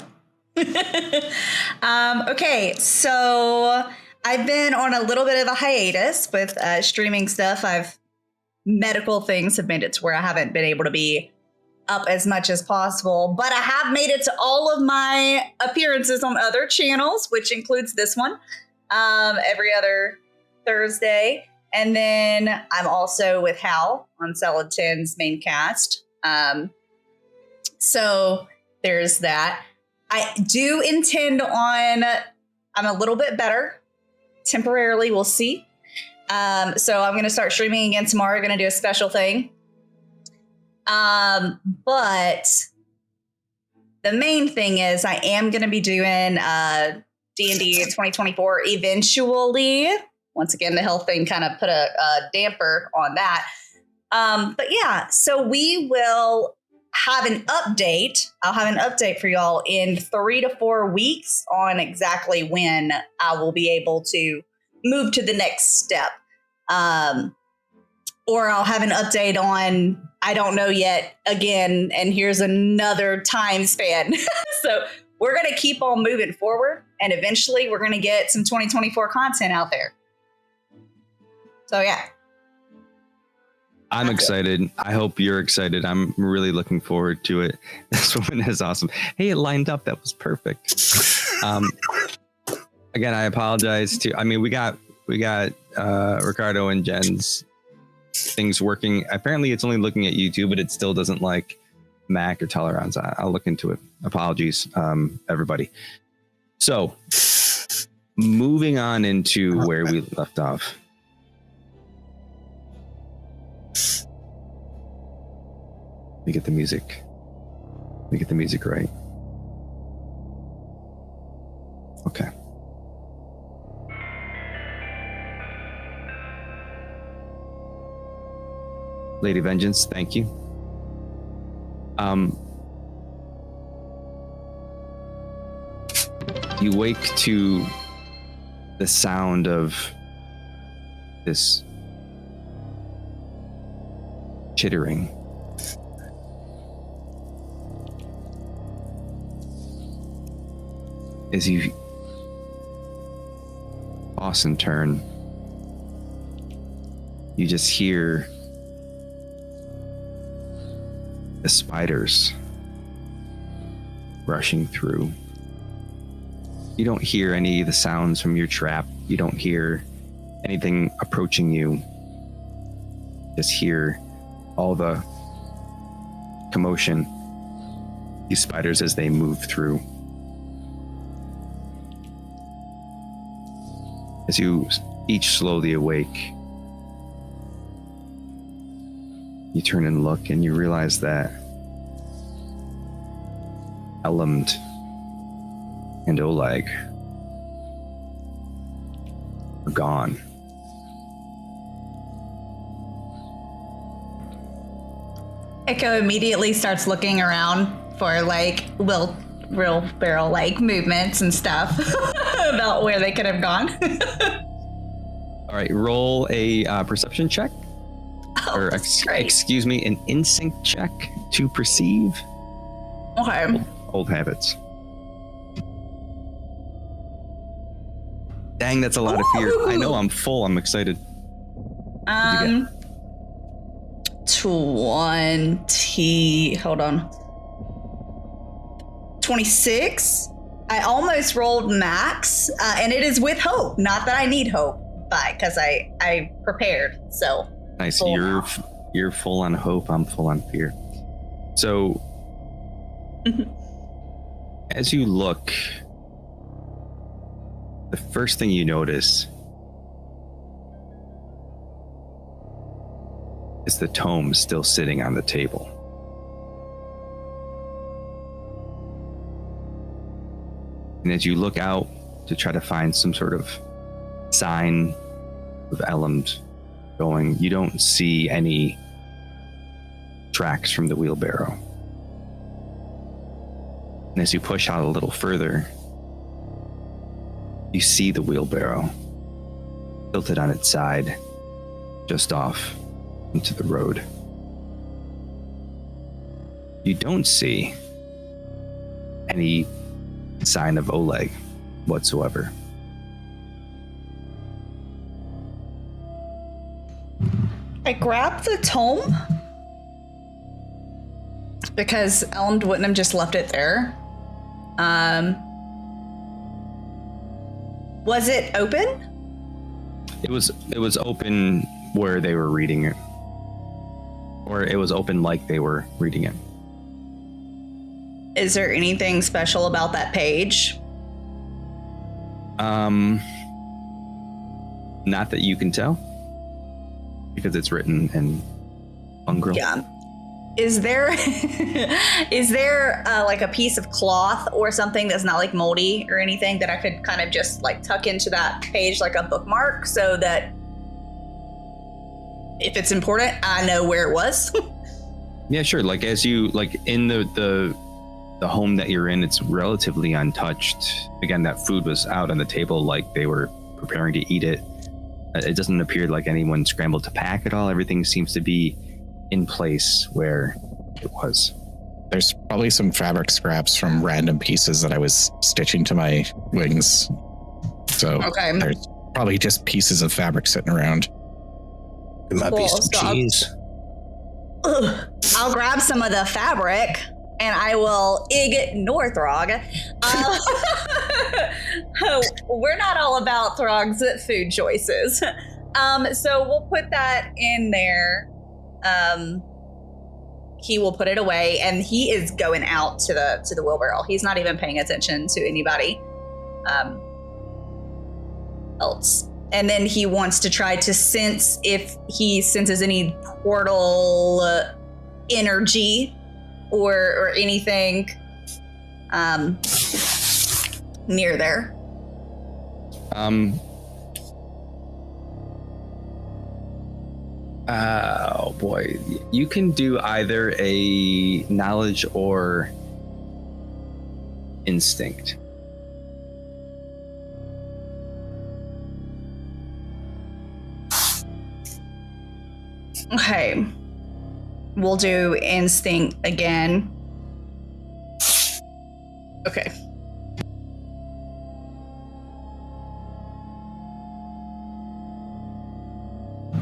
Speaker 3: Okay, so I've been on a little bit of a hiatus with streaming stuff. Medical things have made it to where I haven't been able to be up as much as possible, but I have made it to all of my appearances on other channels, which includes this one, every other Thursday. And then I'm also with Hal on Solid 10's main cast. So there's that. I do intend on, I'm a little bit better temporarily. We'll see. So I'm going to start streaming again tomorrow. Going to do a special thing. But the main thing is I am going to be doing D&D 2024 eventually. Once again, the health thing kind of put a damper on that. But yeah, so we will have an update. I'll have an update for y'all in 3 to 4 weeks on exactly when I will be able to move to the next step. or I'll have an update on, I don't know yet again, and here's another time span. So we're going to keep on moving forward, and eventually we're going to get some 2024 content out there. So yeah.
Speaker 8: I'm excited. I hope you're excited. I'm really looking forward to it. This woman is awesome. Hey, it lined up. That was perfect. Again, I apologize to, we got Ricardo and Jen's things working. Apparently it's only looking at YouTube, but it still doesn't like Mac or Tolerance. I'll look into it. Apologies, everybody. So moving on into where we left off. Let me get the music. Let me get the music right. Okay. Lady Vengeance, thank you. You wake to the sound of this chittering. As you toss and turn, you just hear the spiders rushing through. You don't hear any of the sounds from your trap. You don't hear anything approaching you. Just hear all the commotion, these spiders as they move through. As you each slowly awake, you turn and look and you realize that Elmd and Oleg are gone.
Speaker 3: Echo immediately starts looking around for like wheelbarrow like movements and stuff about where they could have gone.
Speaker 8: All right, roll a perception check. Excuse me, an instinct check to perceive.
Speaker 3: Okay.
Speaker 8: Old habits. Dang, that's a lot of fear. I know, I'm full. I'm excited.
Speaker 3: 20. Hold on. 26. I almost rolled max, and it is with hope. Not that I need hope, but because I prepared. So
Speaker 8: nice. You're full on hope. I'm full on fear. So as you look, the first thing you notice is the tome still sitting on the table. And as you look out to try to find some sort of sign of Elmd going, you don't see any tracks from the wheelbarrow. And as you push out a little further, you see the wheelbarrow tilted on its side, just off into the road. You don't see any sign of Oleg whatsoever.
Speaker 3: I grabbed the tome because Elmd wouldn't have just left it there. Was it open?
Speaker 8: It was open where they were reading it. Or it was open like they were reading it.
Speaker 3: Is there anything special about that page?
Speaker 8: Not that you can tell, because it's written in mongrel.
Speaker 3: Yeah. Is there like a piece of cloth or something that's not like moldy or anything that I could kind of just like tuck into that page like a bookmark so that if it's important, I know where it was?
Speaker 8: Yeah, sure. Like as you like in the home that you're in, it's relatively untouched. Again, that food was out on the table like they were preparing to eat it. It doesn't appear like anyone scrambled to pack at all. Everything seems to be in place where it was.
Speaker 4: There's probably some fabric scraps from random pieces that I was stitching to my wings. So there's probably just pieces of fabric sitting around.
Speaker 5: There might be some cheese.
Speaker 3: I'll grab some of the fabric and I will ignore Throg. We're not all about Throg's food choices. So we'll put that in there. He will put it away and he is going out to the wheelbarrow. He's not even paying attention to anybody else. And then he wants to try to sense if he senses any portal energy or anything near there.
Speaker 8: Oh boy, you can do either a knowledge or instinct.
Speaker 3: Okay, we'll do instinct again. Okay.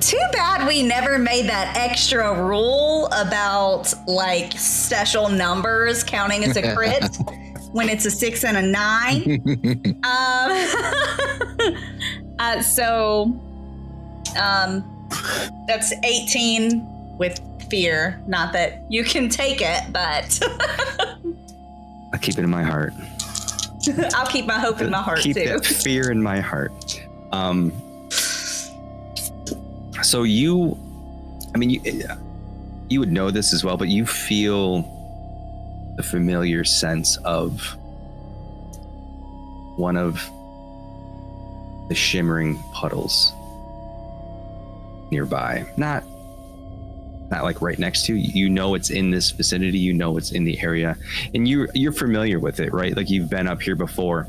Speaker 3: Too bad we never made that extra rule about like special numbers counting as a crit when it's a 6 and a 9. So that's 18 with fear. Not that you can take it, but
Speaker 8: I'll keep it in my heart.
Speaker 3: I'll keep my hope in my heart
Speaker 8: keep
Speaker 3: too.
Speaker 8: That fear in my heart. So you would know this as well, but you feel the familiar sense of one of the shimmering puddles nearby. Not like right next to you. You know it's in this vicinity, you know it's in the area, and you're familiar with it, right? Like you've been up here before.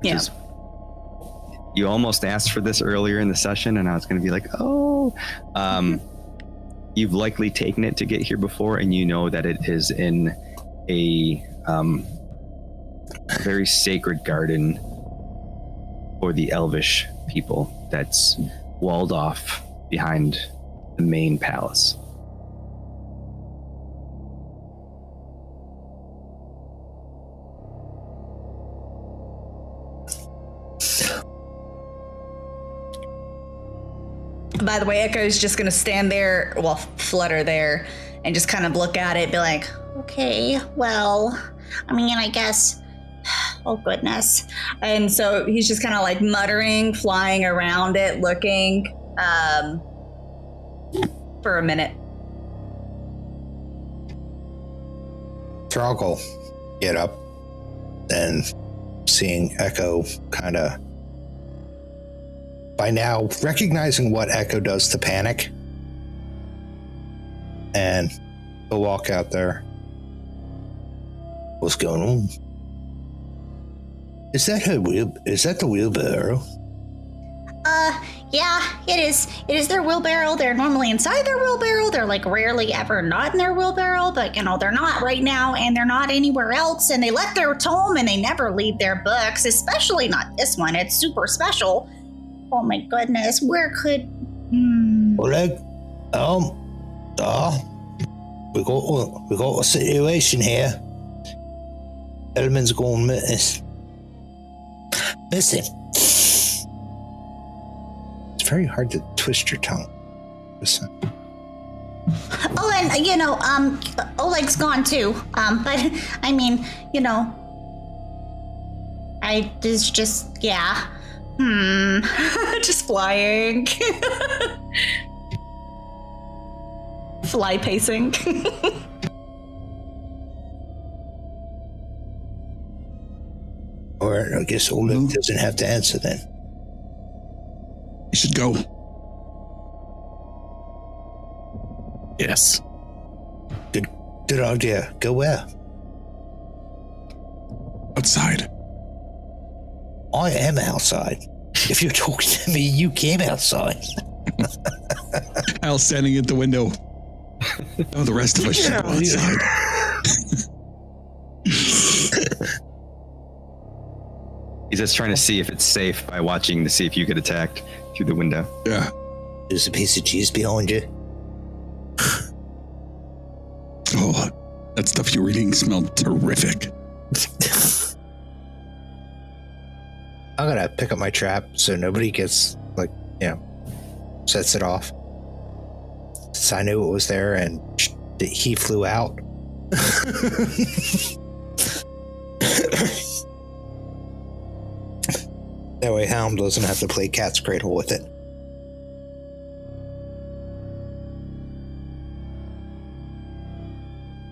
Speaker 3: Yeah.
Speaker 8: You almost asked for this earlier in the session, and I was going to be like, you've likely taken it to get here before, and you know that it is in a very sacred garden for the elvish people that's walled off behind the main palace.
Speaker 3: By the way, Echo's just gonna stand there, well, flutter there, and just kind of look at it, be like,
Speaker 7: Okay, well, I mean, I guess. Oh, goodness.
Speaker 3: and so he's just kind of like muttering, flying around it, looking for a minute.
Speaker 5: Throg will get up and seeing Echo kind of by now recognizing what Echo does to panic, and he'll walk out there. What's going on? Is that the wheelbarrow?
Speaker 7: Yeah, it is. It is their wheelbarrow. They're normally inside their wheelbarrow. They're like rarely ever not in their wheelbarrow, but they're not right now, and they're not anywhere else. And they left their tome, and they never leave their books, especially not this one. It's super special. Oh my goodness, where could?
Speaker 5: Well, we got a situation here. Elman's gone missing. It's very hard to twist your tongue. Listen.
Speaker 7: Oh, and Oleg's gone too. But I mean, yeah.
Speaker 3: Just flying. Fly pacing.
Speaker 5: Or I guess Oleg doesn't have to answer then.
Speaker 2: You should go.
Speaker 4: Yes.
Speaker 5: Good idea. Go where?
Speaker 2: Outside.
Speaker 5: I am outside. If you're talking to me, you came outside.
Speaker 2: Al standing at the window. Oh, the rest of us should go outside.
Speaker 8: He's just trying to see if it's safe by watching to see if you get attacked through the window.
Speaker 2: Yeah.
Speaker 5: There's a piece of cheese behind you.
Speaker 2: Oh, that stuff you were eating smelled terrific.
Speaker 5: I'm gonna pick up my trap so nobody gets, sets it off. Since I knew it was there and he flew out. That way Helm doesn't have to play cat's cradle with it.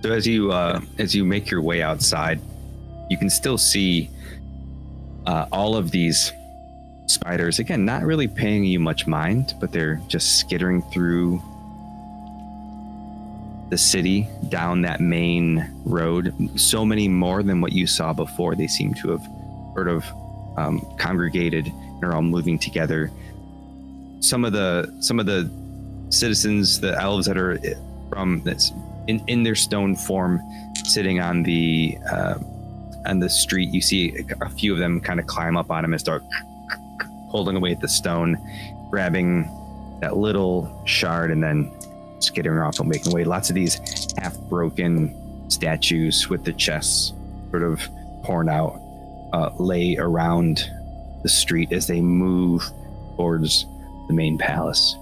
Speaker 8: So as you make your way outside, you can still see all of these spiders. Again, not really paying you much mind, but they're just skittering through the city down that main road. So many more than what you saw before. They seem to have sort of congregated and are all moving together. Some of the citizens, the elves that are from that's in their stone form, sitting on the street. You see a few of them kind of climb up on him and start holding away at the stone, grabbing that little shard and then skittering off and making away. Lots of these half-broken statues with the chests sort of torn out lay around the street as they move towards the main palace.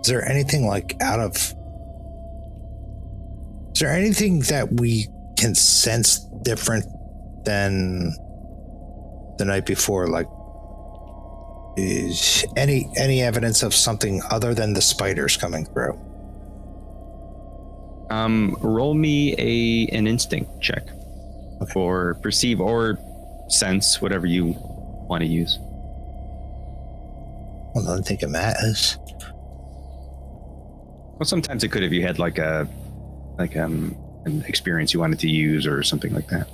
Speaker 5: Is there anything is there anything that we can sense different than the night before? Like, is any evidence of something other than the spiders coming through?
Speaker 8: Roll me an instinct check. Okay. Or perceive or sense, whatever you want to use.
Speaker 5: Well, I don't think it matters.
Speaker 8: Well, sometimes it could if you had an experience you wanted to use or something like that.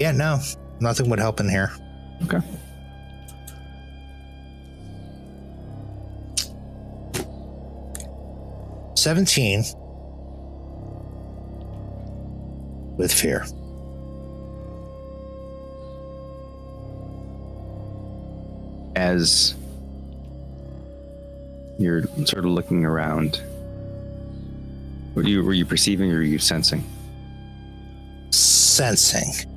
Speaker 5: Yeah, no, nothing would help in here.
Speaker 8: Okay.
Speaker 5: $17 with fear.
Speaker 8: As you're sort of looking around, were you perceiving or were you sensing?
Speaker 5: Sensing.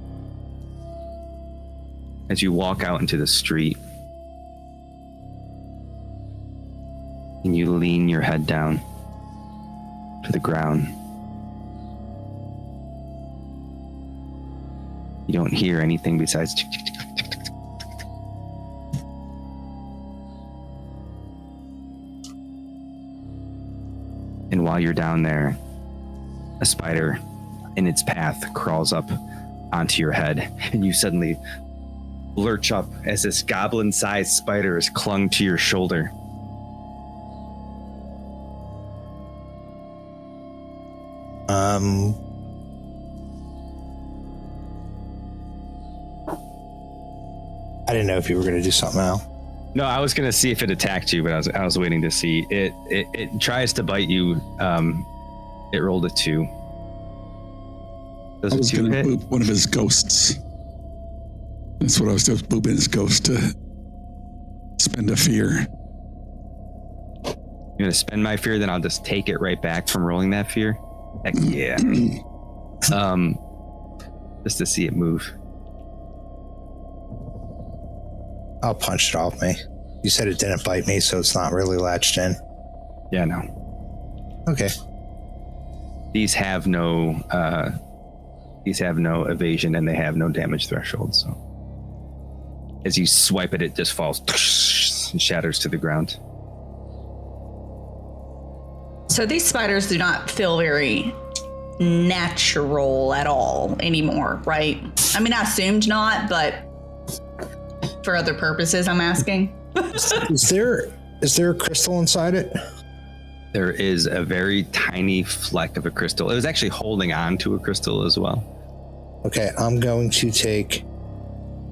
Speaker 8: As you walk out into the street and you lean your head down to the ground, you don't hear anything besides tick, tick, tick, tick, tick, tick. And while you're down there, a spider in its path crawls up onto your head, and you suddenly lurch up as this goblin-sized spider is clung to your shoulder.
Speaker 5: I didn't know if you were going to do something else.
Speaker 8: No, I was going to see if it attacked you, but I was waiting to see. It tries to bite you. It rolled a 2. Does
Speaker 2: I was going to
Speaker 8: hit?
Speaker 2: boop one of his ghosts. That's what I was doing, booping his ghost to spend a fear.
Speaker 8: You're going to spend my fear, then I'll just take it right back from rolling that fear? Heck yeah. Just to see it move.
Speaker 5: I'll punch it off me. You said it didn't bite me, so it's not really latched in.
Speaker 8: Yeah, no.
Speaker 5: Okay.
Speaker 8: These have no evasion and they have no damage threshold, so as you swipe it, it just falls and shatters to the ground.
Speaker 3: So these spiders do not feel very natural at all anymore, right? I mean, I assumed not, but for other purposes, I'm asking.
Speaker 5: Is there a crystal inside it?
Speaker 8: There is a very tiny fleck of a crystal. It was actually holding on to a crystal as well.
Speaker 5: Okay, I'm going to take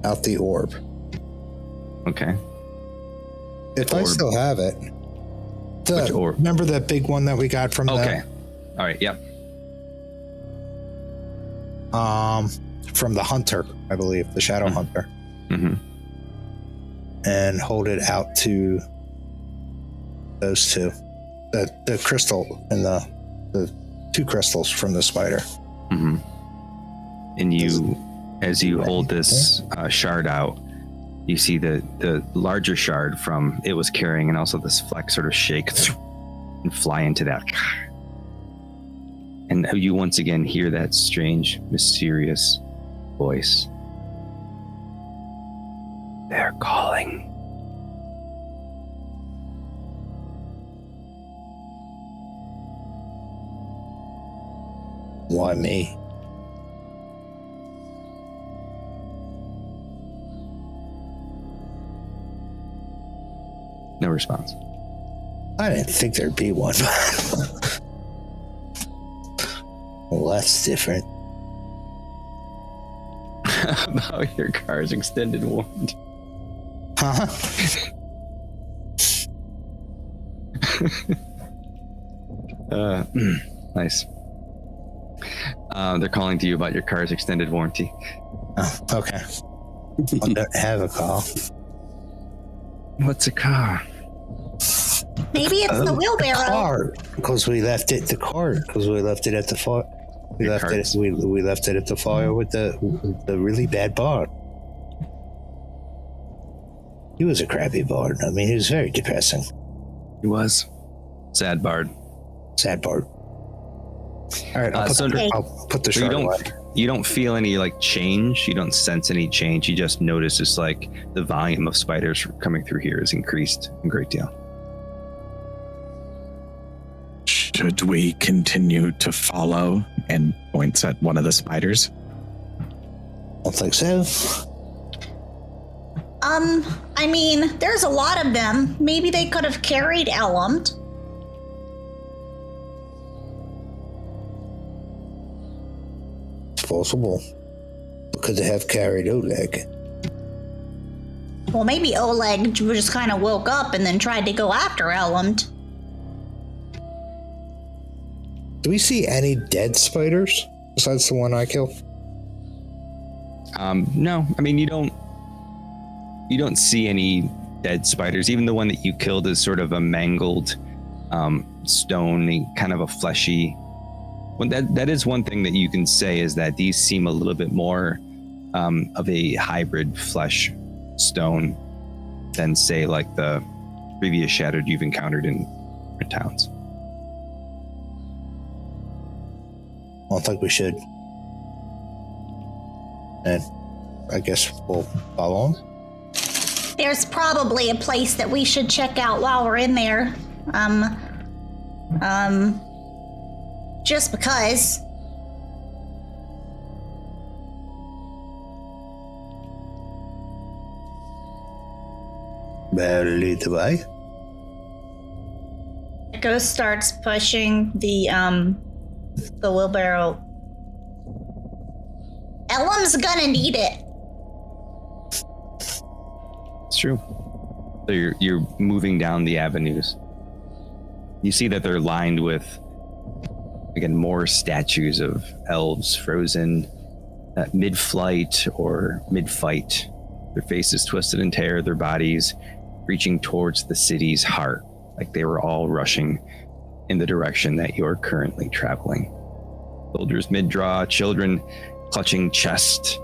Speaker 5: out the orb.
Speaker 8: Okay.
Speaker 5: If I still have it.
Speaker 8: Which orb?
Speaker 5: Remember that big one that we got from
Speaker 8: Okay. All right, yep.
Speaker 5: From the hunter, I believe, the shadow hunter.
Speaker 8: Mm-hmm.
Speaker 5: And hold it out to those two. The crystal and the two crystals from the spider.
Speaker 8: Mm-hmm. And as you hold this shard out, you see the larger shard from it was carrying, and also this fleck sort of shake and fly into that. And you once again hear that strange, mysterious voice. They're calling.
Speaker 5: Why me?
Speaker 8: No response.
Speaker 5: I didn't think there'd be one. Well, that's different.
Speaker 8: About your car's extended warranty.
Speaker 5: Huh?
Speaker 8: Nice. They're calling to you about your car's extended warranty.
Speaker 5: Oh, okay. I don't have a car.
Speaker 8: What's a car?
Speaker 7: Maybe it's the wheelbarrow.
Speaker 5: Car, because we left it. The car, because we left it at the fire. We left it at the fire with the really bad bard. He was a crappy bard. I mean, he was very depressing.
Speaker 8: He was. Sad bard.
Speaker 5: Sad bard. All right, I'll put the shard away.
Speaker 8: You don't feel any change. You don't sense any change. You just notice it's the volume of spiders coming through here has increased a great deal.
Speaker 4: Should we continue to follow? And points at one of the spiders.
Speaker 5: I don't think so.
Speaker 7: I mean, there's a lot of them. Maybe they could have carried Elumd.
Speaker 5: It's possible. Could they have carried Oleg?
Speaker 7: Well, maybe Oleg just kind of woke up and then tried to go after Elumd.
Speaker 5: Do we see any dead spiders besides the one I killed?
Speaker 8: No. I mean, you don't see any dead spiders. Even the one that you killed is sort of a mangled stone, kind of a fleshy. Well, that is one thing that you can say is that these seem a little bit more of a hybrid flesh stone than say the previous shattered you've encountered in towns.
Speaker 5: I don't think we should. And I guess we'll follow him.
Speaker 7: There's probably a place that we should check out while we're in there. Just because.
Speaker 5: Better lead the way.
Speaker 3: Ghost starts pushing the wheelbarrow.
Speaker 7: Elum's gonna need it.
Speaker 8: It's true. So you're moving down the avenues. You see that they're lined with, again, more statues of elves frozen mid-flight or mid-fight. Their faces twisted in terror, their bodies reaching towards the city's heart, like they were all rushing in the direction that you're currently traveling. Soldiers mid-draw, children clutching chest,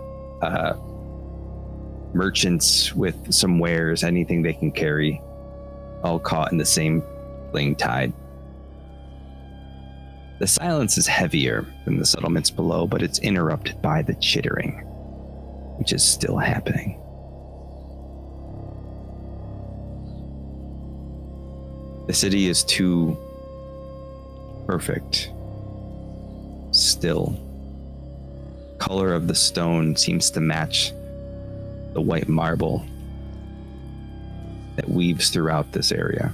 Speaker 8: merchants with some wares, anything they can carry, all caught in the same fleeing tide. The silence is heavier than the settlements below, but it's interrupted by the chittering, which is still happening. The city is too perfect, still. Color of the stone seems to match the white marble that weaves throughout this area.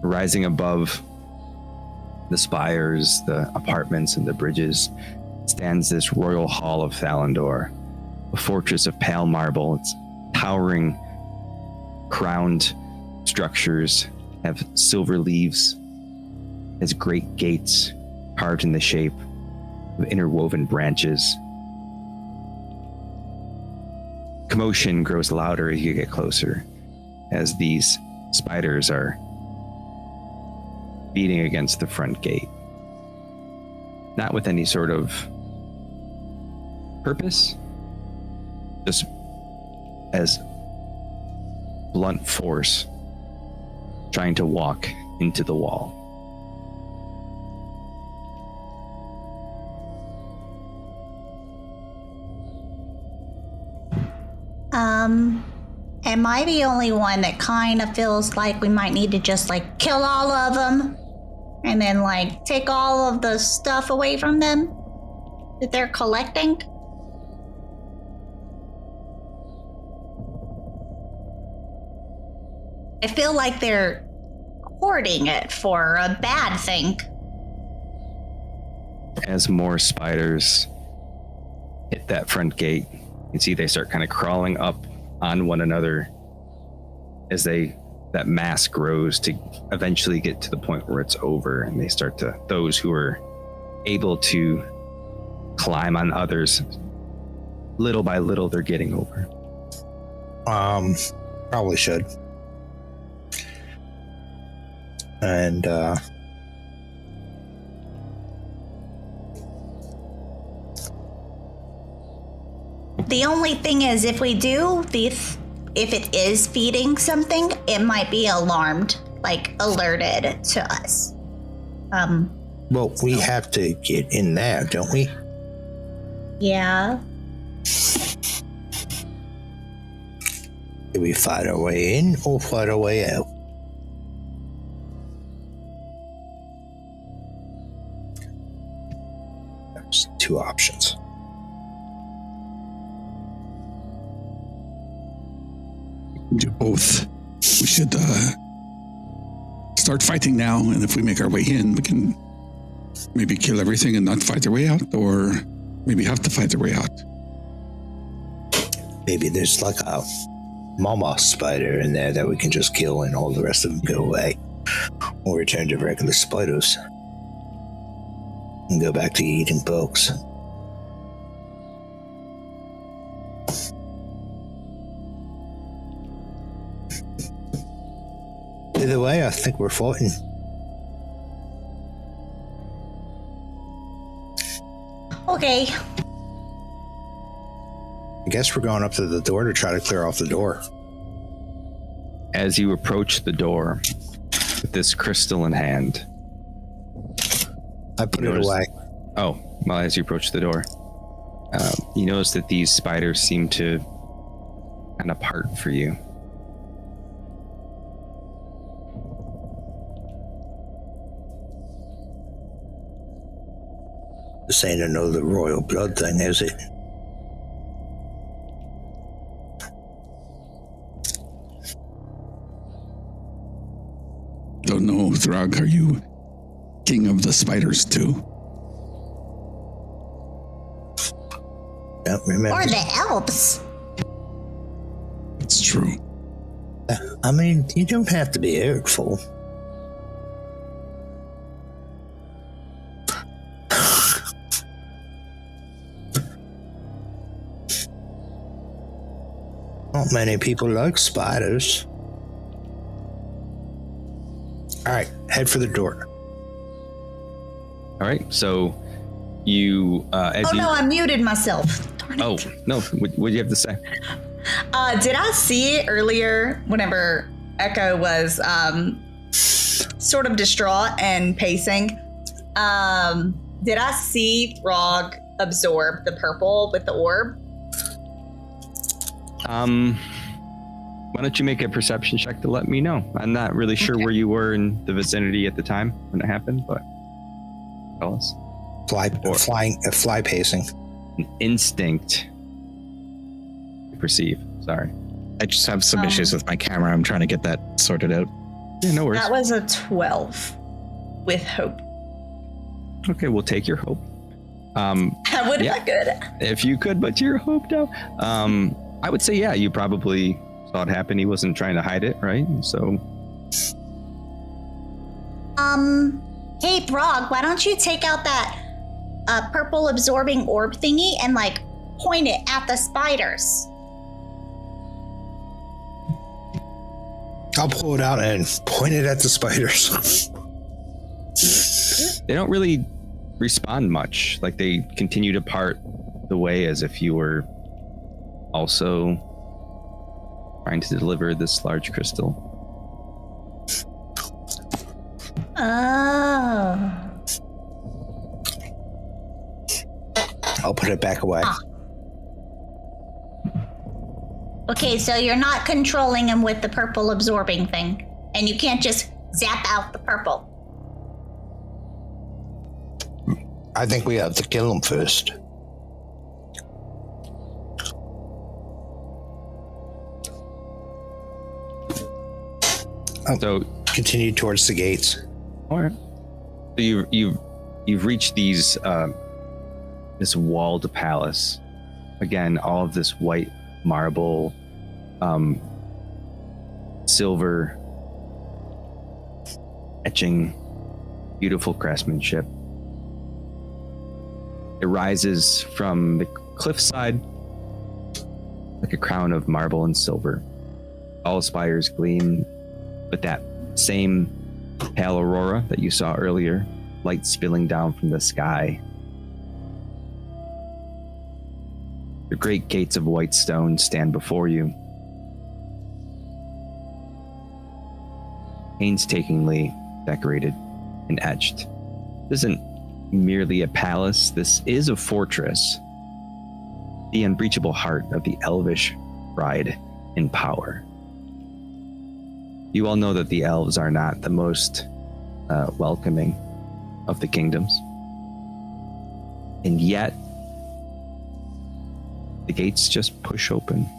Speaker 8: Rising above the spires, the apartments, and the bridges stands this royal hall of Thalan'dor, a fortress of pale marble. Its towering, crowned structures have silver leaves, has great gates carved in the shape of interwoven branches. Commotion grows louder as you get closer, as these spiders are beating against the front gate. Not with any sort of purpose, just as blunt force, trying to walk into the wall.
Speaker 7: Am I the only one that kind of feels like we might need to just like kill all of them and then like take all of the stuff away from them that they're collecting? I feel like they're hoarding it for a bad thing.
Speaker 8: As more spiders hit that front gate, you can see they start kind of crawling up on one another as that mass grows to eventually get to the point where it's over, and they start to, those who are able to climb on others, little by little they're getting over.
Speaker 5: Probably should. And
Speaker 7: the only thing is, if we do, if it is feeding something, it might be alarmed, like alerted to us.
Speaker 5: well, we have to get in there, don't we?
Speaker 7: Yeah.
Speaker 5: Do we fight our way in or fight our way out? There's two options.
Speaker 2: Do both. We should start fighting now, and if we make our way in, we can maybe kill everything and not fight our way out, or maybe have to fight our way out.
Speaker 5: Maybe there's like a mama spider in there that we can just kill and all the rest of them go away. Or return to regular spiders. And go back to eating bugs. Either way, I think we're fighting.
Speaker 7: Okay.
Speaker 5: I guess we're going up to the door to try to clear off the door.
Speaker 8: As you approach the door with this crystal in hand,
Speaker 5: I put it away.
Speaker 8: Oh, well, as you approach the door, you notice that these spiders seem to kind of part for you.
Speaker 5: This ain't another royal blood thing, is it?
Speaker 2: Don't know, Throg, are you king of the spiders too?
Speaker 5: Don't remember.
Speaker 7: Or the elves.
Speaker 2: It's true.
Speaker 5: I mean, you don't have to be hurtful. Not many people like spiders. All right, head for the door.
Speaker 8: All right, so you.
Speaker 3: I muted myself. Darn it.
Speaker 8: Oh no! What do you have to say?
Speaker 3: Did I see earlier whenever Echo was sort of distraught and pacing? Did I see Throg absorb the purple with the orb?
Speaker 8: Why don't you make a perception check to let me know? I'm not really sure where you were in the vicinity at the time when it happened, but tell us.
Speaker 5: Fly pacing.
Speaker 8: An instinct to perceive. Sorry.
Speaker 4: I just have some issues with my camera. I'm trying to get that sorted out.
Speaker 8: Yeah, no worries.
Speaker 3: That was a 12 with hope.
Speaker 8: Okay, we'll take your hope.
Speaker 3: I would not good.
Speaker 8: If you could, but you're hoped out. I would say, yeah, you probably saw it happen. He wasn't trying to hide it, right? So.
Speaker 7: Hey, Brog, why don't you take out that purple absorbing orb thingy and like point it at the spiders?
Speaker 5: I'll pull it out and point it at the spiders.
Speaker 8: They don't really respond much. Like they continue to part the way as if you were also trying to deliver this large crystal.
Speaker 7: Oh.
Speaker 5: I'll put it back away.
Speaker 7: Okay, so you're not controlling him with the purple absorbing thing, and you can't just zap out the purple.
Speaker 5: I think we have to kill him first.
Speaker 8: So
Speaker 5: continue towards the gates.
Speaker 8: All right. So you've reached these this walled palace. Again, all of this white marble, silver etching, beautiful craftsmanship. It rises from the cliffside like a crown of marble and silver. All spires gleam with that same pale aurora that you saw earlier, light spilling down from the sky. The great gates of white stone stand before you. Painstakingly decorated and etched. This isn't merely a palace, this is a fortress. The unbreachable heart of the elvish pride and power. You all know that the elves are not the most welcoming of the kingdoms. And yet, the gates just push open.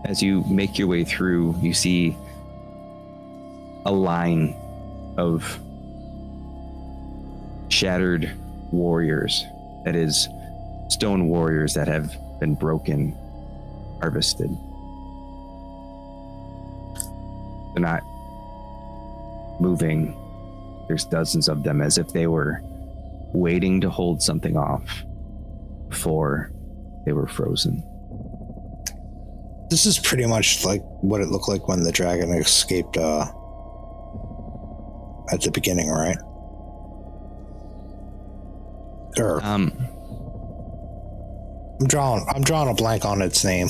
Speaker 8: As you make your way through, you see a line of shattered warriors. That is, stone warriors that have been broken, harvested. They're not moving. There's dozens of them as if they were waiting to hold something off before they were frozen.
Speaker 5: This is pretty much like what it looked like when the dragon escaped at the beginning, right? Or, I'm drawing a blank on its name.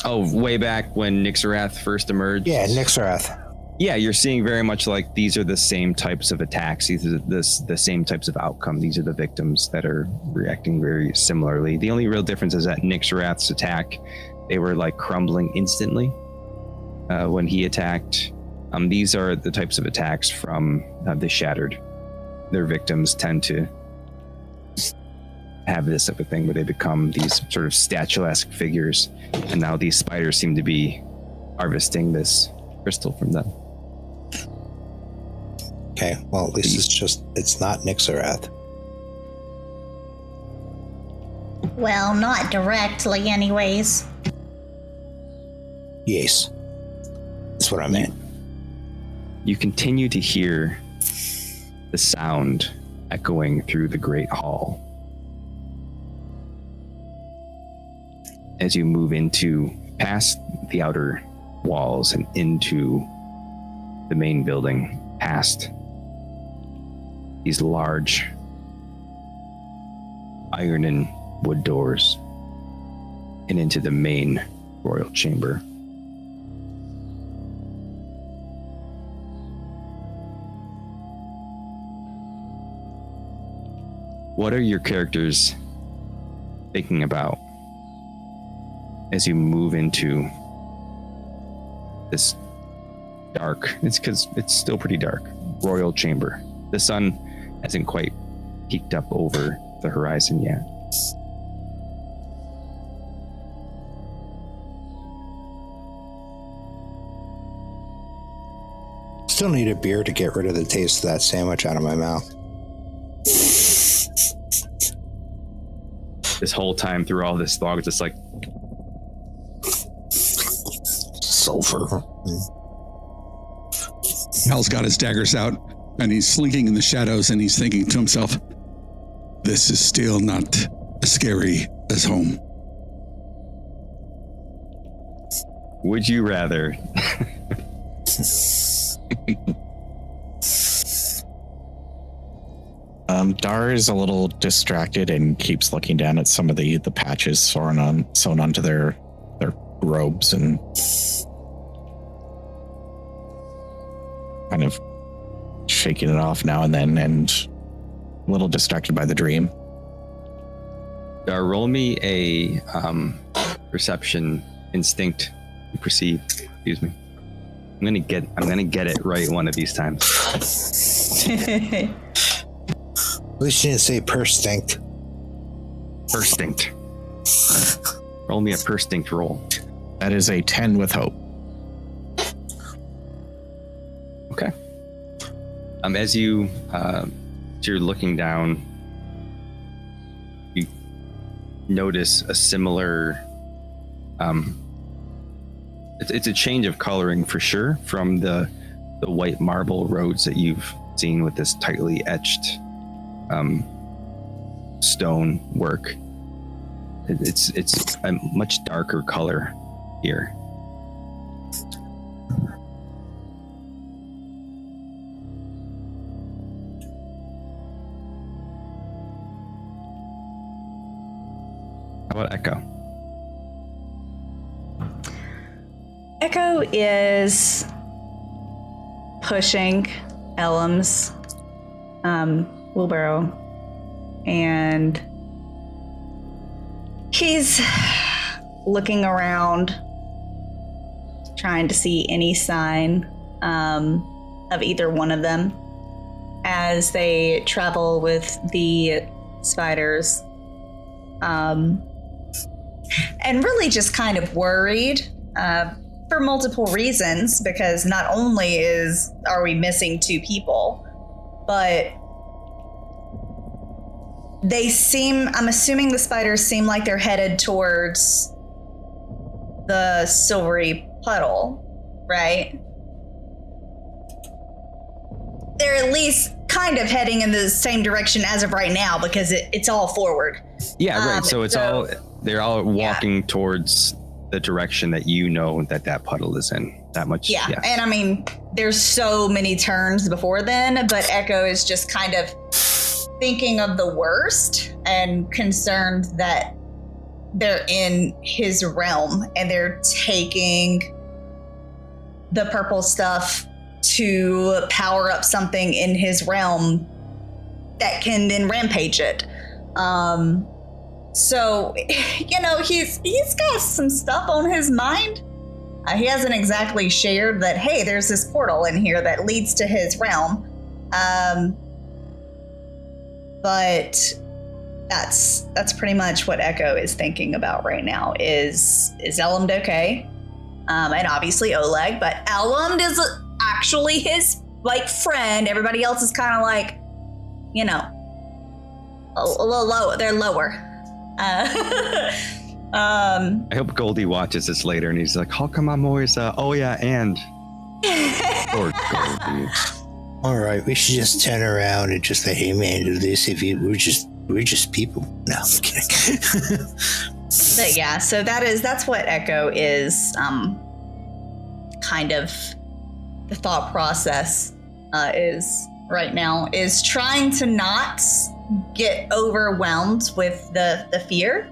Speaker 8: Oh, way back when Nixarath first emerged?
Speaker 5: Yeah, Nixarath.
Speaker 8: Yeah, you're seeing very much like these are the same types of attacks. These are the same types of outcome. These are the victims that are reacting very similarly. The only real difference is that Nixarath's attack, they were like crumbling instantly when he attacked. These are the types of attacks from the Shattered. Their victims tend to have this type of thing where they become these sort of statuesque figures. And now these spiders seem to be harvesting this crystal from them.
Speaker 5: Okay, well, at least it's not Nixarath.
Speaker 7: Well, not directly, anyways.
Speaker 5: Yes. That's what I meant.
Speaker 8: You continue to hear the sound echoing through the great hall. As you move past the outer walls and into the main building, past these large iron and wood doors, and into the main royal chamber. What are your characters thinking about as you move into this dark, it's because it's still pretty dark, royal chamber. The sun hasn't quite peeked up over the horizon yet.
Speaker 5: Still need a beer to get rid of the taste of that sandwich out of my mouth.
Speaker 8: This whole time through all this fog, it's just like
Speaker 5: Sulfur.
Speaker 2: Hal's got his daggers out, and he's slinking in the shadows, and he's thinking to himself, this is still not as scary as home.
Speaker 8: would you rather?
Speaker 4: Darr is a little distracted and keeps looking down at some of the patches sewn onto their robes and kind of shaking it off now and then, and a little distracted by the dream.
Speaker 8: Darr, roll me a perception instinct. Perceive. Excuse me. I'm gonna get it right one of these times.
Speaker 5: At least you didn't say perstinct.
Speaker 8: Perstinct. Roll me a perstinct roll.
Speaker 4: That is a 10 with hope.
Speaker 8: Okay. As you're looking down, you notice a similar. It's a change of coloring for sure from the white marble roads that you've seen with this tightly etched stone work. It's a much darker color here. How about Echo?
Speaker 3: Echo is pushing Elam's wheelbarrow, and he's looking around, trying to see any sign of either one of them as they travel with the spiders, and really just kind of worried for multiple reasons, because not only are we missing 2 people, but I'm assuming the spiders seem like they're headed towards the silvery puddle, right? They're at least kind of heading in the same direction as of right now, because it's all forward.
Speaker 8: Yeah, right. So they're all walking towards the direction that you know that puddle is in. That much.
Speaker 3: Yeah.
Speaker 8: Yes.
Speaker 3: And I mean, there's so many turns before then, but Echo is just kind of thinking of the worst and concerned that they're in his realm and they're taking the purple stuff to power up something in his realm that can then rampage it. So, he's got some stuff on his mind. He hasn't exactly shared that, hey, there's this portal in here that leads to his realm. But that's pretty much what Echo is thinking about right now. Is Elend okay? And obviously Oleg, but Elend is actually his friend. Everybody else is kind of like, a little low. They're lower.
Speaker 8: I hope Goldie watches this later and he's like, how come I'm always oh yeah, and poor Goldie.
Speaker 5: All right, we should just turn around and just let him handle this. We're just people. No, I'm kidding.
Speaker 3: But yeah, so that's what Echo is kind of the thought process is right now, is trying to not get overwhelmed with the fear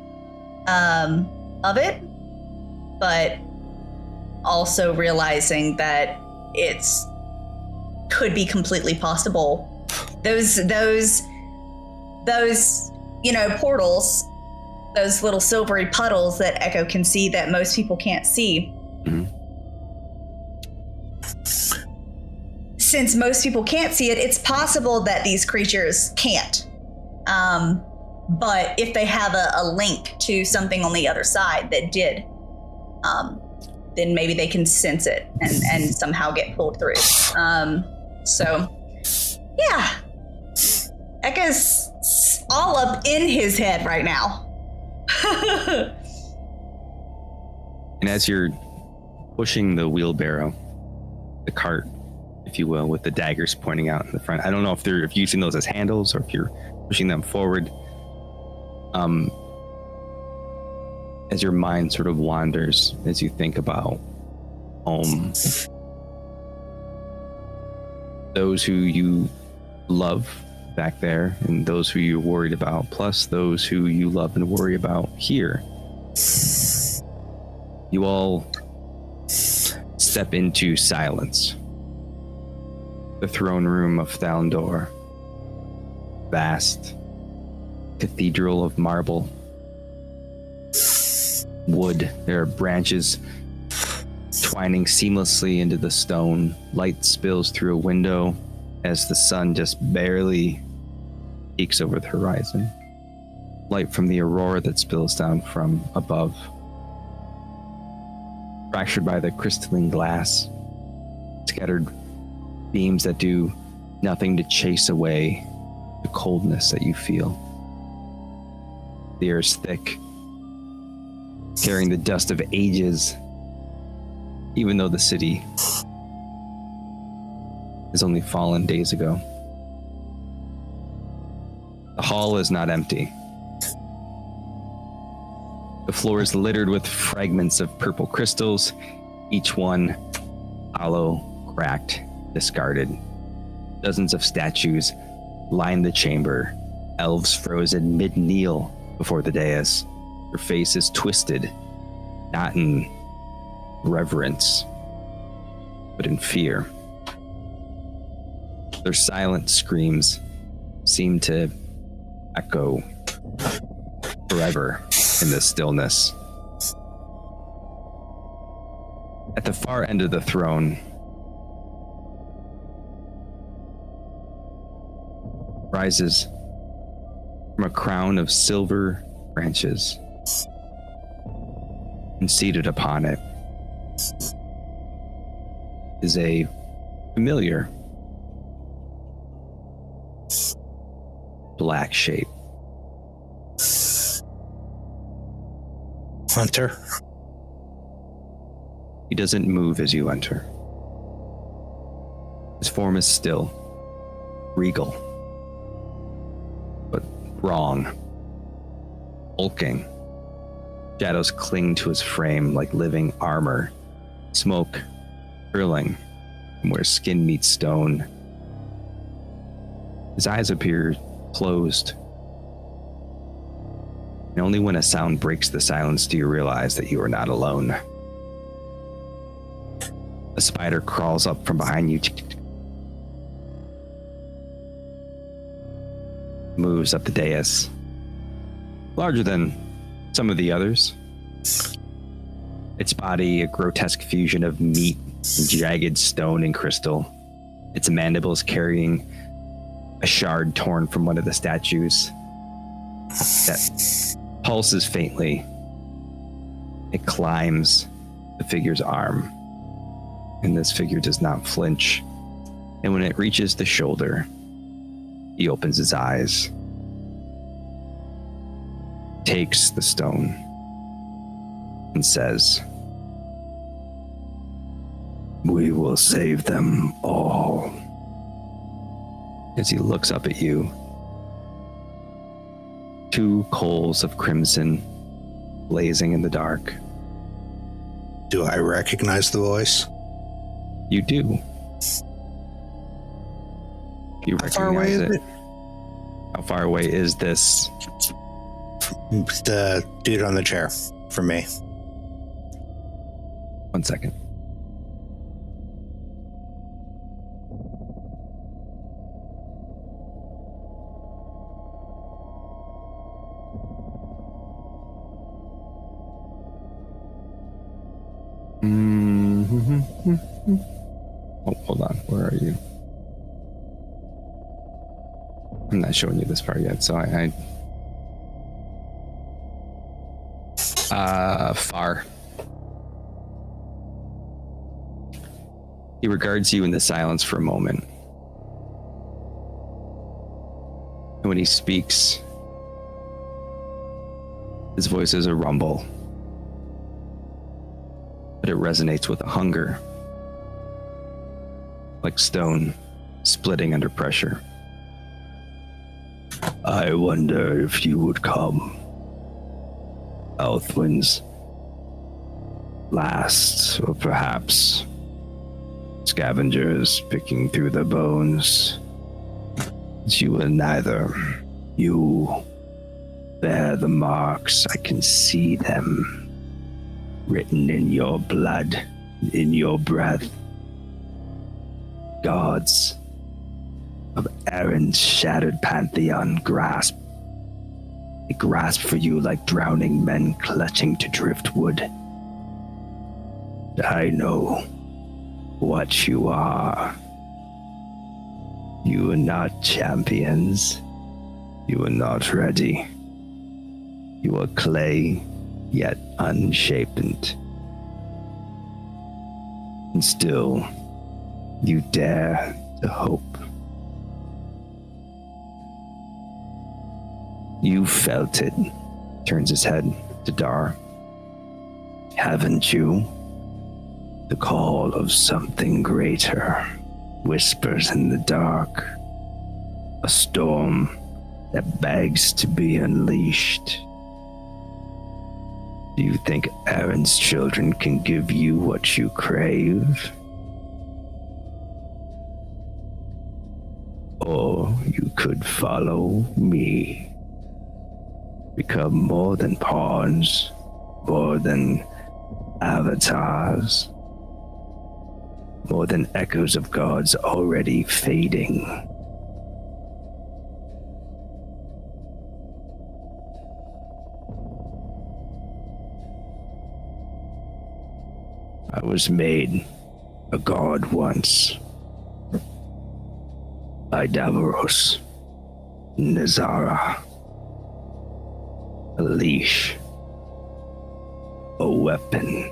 Speaker 3: of it, but also realizing that it's could be completely possible. Those portals those little silvery puddles that Echo can see that most people can't see.
Speaker 8: Mhm.
Speaker 3: Since most people can't see it, it's possible that these creatures can't. But if they have a link to something on the other side that did, then maybe they can sense it and somehow get pulled through. So, yeah. Echo's all up in his head right now.
Speaker 8: And as you're pushing the wheelbarrow, the cart, if you will, with the daggers pointing out in the front, I don't know if you're using those as handles or if you're pushing them forward. As your mind sort of wanders, as you think about home, those who you love back there and those who you're worried about, plus those who you love and worry about here, you all step into silence. The throne room of Thalan'dor, vast cathedral of marble, wood. There are branches twining seamlessly into the stone. Light spills through a window as the sun just barely peeks over the horizon. Light from the aurora that spills down from above, fractured by the crystalline glass, scattered beams that do nothing to chase away the coldness that you feel. The air is thick, carrying the dust of ages, even though the city has only fallen days ago. The hall is not empty. The floor is littered with fragments of purple crystals, each one hollow, cracked, discarded. Dozens of statues line the chamber, elves frozen mid-kneel before the dais. Their faces twisted, not in reverence, but in fear. Their silent screams seem to echo forever in the stillness. At the far end of the throne rises from a crown of silver branches, and seated upon it is a familiar black shape.
Speaker 5: Hunter.
Speaker 8: He doesn't move as you enter. His form is still, regal, but wrong, hulking. Shadows cling to his frame like living armor, smoke curling from where skin meets stone. His eyes appear closed, and only when a sound breaks the silence do you realize that you are not alone. A spider crawls up from behind you, moves up the dais, larger than some of the others. Its body a grotesque fusion of meat and jagged stone and crystal. Its mandibles carrying a shard torn from one of the statues that pulses faintly. It climbs the figure's arm, and this figure does not flinch. And when it reaches the shoulder, he opens his eyes, takes the stone, and says, "We will save them all." As he looks up at you, two coals of crimson blazing in the dark.
Speaker 5: Do I recognize the voice?
Speaker 8: You do. You
Speaker 5: How far away
Speaker 8: recognize
Speaker 5: is
Speaker 8: it.
Speaker 5: it?
Speaker 8: How far away is this?
Speaker 5: The dude on the chair from me.
Speaker 8: 1 second. Oh, hold on. Where are you? I'm not showing you this part yet, so far. He regards you in the silence for a moment. And when he speaks, his voice is a rumble, but it resonates with a hunger, like stone splitting under pressure. I wonder if you would come. Aelthwyn's last, or perhaps scavengers picking through the bones. You will neither. You bear the marks. I can see them written in your blood, in your breath. Gods of Erin's shattered pantheon grasp. They grasp for you like drowning men clutching to driftwood. I know what you are. You are not champions. You are not ready. You are clay, yet unshapen. And still, you dare to hope. You felt it. Turns his head to Darr. Haven't you? The call of something greater whispers in the dark. A storm that begs to be unleashed. Do you think Erin's children can give you what you crave? Or you could follow me. Become more than pawns, more than avatars, more than echoes of gods already fading. I was made a god once by Davros, Nazara. A leash, a weapon.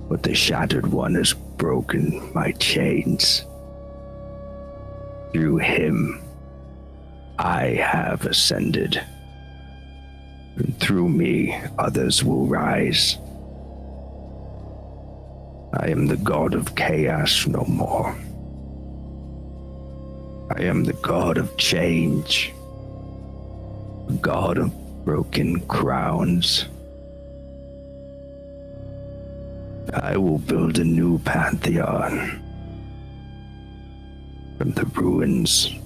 Speaker 8: But the Shattered One has broken my chains. Through him, I have ascended. And through me, others will rise. I am the god of chaos no more. I am the god of change. God of broken crowns. I will build a new pantheon from the ruins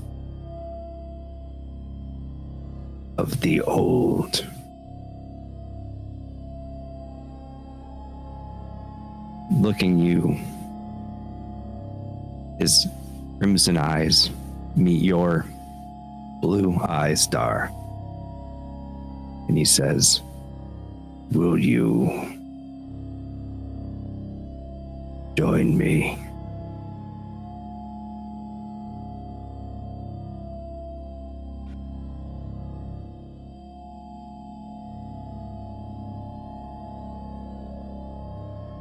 Speaker 8: of the old. Looking you, his crimson eyes meet your blue eyes, Darr. And he says, will you join me?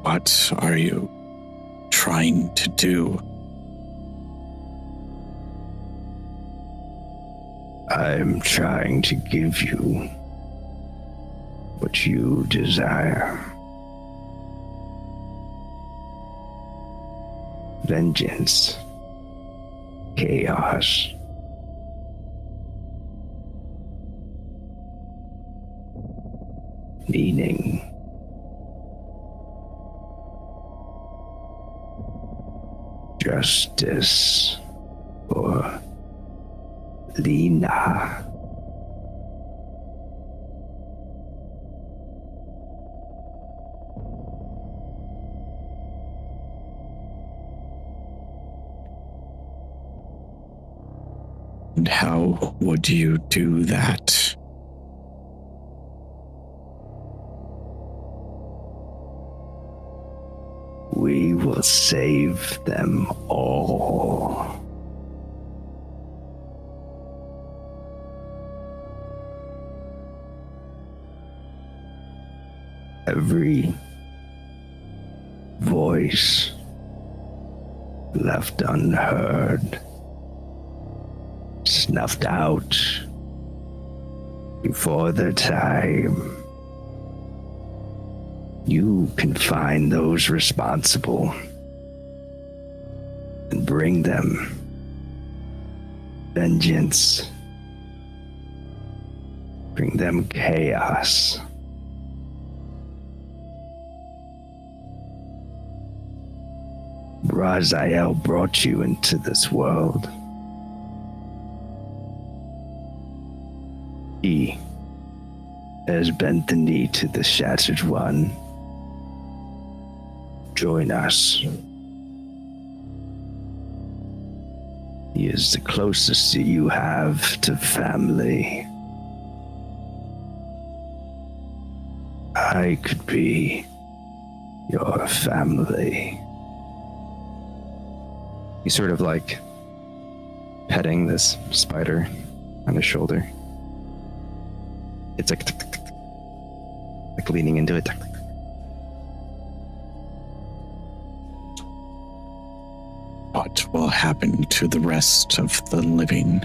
Speaker 2: What are you trying to do?
Speaker 8: I'm trying to give you what you desire. Vengeance. Chaos. Meaning. Justice. For Lena.
Speaker 2: And how would you do that?
Speaker 9: We will save them all. Every voice left unheard, snuffed out before their time. You can find those responsible and bring them vengeance. Bring them chaos. Raziel brought you into this world. He has bent the knee to the Shattered One. Join us. He is the closest you have to family. I could be your family.
Speaker 8: He's sort of like petting this spider on his shoulder. It's like leaning into it.
Speaker 4: What will happen to the rest of the living?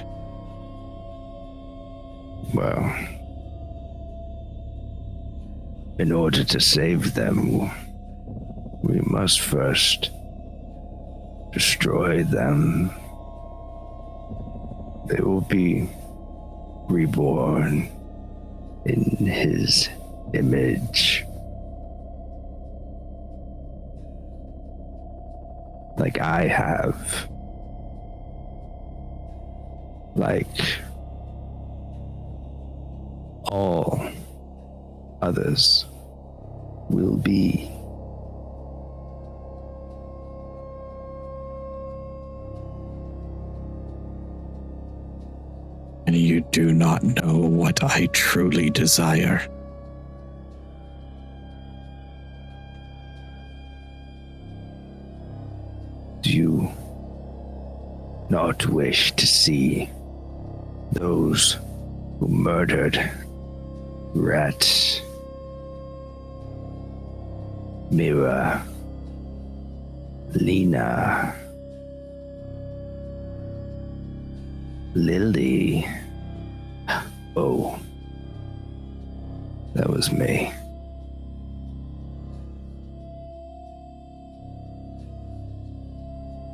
Speaker 9: Well, in order to save them, we must first destroy them. They will be reborn in his image. Like I have. Like all others will be.
Speaker 4: And you do not know what I truly desire.
Speaker 9: Do you not wish to see those who murdered Rhett, Mira, Lena, Lily? Oh, that was me.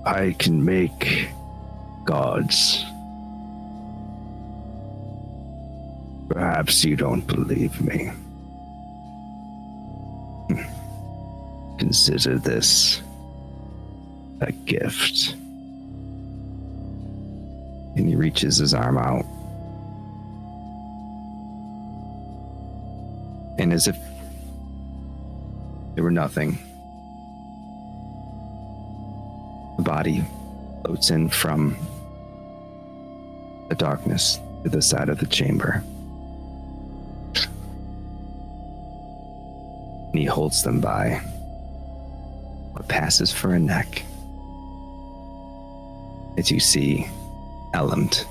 Speaker 9: I can make gods. Perhaps you don't believe me. Consider this a gift.
Speaker 8: And he reaches his arm out. And as if there were nothing, the body floats in from the darkness to the side of the chamber. And he holds them by what passes for a neck. As you see Elend,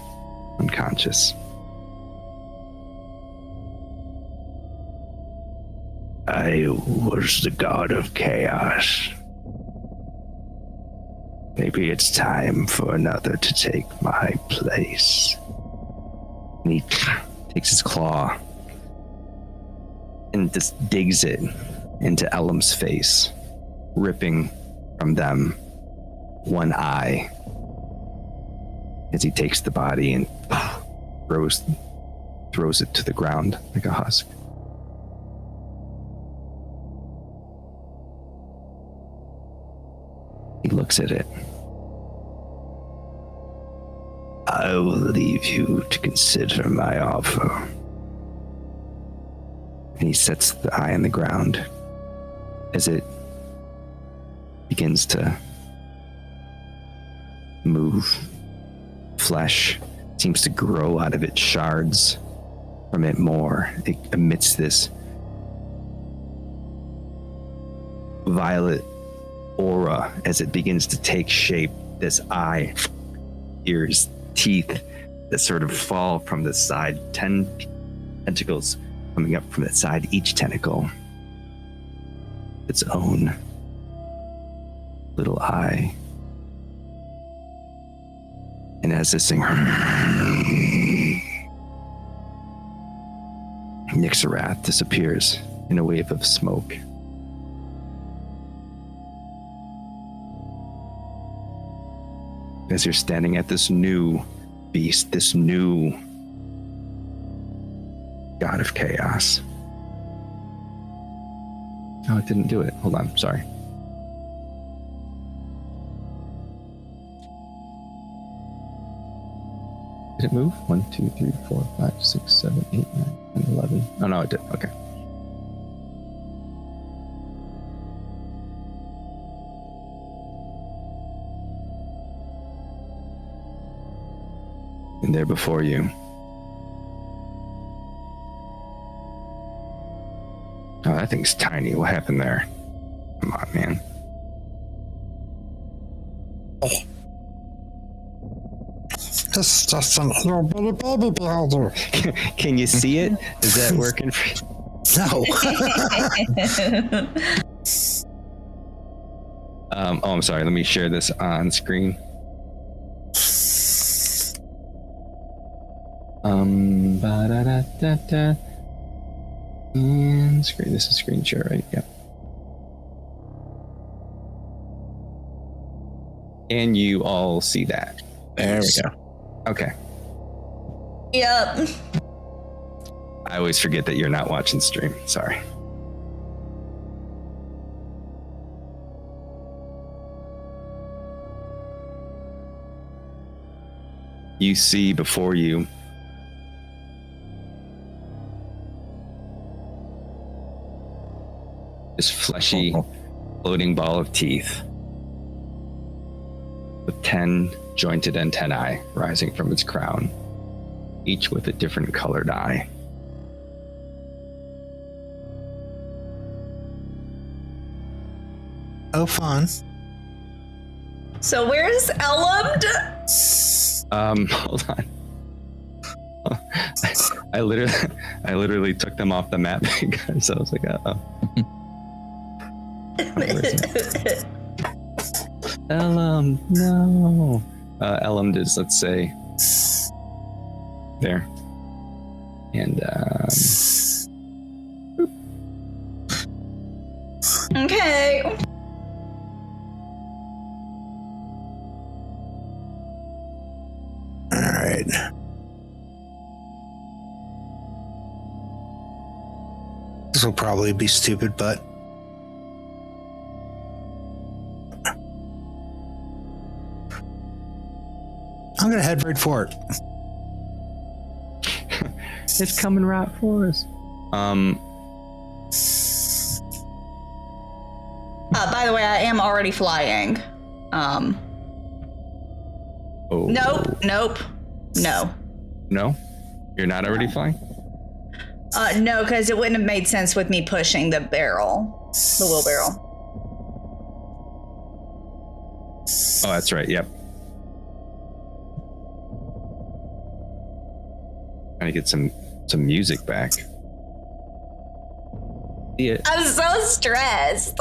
Speaker 8: unconscious.
Speaker 9: I was the god of chaos. Maybe it's time for another to take my place.
Speaker 8: And he takes his claw and just digs it into Elam's face, ripping from them one eye as he takes the body and throws it to the ground like a husk. He looks at it.
Speaker 9: I will leave you to consider my offer.
Speaker 8: And he sets the eye on the ground as it begins to move. Flesh seems to grow out of it, shards from it more. It emits this violet aura as it begins to take shape. This eye, ears, teeth that sort of fall from the side. 10 tentacles coming up from the side, each tentacle its own little eye. And as this thing Nixarath disappears in a wave of smoke. As you're standing at this new beast, this new god of chaos. Oh, it didn't do it. Hold on, sorry. Did it move? 1, 2, 3, 4, 5, 6, 7, 8, 9, 10, 11. Oh no, it did. Okay. And there before you. Oh, that thing's tiny. What happened there? Come on, man.
Speaker 5: It's just an little bitty baby beholder.
Speaker 8: Can you see it? Is that working for you?
Speaker 5: No.
Speaker 8: I'm sorry. Let me share this on screen. Ba-da-da-da-da. And screen. This is screen share, right? Yep. Can you all see that?
Speaker 4: There we go.
Speaker 8: Okay.
Speaker 3: Yep.
Speaker 8: I always forget that you're not watching stream. Sorry. You see before you this fleshy, floating ball of teeth with 10 jointed antennae rising from its crown, each with a different colored eye.
Speaker 5: Oh, fun.
Speaker 3: So where's Elumd?
Speaker 8: Hold on. I literally took them off the map because I was like, Elum, no. Elum is, let's say, there. And,
Speaker 3: Okay.
Speaker 5: All right. This will probably be stupid, but I'm gonna head right for it.
Speaker 8: it's coming right for us.
Speaker 3: By the way, I am already flying.
Speaker 8: Oh.
Speaker 3: Nope. No.
Speaker 8: No? You're not already flying?
Speaker 3: No, because it wouldn't have made sense with me pushing the barrel, the wheelbarrow.
Speaker 8: Oh, that's right. Yep. Trying to get some music back. Yeah.
Speaker 3: I'm so stressed.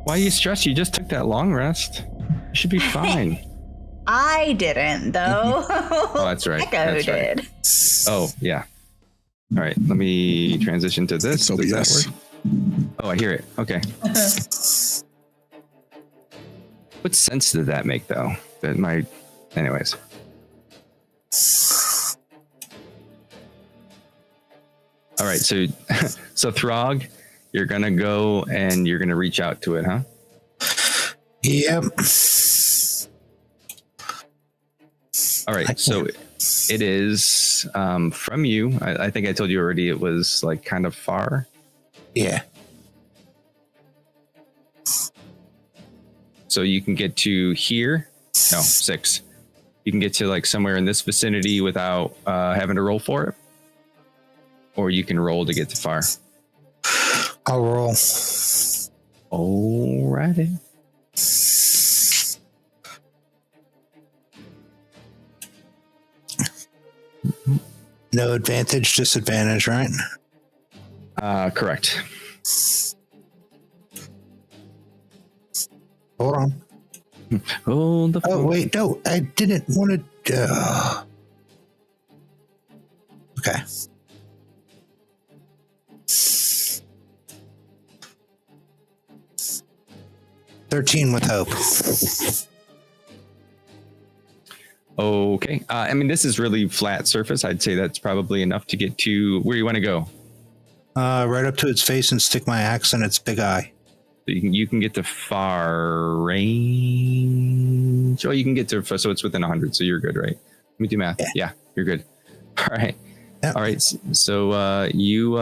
Speaker 8: Why are you stressed? You just took that long rest. You should be fine.
Speaker 3: I didn't, though.
Speaker 8: Oh, that's right.
Speaker 3: Echo
Speaker 8: that's
Speaker 3: did.
Speaker 8: Right. Oh, yeah. All right. Let me transition to this.
Speaker 2: So
Speaker 8: Does
Speaker 2: yes.
Speaker 8: that work? Oh, I hear it. Okay. What sense did that make, though? Anyways. All right. So Throg, you're going to go and you're going to reach out to it, huh?
Speaker 5: Yep.
Speaker 8: All right. So it is from you. I think I told you already it was like kind of far.
Speaker 5: Yeah.
Speaker 8: So you can get to here. No, 6. You can get to like somewhere in this vicinity without having to roll for it. Or you can roll to get to far.
Speaker 5: I'll roll.
Speaker 8: Alrighty.
Speaker 5: No advantage, disadvantage, right?
Speaker 8: Correct.
Speaker 5: Hold on.
Speaker 8: Hold the
Speaker 5: Oh,
Speaker 8: phone.
Speaker 5: wait. No, I didn't want to. Okay. "13 with hope."
Speaker 8: Okay. I mean, this is really flat surface. I'd say that's probably enough to get to where you want to go.
Speaker 5: Right up to its face and stick my axe in its big eye.
Speaker 8: So you can get to far range. Oh, you can get to, so it's within 100. So you're good, right? Let me do math. Yeah, you're good. All right.
Speaker 5: Yep.
Speaker 8: All right. So you,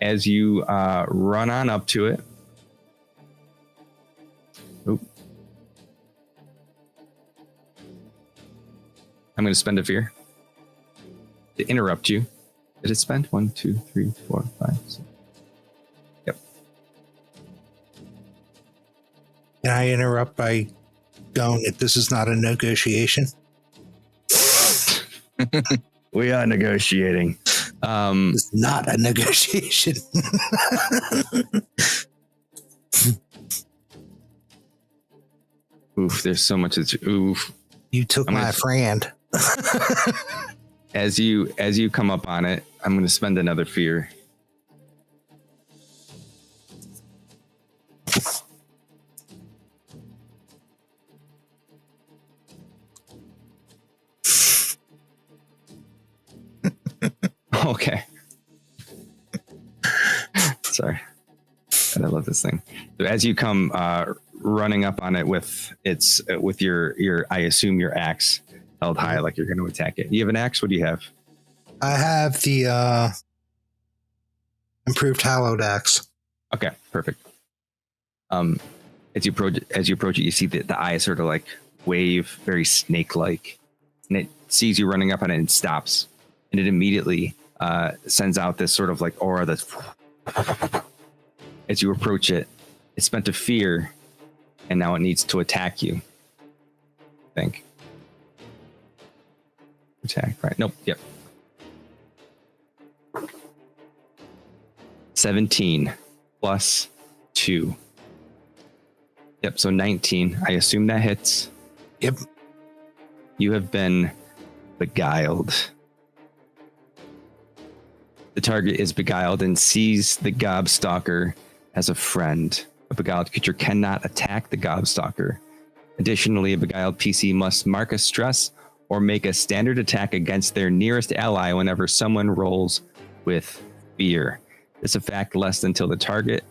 Speaker 8: as you run on up to it. Oop. I'm going to spend a fear to interrupt you. Did it spend? 1, 2, 3, 4, 5, 6. Yep.
Speaker 5: Can I interrupt by going, "This is not a negotiation"?
Speaker 9: We are negotiating.
Speaker 5: It's not a negotiation.
Speaker 8: Oof, there's so much that's oof.
Speaker 5: You took my friend.
Speaker 8: As you come up on it, I'm going to spend another fear. Okay. Sorry. I love this thing. So as you come running up on it with its with your I assume your axe held high, like you're going to attack it. You have an axe? What do you have?
Speaker 5: I have the improved hallowed axe.
Speaker 8: Okay, perfect. As you approach it, you see the eyes sort of like wave, very snake-like, and it sees you running up on it and stops, and it immediately sends out this sort of like aura that's. As you approach it, it spent a fear, and now it needs to attack you. I think. Attack, right? Nope. Yep. 17 plus 2. Yep, so 19. I assume that hits.
Speaker 5: Yep.
Speaker 8: You have been beguiled. The target is beguiled and sees the gobstalker as a friend. A beguiled creature cannot attack the gobstalker. Additionally, a beguiled PC must mark a stress or make a standard attack against their nearest ally whenever someone rolls with fear. This effect lasts until the target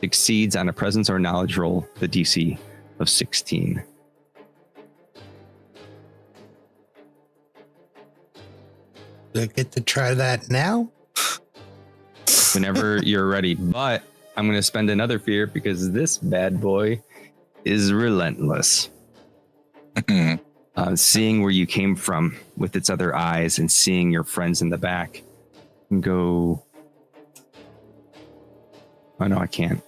Speaker 8: succeeds on a presence or knowledge roll, the DC of 16.
Speaker 5: Do I get to try that now?
Speaker 8: Whenever you're ready, but I'm going to spend another fear because this bad boy is relentless. Seeing where you came from with its other eyes and seeing your friends in the back and go, oh no, I can't.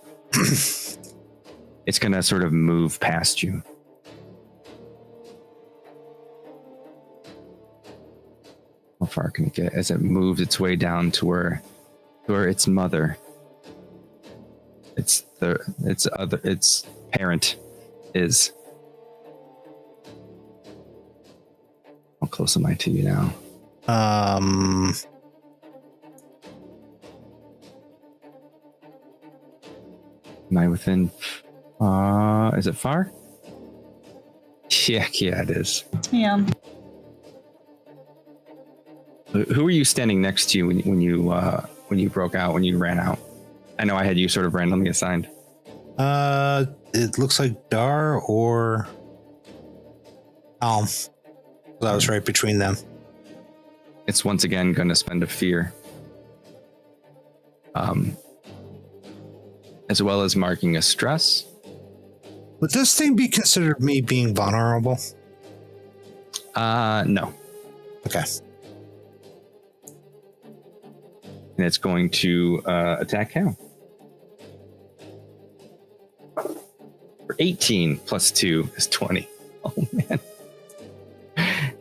Speaker 8: It's going to sort of move past you. How far can it get as it moves its way down to where its mother, its parent is? How close am I to you now? Am I within? Is it far? Yeah, it is.
Speaker 3: Yeah.
Speaker 8: Who were you standing next to when you broke out, when you ran out? I know I had you sort of randomly assigned.
Speaker 5: It looks like Darr or that was right between them.
Speaker 8: It's once again going to spend a fear. As well as marking a stress.
Speaker 5: Would this thing be considered me being vulnerable?
Speaker 8: No.
Speaker 5: Okay.
Speaker 8: And it's going to attack Hal. for 18 plus 2 is 20. Oh man.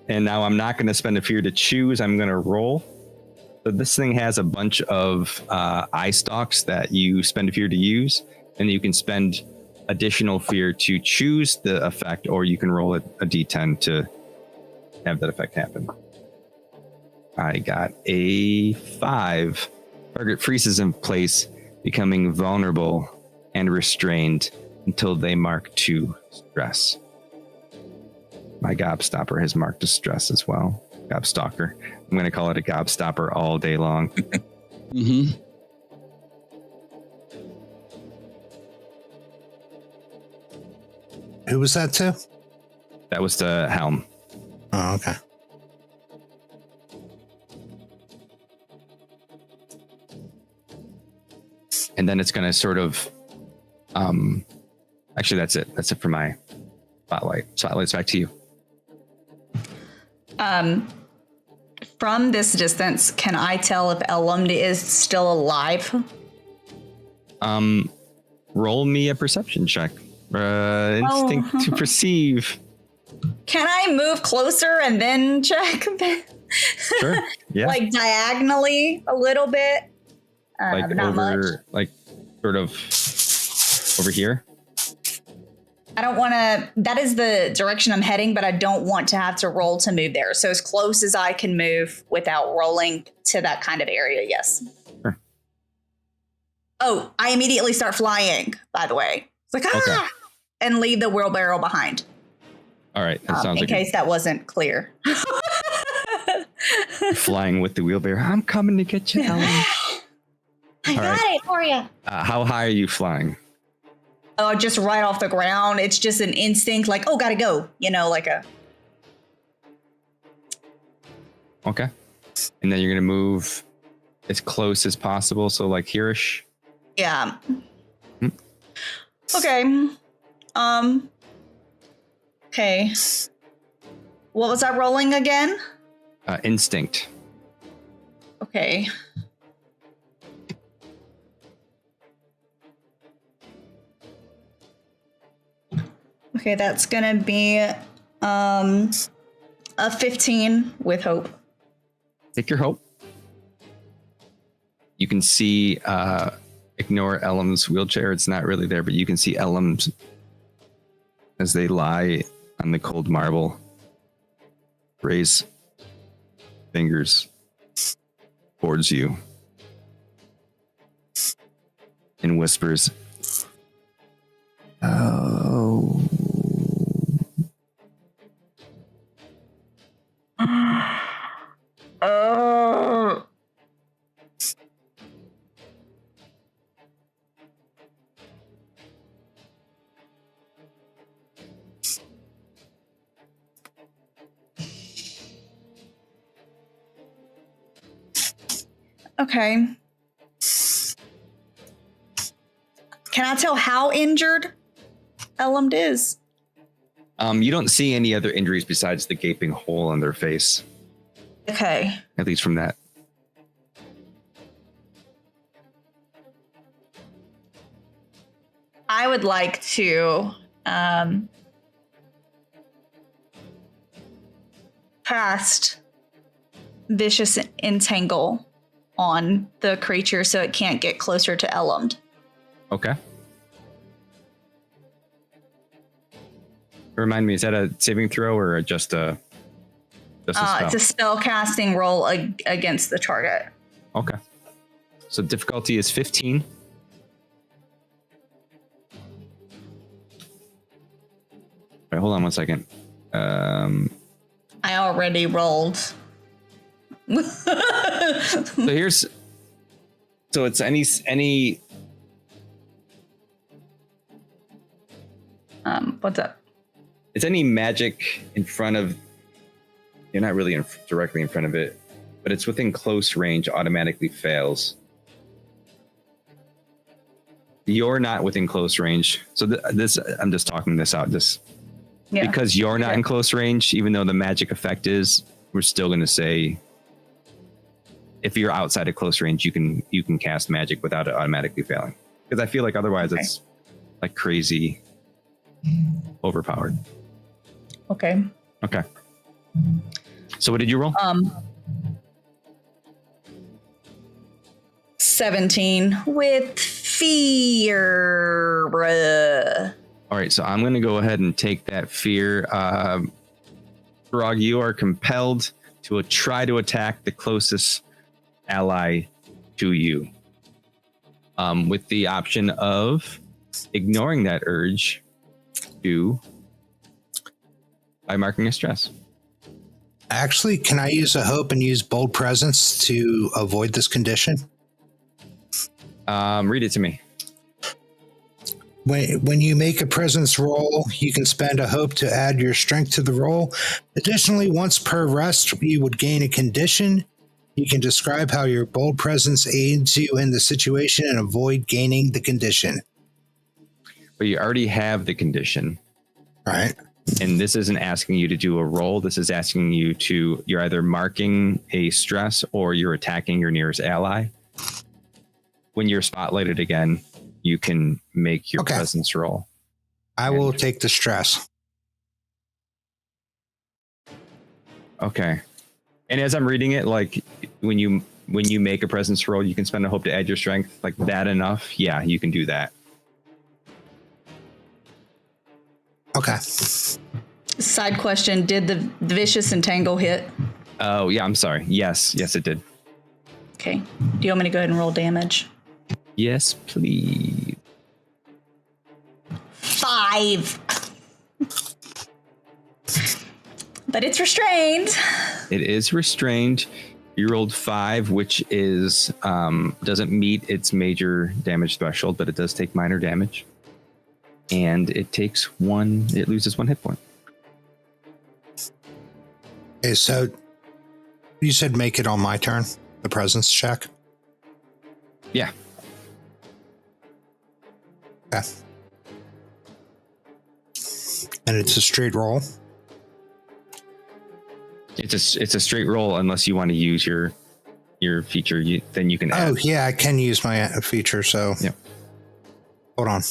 Speaker 8: And now I'm not going to spend a fear to choose. I'm going to roll. So this thing has a bunch of eye stalks that you spend a fear to use, and you can spend additional fear to choose the effect, or you can roll a d10 to have that effect happen. I got a 5. Target freezes in place, becoming vulnerable and restrained until they mark 2 stress. My gobstopper has marked a stress as well. Gobstalker. I'm going to call it a gobstopper all day long.
Speaker 2: Mm-hmm.
Speaker 5: Who was that to?
Speaker 8: That was the helm.
Speaker 5: Oh, okay.
Speaker 8: And then it's going to sort of, actually, that's it. That's it for my spotlight. Spotlight's back to you.
Speaker 3: From this distance, can I tell if Elund is still alive?
Speaker 8: Roll me a perception check. Instinct to perceive.
Speaker 3: Can I move closer and then check?
Speaker 8: Sure. Yeah.
Speaker 3: Like diagonally a little bit.
Speaker 8: Like
Speaker 3: not
Speaker 8: over,
Speaker 3: much.
Speaker 8: like sort of over here.
Speaker 3: I don't want to. That is the direction I'm heading, but I don't want to have to roll to move there. So as close as I can move without rolling to that kind of area. Yes.
Speaker 8: Sure.
Speaker 3: Oh, I immediately start flying. By the way, it's like
Speaker 8: Okay.
Speaker 3: and leave the wheelbarrow behind.
Speaker 8: All right. That sounds
Speaker 3: in
Speaker 8: like
Speaker 3: case that wasn't clear.
Speaker 8: flying with the wheelbarrow. I'm coming to get you, Ellen.
Speaker 7: I got it for you.
Speaker 8: How high are you flying?
Speaker 3: Oh, just right off the ground. It's just an instinct, like, oh, gotta go. You know, like a.
Speaker 8: Okay. And then you're going to move as close as possible. So like here-ish.
Speaker 3: Yeah. Okay. Okay. What was I rolling again?
Speaker 8: Instinct.
Speaker 3: Okay. Okay, that's gonna be a 15 with hope.
Speaker 8: Take your hope. You can see, ignore Elam's wheelchair. It's not really there, but you can see Elam's as they lie on the cold marble. Raise fingers towards you and whispers, "Oh."
Speaker 3: Oh. Okay. Can I tell how injured Elund is?
Speaker 8: You don't see any other injuries besides the gaping hole on their face,
Speaker 3: Okay.
Speaker 8: at least from that.
Speaker 3: I would like to cast Vicious Entangle on the creature so it can't get closer to Elund.
Speaker 8: Okay. Remind me, is that a saving throw or just a spell?
Speaker 3: It's a spell casting roll against the target.
Speaker 8: Okay. So difficulty is 15. All right, hold on one second.
Speaker 3: I already rolled.
Speaker 8: So it's any
Speaker 3: what's up?
Speaker 8: it's any magic in front of, you're not really directly in front of it, but it's within close range automatically fails. You're not within close range. So this, I'm just talking this out. Because you're not in close range, even though the magic effect is, we're still going to say, if you're outside of close range, you can cast magic without it automatically failing. Because I feel like otherwise it's like crazy overpowered.
Speaker 3: Okay.
Speaker 8: Okay. So what did you roll?
Speaker 3: 17 with fear.
Speaker 8: All right, so I'm going to go ahead and take that fear. Throg, you are compelled to try to attack the closest ally to you, with the option of ignoring that urge by marking a stress.
Speaker 5: Actually, can I use a hope and use bold presence to avoid this condition?
Speaker 8: Read it to me.
Speaker 5: When you make a presence roll, you can spend a hope to add your strength to the roll. Additionally, once per rest, you would gain a condition. You can describe how your bold presence aids you in the situation and avoid gaining the condition.
Speaker 8: But you already have the condition.
Speaker 5: Right.
Speaker 8: And this isn't asking you to do a roll. This is asking you you're either marking a stress or you're attacking your nearest ally. When you're spotlighted again, you can make your presence roll.
Speaker 5: I will take the stress.
Speaker 8: Okay. And as I'm reading it, like when you make a presence roll, you can spend a hope to add your strength. Like that enough? Yeah, you can do that.
Speaker 5: Okay.
Speaker 3: Side question, did the vicious entangle hit?
Speaker 8: Oh, yeah, I'm sorry. Yes, it did.
Speaker 3: Okay. Do you want me to go ahead and roll damage?
Speaker 8: Yes, please.
Speaker 7: 5.
Speaker 3: But it's restrained.
Speaker 8: It is restrained. You rolled 5, which is doesn't meet its major damage threshold, but it does take minor damage. And it loses 1 hit point.
Speaker 5: Okay, so you said make it on my turn, the presence check?
Speaker 8: Yeah.
Speaker 5: Okay. And it's a straight roll?
Speaker 8: It's a straight roll unless you want to use your feature. Then you can add.
Speaker 5: Oh, yeah, I can use my feature, so...
Speaker 8: Yeah.
Speaker 5: Hold on.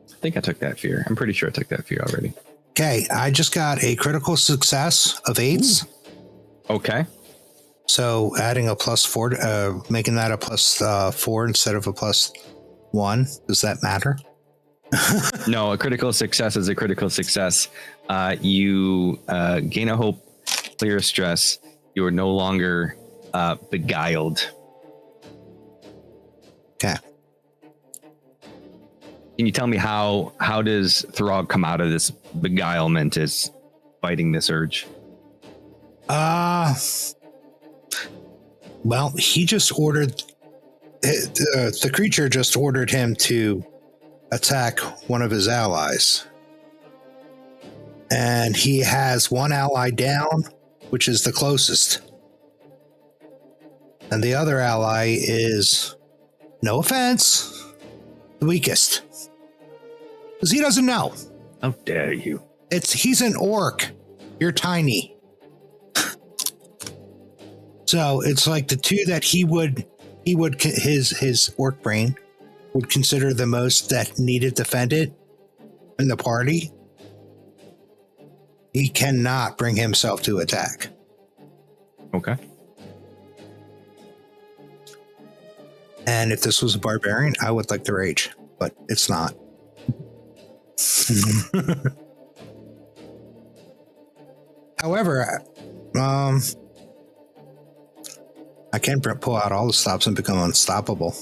Speaker 8: I think I took that fear. I'm pretty sure I took that fear already.
Speaker 5: Okay, I just got a critical success of 8.
Speaker 8: Okay.
Speaker 5: So adding a +4, making that a +4 instead of a +1, does that matter?
Speaker 8: No, a critical success is a critical success. You gain a hope, clear stress. You are no longer beguiled.
Speaker 5: Okay.
Speaker 8: Can you tell me how does Throg come out of this beguilement as fighting this urge?
Speaker 5: Well, he just ordered the creature just ordered him to attack one of his allies. And he has one ally down, which is the closest. And the other ally is, no offense, the weakest. Because he doesn't know.
Speaker 9: How dare you?
Speaker 5: He's an orc. You're tiny. So it's like the two that his orc brain would consider the most that needed defended in the party. He cannot bring himself to attack.
Speaker 8: Okay.
Speaker 5: And if this was a barbarian, I would like to rage, but it's not. However, I can pull out all the stops and become unstoppable.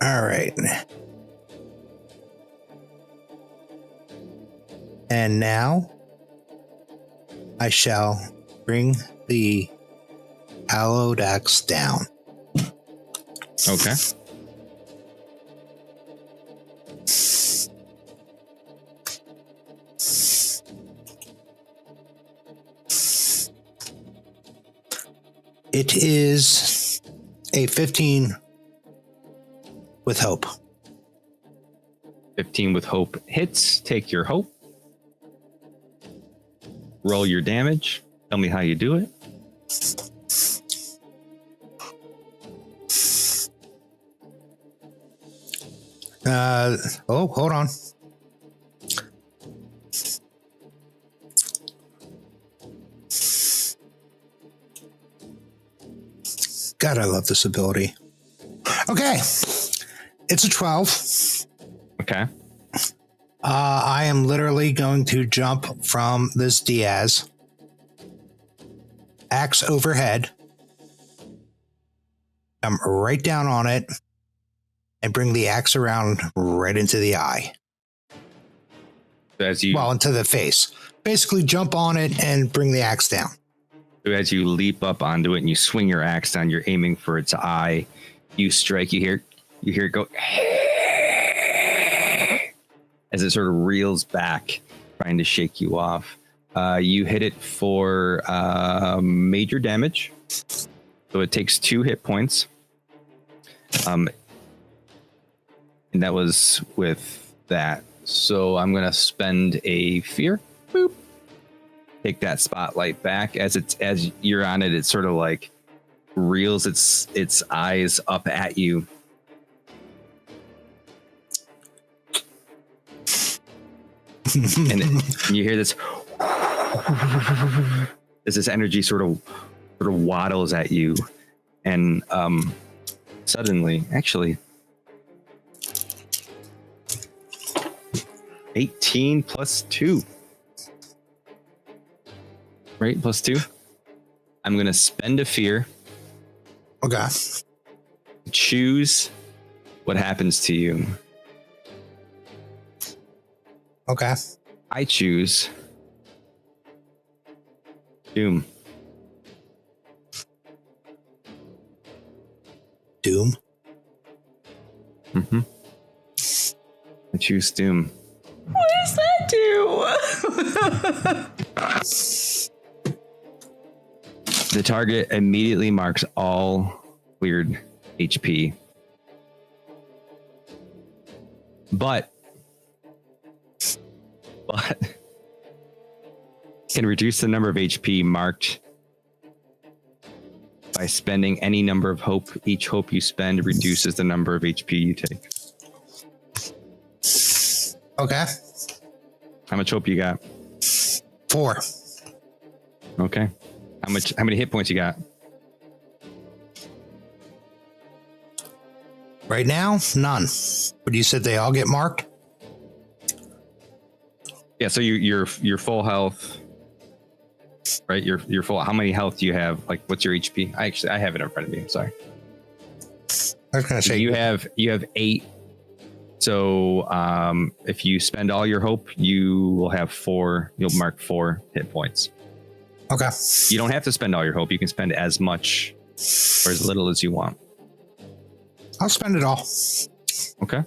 Speaker 5: All right. And now I shall bring the hallowed axe down.
Speaker 8: Okay.
Speaker 5: It is A 15 with hope.
Speaker 8: 15 with hope hits. Take your hope. Roll your damage. Tell me how you do it.
Speaker 5: Hold on. God, I love this ability. Okay. It's a 12.
Speaker 8: Okay.
Speaker 5: I am literally going to jump from this Diaz. Axe overhead. Come right down on it. And bring the axe around right into the eye. Into the face. Basically jump on it and bring the axe down.
Speaker 8: So as you leap up onto it and you swing your axe down, you're aiming for its eye. You strike, you hear it go as it sort of reels back, trying to shake you off. You hit it for major damage. So it takes 2 hit points. And that was with that. So I'm going to spend a fear. Boop. Take that spotlight back. As you're on it, it sort of like reels its eyes up at you. And you hear this as this energy sort of waddles at you. And suddenly, actually, 18 plus 2. Right? Plus 2. I'm going to spend a fear.
Speaker 5: Okay.
Speaker 8: Choose what happens to you.
Speaker 5: Okay.
Speaker 8: I choose Doom.
Speaker 5: Doom?
Speaker 8: Mm-hmm. I choose Doom.
Speaker 3: What does that do?
Speaker 8: The target immediately marks all cleared HP. But can reduce the number of HP marked by spending any number of hope. Each hope you spend reduces the number of HP you take.
Speaker 5: Okay.
Speaker 8: How much hope you got?
Speaker 5: 4.
Speaker 8: Okay. How many hit points you got?
Speaker 5: Right now, none. But you said they all get marked?
Speaker 8: Yeah, so you're full health. Right? You're full. How many health do you have? Like, what's your HP? I have it in front of me. Sorry.
Speaker 5: I was gonna say
Speaker 8: you have 8. So if you spend all your hope, you will have 4. You'll mark 4 hit points.
Speaker 5: Okay.
Speaker 8: You don't have to spend all your hope. You can spend as much or as little as you want.
Speaker 5: I'll spend it all.
Speaker 8: Okay.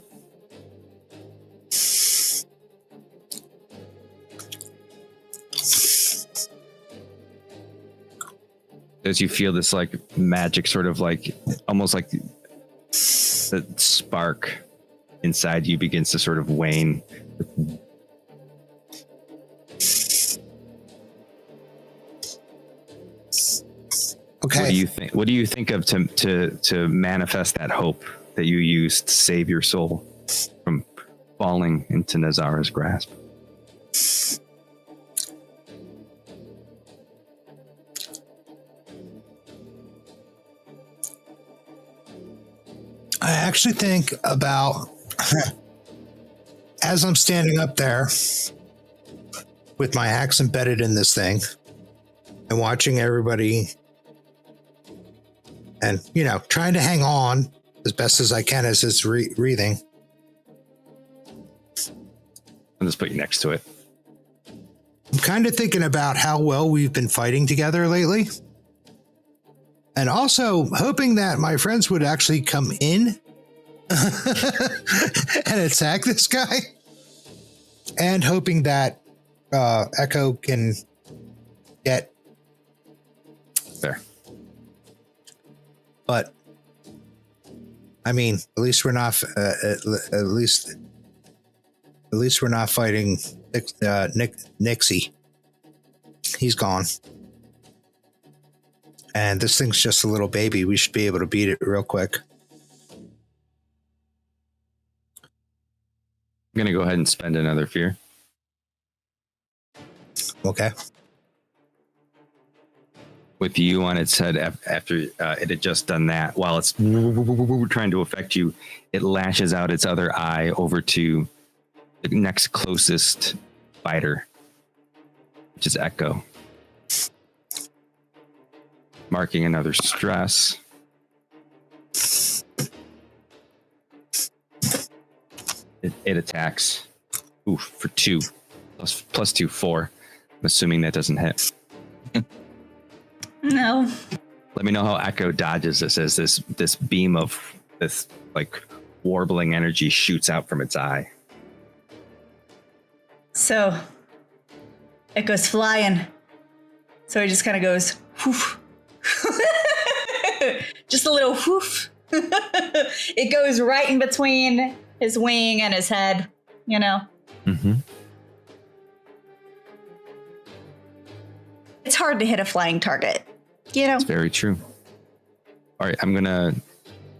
Speaker 8: As you feel this like magic sort of like almost like the spark inside you begins to sort of wane.
Speaker 5: Okay.
Speaker 8: What do you think of to manifest that hope that you used to save your soul from falling into Nazara's grasp?
Speaker 5: I actually think about as I'm standing up there with my axe embedded in this thing and watching everybody and, trying to hang on as best as I can as it's breathing.
Speaker 8: I'll just put you next to it.
Speaker 5: I'm kind of thinking about how well we've been fighting together lately. And also hoping that my friends would actually come in and attack this guy. And hoping that Echo can get
Speaker 8: there.
Speaker 5: But I mean, at least we're not. At least we're not fighting Nixie. He's gone. And this thing's just a little baby. We should be able to beat it real quick.
Speaker 8: I'm going to go ahead and spend another fear.
Speaker 5: Okay.
Speaker 8: With you on its head after it had just done that, while it's trying to affect you, it lashes out its other eye over to the next closest fighter, which is Echo. Marking another stress. It attacks. Oof, for 2. Plus 2, 4. I'm assuming that doesn't hit.
Speaker 3: No.
Speaker 8: Let me know how Echo dodges this as this beam of this like warbling energy shoots out from its eye.
Speaker 3: So it goes flying. So he just kind of goes, whoof. Just a little whoof. It goes right in between his wing and his head, you know?
Speaker 8: Mm-hmm.
Speaker 3: It's hard to hit a flying target, you know?
Speaker 8: It's very true. All right, I'm going to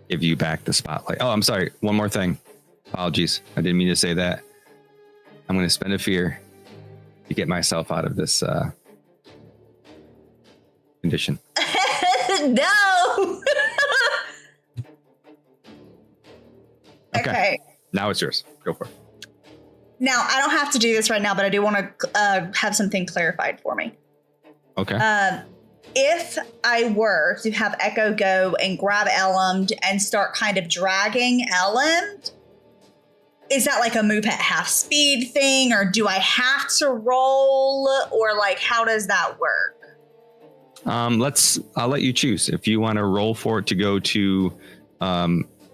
Speaker 8: give you back the spotlight. Oh, I'm sorry. One more thing. Apologies. I didn't mean to say that. I'm going to spend a fear to get myself out of this condition.
Speaker 3: No! Okay.
Speaker 8: Now it's yours. Go for it.
Speaker 3: Now, I don't have to do this right now, but I do want to have something clarified for me.
Speaker 8: Okay.
Speaker 3: If I were to have Echo go and grab Elend and start kind of dragging Elend, is that like a move at half speed thing, or do I have to roll, or like how does that work?
Speaker 8: I'll let you choose if you want to roll for it to go to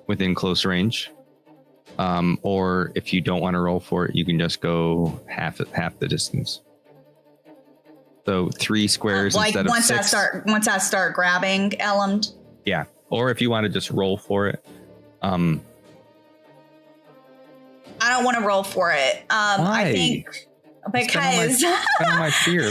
Speaker 8: within close range, or if you don't want to roll for it, you can just go half the distance. So 3 squares
Speaker 3: like
Speaker 8: instead of 6.
Speaker 3: Once I start grabbing Elend.
Speaker 8: Yeah, or if you want to just roll for it. I
Speaker 3: don't want to roll for it.
Speaker 8: Why?
Speaker 3: I think because
Speaker 8: my fear.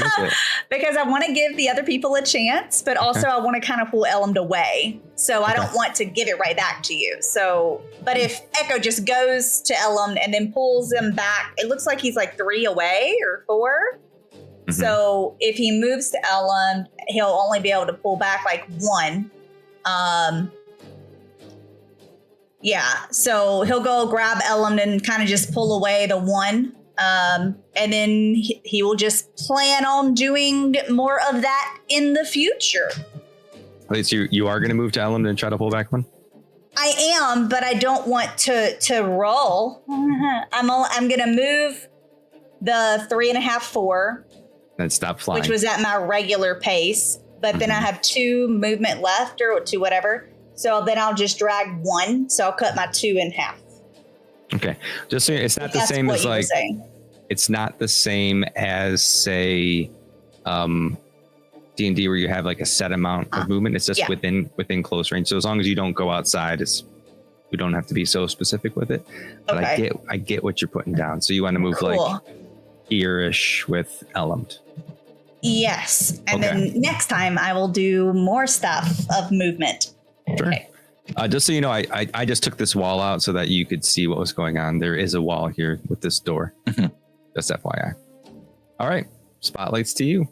Speaker 3: because I want to give the other people a chance, but also I want to kind of pull Elend away. So I don't want to give it right back to you. So, but if Echo just goes to Elend and then pulls him back, it looks like he's like 3 away or 4. Mm-hmm. So if he moves to Elend, he'll only be able to pull back like 1. Yeah, so he'll go grab Elend and kind of just pull away the 1. And then he will just plan on doing more of that in the future.
Speaker 8: Wait, so you are going to move to Elend and try to pull back 1?
Speaker 3: I am, but I don't want to roll. I'm going to move the 3.5, 4.
Speaker 8: And stop flying.
Speaker 3: Which was at my regular pace. But then I have 2 movement left or 2 whatever. So then I'll just drag 1. So I'll cut my 2 in half.
Speaker 8: Okay. Just so it's not the same as like, it's not the same as say, D&D where you have like a set amount of movement. It's just within close range. So as long as you don't go outside, we don't have to be so specific with it. But I get what you're putting down. So you want to move like here-ish with Elend.
Speaker 3: Yes. And then next time I will do more stuff of movement.
Speaker 8: Sure. Okay. Just so you know, I just took this wall out so that you could see what was going on. There is a wall here with this door. Just FYI. All right. Spotlights to you.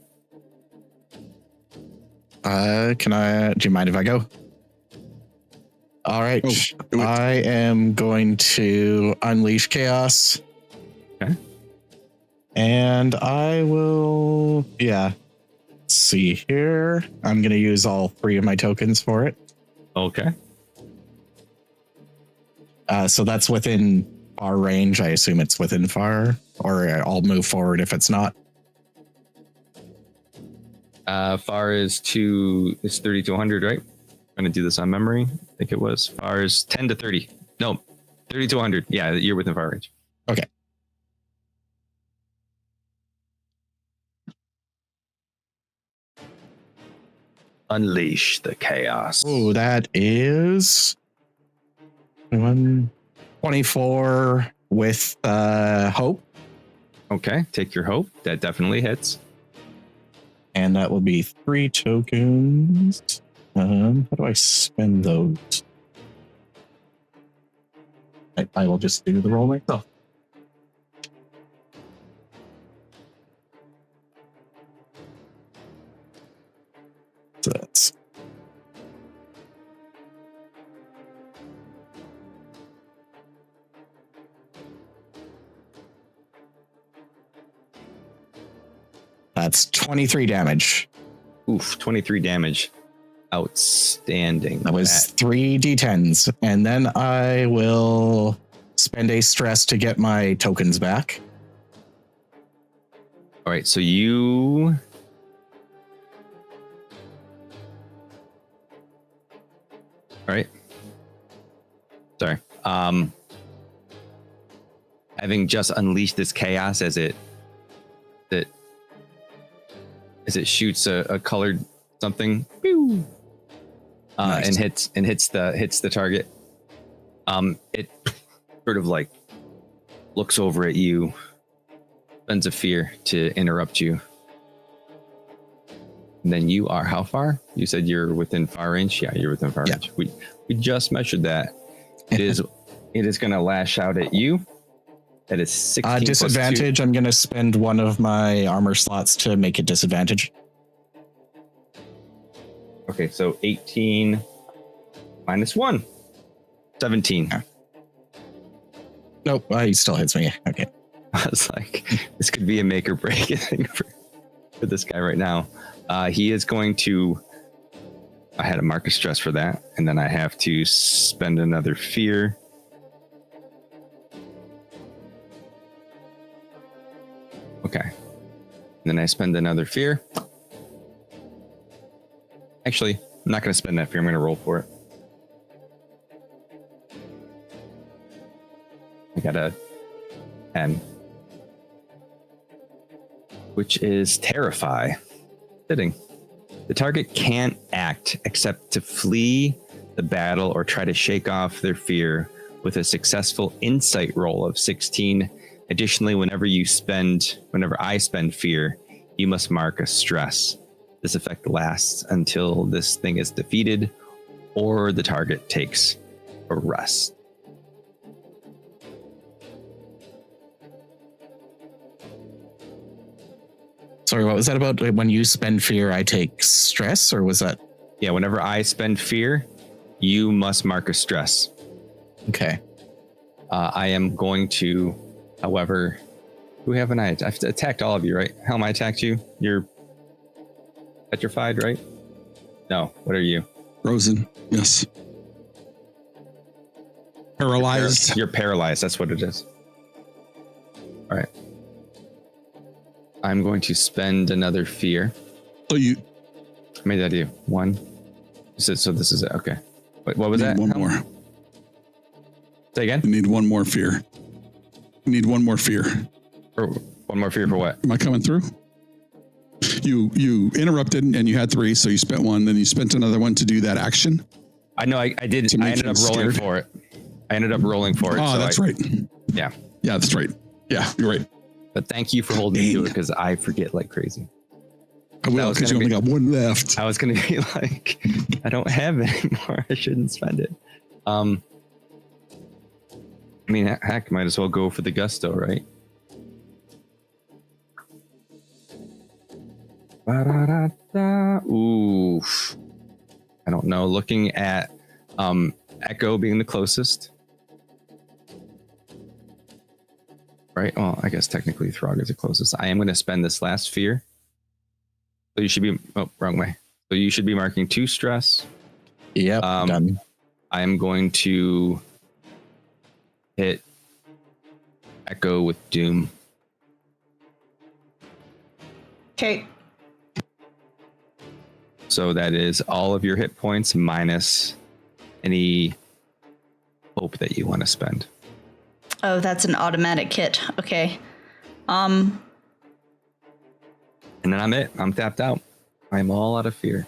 Speaker 4: Do you mind if I go? All right. I am going to unleash chaos.
Speaker 8: Okay.
Speaker 4: And I will, let's see here. I'm going to use all 3 of my tokens for it.
Speaker 8: Okay.
Speaker 4: So that's within far range. I assume it's within far, or I'll move forward if it's not.
Speaker 8: Far is 30 to 100, right? I'm going to do this on memory. I think it was. Far is 10 to 30. No, 30 to 100. Yeah, you're within far range.
Speaker 4: Okay.
Speaker 9: Unleash the chaos.
Speaker 4: Oh, that is 24 with hope.
Speaker 8: Okay, take your hope. That definitely hits.
Speaker 4: And that will be 3 tokens. How do I spend those? I will just do the roll myself. So that's 23 damage.
Speaker 8: Oof, 23 damage. Outstanding.
Speaker 4: That was 3 d10s. And then I will spend a stress to get my tokens back.
Speaker 8: All right, so you... All right. Sorry. Having just unleashed this chaos as it shoots a colored something, pew, nice. and hits the target. It sort of like looks over at you, spends a fear to interrupt you. And then you are how far? You said you're within far range? Yeah, you're within far range. We just measured that. It is going to lash out at you. That is 16
Speaker 4: disadvantage. I'm going to spend one of my armor slots to make it disadvantage.
Speaker 8: Okay, so 18 minus 1. 17.
Speaker 4: Nope, he still hits me. Okay.
Speaker 8: I was like, this could be a make or break thing for this guy right now. He is going to... I had a mark of stress for that, and then I have to spend another fear. Okay. And then I spend another fear. Actually, I'm not going to spend that fear. I'm going to roll for it. I got a 10. Which is Terrify. Fitting. The target can't act except to flee the battle or try to shake off their fear with a successful insight roll of 16. Additionally, whenever I spend fear, you must mark a stress. This effect lasts until this thing is defeated or the target takes a rest.
Speaker 4: Sorry, what was that about? When you spend fear, I take stress, or was that?
Speaker 8: Yeah, whenever I spend fear, you must mark a stress.
Speaker 4: Okay.
Speaker 8: I am going to, however, who haven't I? I've attacked all of you, right? Helm, I attacked you. You're petrified, right? No, what are you?
Speaker 2: Frozen, yes. Paralyzed.
Speaker 8: You're paralyzed, that's what it is. All right. I'm going to spend another fear.
Speaker 2: So you...
Speaker 8: How many did I do? 1? So this is it. Okay. Wait, what was that?
Speaker 2: One more.
Speaker 8: Say again?
Speaker 2: You need one more fear. You need one more fear.
Speaker 8: Or one more fear for what?
Speaker 2: Am I coming through? You interrupted and you had 3, so you spent 1, then you spent another 1 to do that action.
Speaker 8: I know I did. I ended up rolling for it.
Speaker 2: Oh, that's right.
Speaker 8: Yeah.
Speaker 2: Yeah, that's right. Yeah, you're right.
Speaker 8: But thank you for holding me to it because I forget like crazy.
Speaker 2: I will, because you only got 1 left.
Speaker 8: I was going to be like, I don't have it anymore. I shouldn't spend it. I mean, heck, might as well go for the gusto, right? Oof. I don't know. Looking at Echo being the closest. Right? Well, I guess technically Throg is the closest. I am going to spend this last fear. So you should be... Oh, wrong way. So you should be marking 2 stress.
Speaker 4: Yep, done.
Speaker 8: I am going to hit Echo with Doom.
Speaker 3: Okay.
Speaker 8: So that is all of your hit points minus any hope that you want to spend.
Speaker 3: Oh, that's an automatic hit. Okay.
Speaker 8: And then I'm it. I'm tapped out. I'm all out of fear.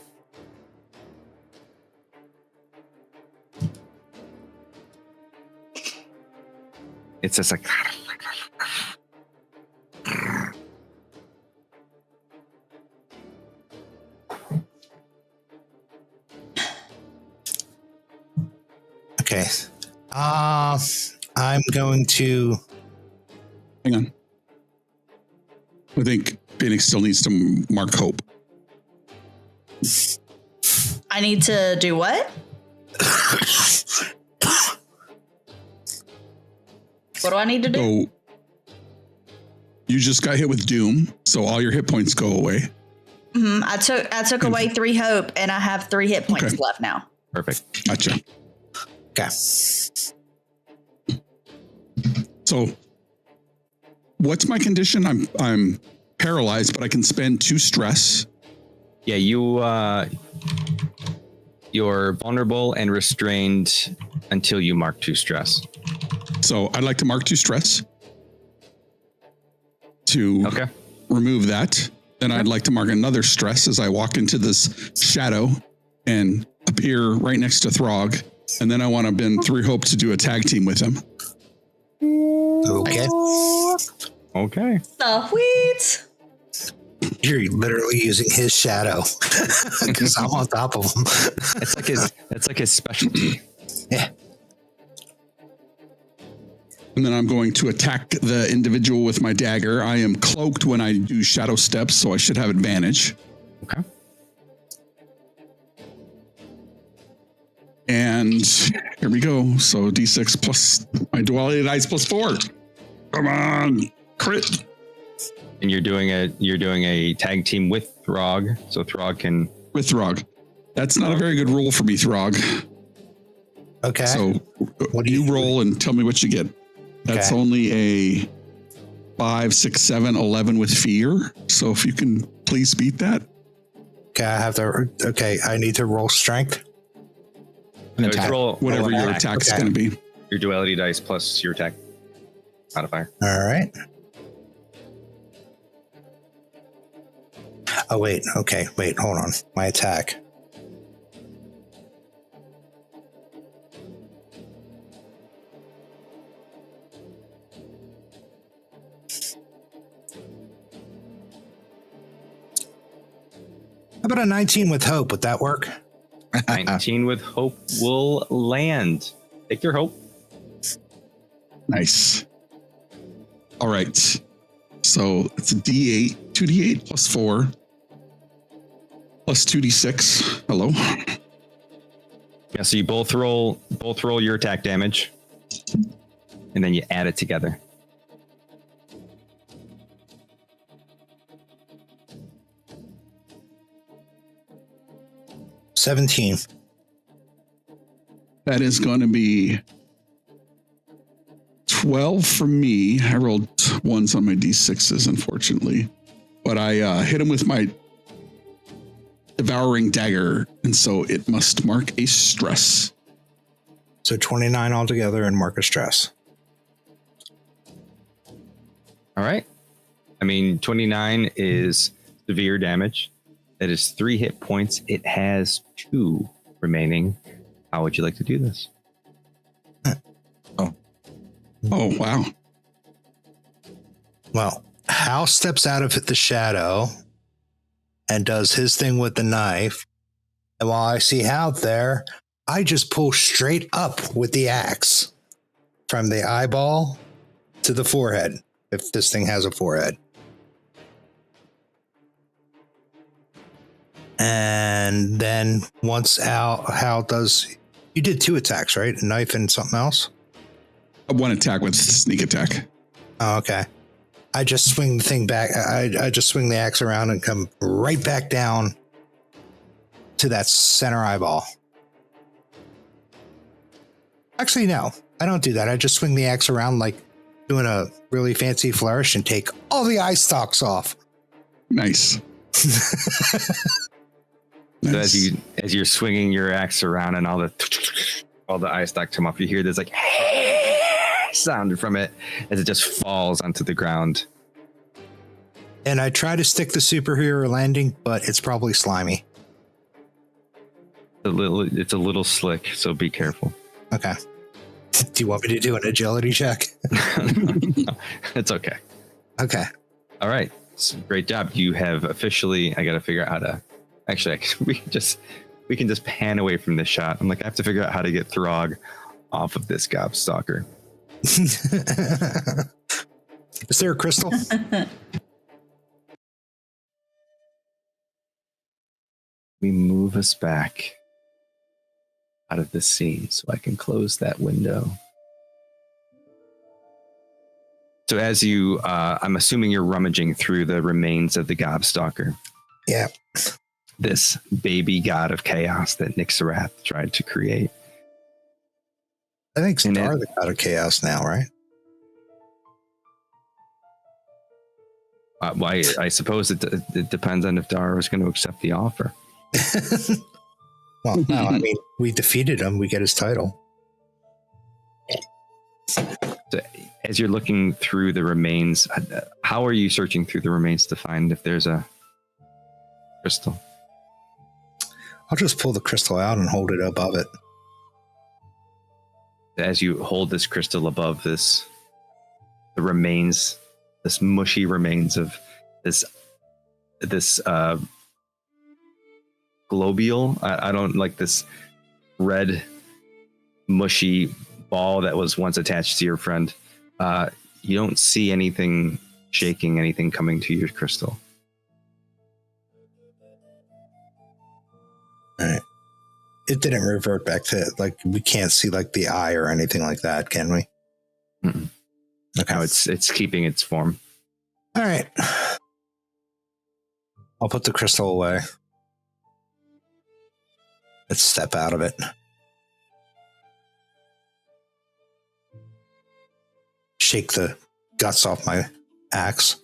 Speaker 8: it's just like.
Speaker 5: Okay. I'm going to.
Speaker 2: Hang on. I think Phoenix still needs to mark hope.
Speaker 3: I need to do what? What do I need to do?
Speaker 2: So you just got hit with doom, so all your hit points go away.
Speaker 3: Mm-hmm. I took away 3 hope, and I have 3 hit points left now.
Speaker 8: Perfect.
Speaker 2: Gotcha.
Speaker 5: Okay.
Speaker 2: So what's my condition? I'm paralyzed, but I can spend 2 stress.
Speaker 8: Yeah, you're vulnerable and restrained until you mark 2 stress.
Speaker 2: So I'd like to mark 2 stress to remove that. Then I'd like to mark another stress as I walk into this shadow and appear right next to Throg. And then I want to bend 3 hope to do a tag team with him.
Speaker 5: Okay.
Speaker 8: Okay.
Speaker 3: Sweet.
Speaker 5: You're literally using his shadow because I'm on top of him.
Speaker 8: It's like his specialty.
Speaker 5: Yeah.
Speaker 2: And then I'm going to attack the individual with my dagger. I am cloaked when I do shadow steps, so I should have advantage.
Speaker 8: Okay.
Speaker 2: And here we go. So D6 plus my duality dice plus 4. Come on, crit.
Speaker 8: And you're doing a tag team with Throg, so Throg can
Speaker 2: with Throg. That's not a very good roll for me, Throg.
Speaker 5: Okay.
Speaker 2: So what do you roll and tell me what you get? That's only a 5, 6, 7, 11 with fear. So if you can please beat that.
Speaker 5: Okay, I have to. Okay, I need to roll strength.
Speaker 8: No, roll
Speaker 2: whatever your attack's going to be.
Speaker 8: Your duality dice plus your attack modifier.
Speaker 5: All right. Oh, wait. Okay. Wait, hold on. My attack. How about a 19 with hope? Would that work?
Speaker 8: 19 with hope will land. Take your hope.
Speaker 2: Nice. All right. So it's a D8, 2D8 plus 4 plus 2D6. Hello.
Speaker 8: Yeah, so you both roll your attack damage, and then you add it together.
Speaker 5: $17.
Speaker 2: That is going to be 12 for me. I rolled 1s on my D6s, unfortunately. But I hit him with my devouring dagger, and so it must mark a stress.
Speaker 5: So 29 altogether and mark a stress.
Speaker 8: All right. I mean, 29 is severe damage. That is 3 hit points. It has 2 remaining. How would you like to do this?
Speaker 2: Oh, wow.
Speaker 5: Well, Hal steps out of the shadow and does his thing with the knife. And while I see Hal there, I just pull straight up with the axe from the eyeball to the forehead, if this thing has a forehead. And then once Hal does, you did 2 attacks, right? A knife and something else?
Speaker 2: 1 attack with sneak attack.
Speaker 5: Oh, okay. I just swing the thing back. I just swing the axe around and come right back down to that center eyeball. Actually, no, I don't do that. I just swing the axe around like doing a really fancy flourish and take all the eye stalks off.
Speaker 2: Nice.
Speaker 8: So as you're swinging your axe around and all the eye stalks come off, you hear this like sound from it as it just falls onto the ground.
Speaker 5: And I try to stick the superhero landing, but it's probably slimy.
Speaker 8: It's a little slick, so be careful.
Speaker 5: Okay. Do you want me to do an agility check?
Speaker 8: No, it's okay.
Speaker 5: Okay.
Speaker 8: All right. Great job. You have officially, I got to figure out how to, actually, we can just pan away from this shot. I'm like, I have to figure out how to get Throg off of this gobstalker.
Speaker 5: Is there a crystal?
Speaker 8: We move us back out of this scene so I can close that window. So as you, I'm assuming you're rummaging through the remains of the gobstalker.
Speaker 5: Yeah.
Speaker 8: This baby god of chaos that Nixarath tried to create.
Speaker 5: I think Darr the god of chaos now, right?
Speaker 8: Well, I suppose it depends on if Darr is going to accept the offer.
Speaker 5: Well, no, I mean, we defeated him. We get his title.
Speaker 8: So as you're looking through the remains, how are you searching through the remains to find if there's a crystal?
Speaker 5: I'll just pull the crystal out and hold it above it.
Speaker 8: As you hold this crystal above the remains, this mushy remains of this globule. I don't like this red mushy ball that was once attached to your friend. You don't see anything shaking, anything coming to your crystal.
Speaker 5: All right. It didn't revert back to, like, we can't see like the eye or anything like that, can we?
Speaker 8: Mm-mm.
Speaker 5: Okay.
Speaker 8: No, it's keeping its form.
Speaker 5: All right. I'll put the crystal away. Let's step out of it. Shake the guts off my axe.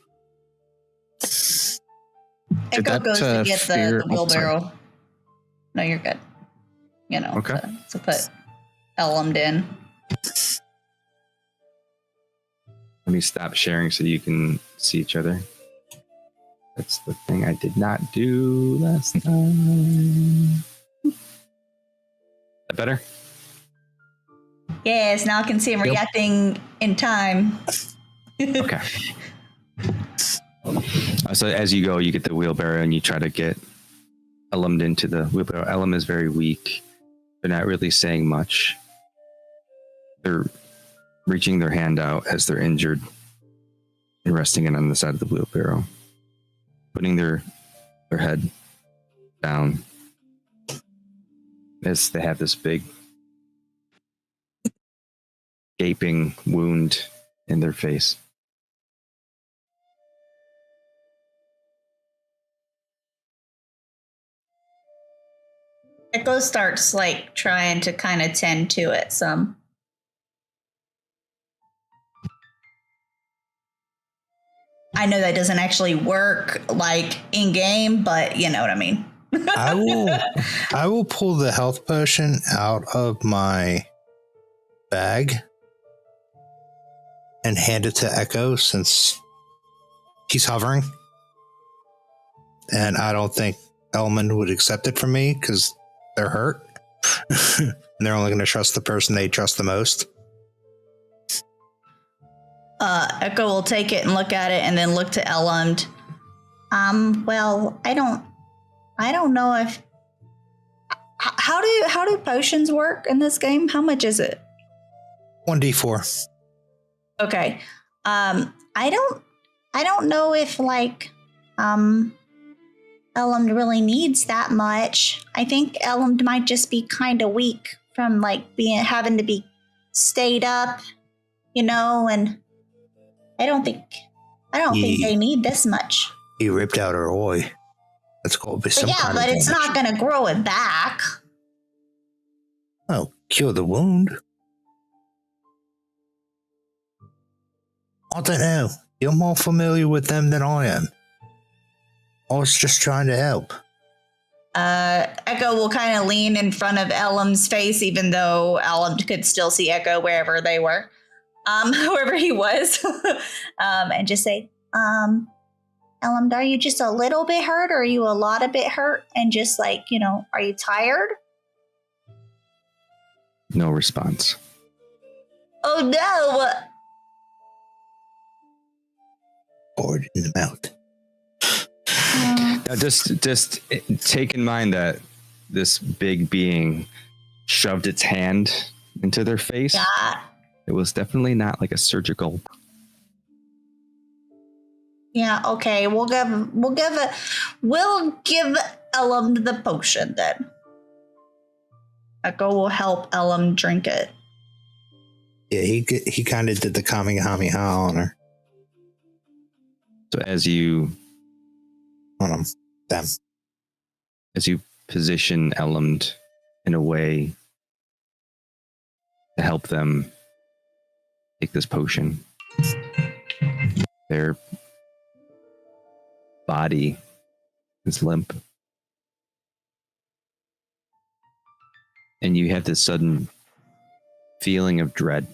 Speaker 3: Echo goes to get the wheelbarrow.
Speaker 4: sorry.
Speaker 3: No, you're good. You know,
Speaker 8: Okay.
Speaker 3: to put Elmd in.
Speaker 8: Let me stop sharing so you can see each other. That's the thing I did not do last time. That better?
Speaker 3: Yes, now I can see him reacting in time.
Speaker 8: Okay. So as you go, you get the wheelbarrow and you try to get Elmd into the wheelbarrow. Elm is very weak. They're not really saying much. They're reaching their hand out as they're injured and resting it on the side of the wheelbarrow, putting their head down as they have this big gaping wound in their face.
Speaker 3: Echo starts like trying to kind of tend to it some. I know that doesn't actually work like in game, but you know what I mean.
Speaker 5: I will pull the health potion out of my bag and hand it to Echo since he's hovering. And I don't think Elman would accept it from me because they're hurt. And they're only going to trust the person they trust the most.
Speaker 3: Echo will take it and look at it and then look to Elmd. Well, I don't know if how do potions work in this game? How much is it?
Speaker 5: 1d4.
Speaker 3: Okay. I don't know if like Elmd really needs that much. I think Elmd might just be kind of weak from like having to be stayed up, you know, and I don't think they need this much.
Speaker 5: He ripped out her eye. That's called be some kind
Speaker 3: but
Speaker 5: of
Speaker 3: it's
Speaker 5: damage.
Speaker 3: not going to grow it back.
Speaker 5: Oh, cure the wound. I don't know. You're more familiar with them than I am. I was just trying to help.
Speaker 3: Echo will kind of lean in front of Elm's face, even though Elm could still see Echo wherever they were, wherever he was, and just say, Elm, are you just a little bit hurt, or are you a lot of bit hurt? And just like, you know, are you tired?
Speaker 8: No response.
Speaker 3: Oh no!
Speaker 5: Bored in the mouth.
Speaker 8: Now just take in mind that this big being shoved its hand into their face.
Speaker 3: Yeah.
Speaker 8: It was definitely not like a surgical.
Speaker 7: Yeah, okay. We'll give Ellum the potion then. Echo will help Ellum drink it.
Speaker 5: Yeah, he kind of did the Kamehameha on her.
Speaker 8: So as you
Speaker 5: On them.
Speaker 8: as you position Elland in a way to help them take this potion, their body is limp. And you have this sudden feeling of dread.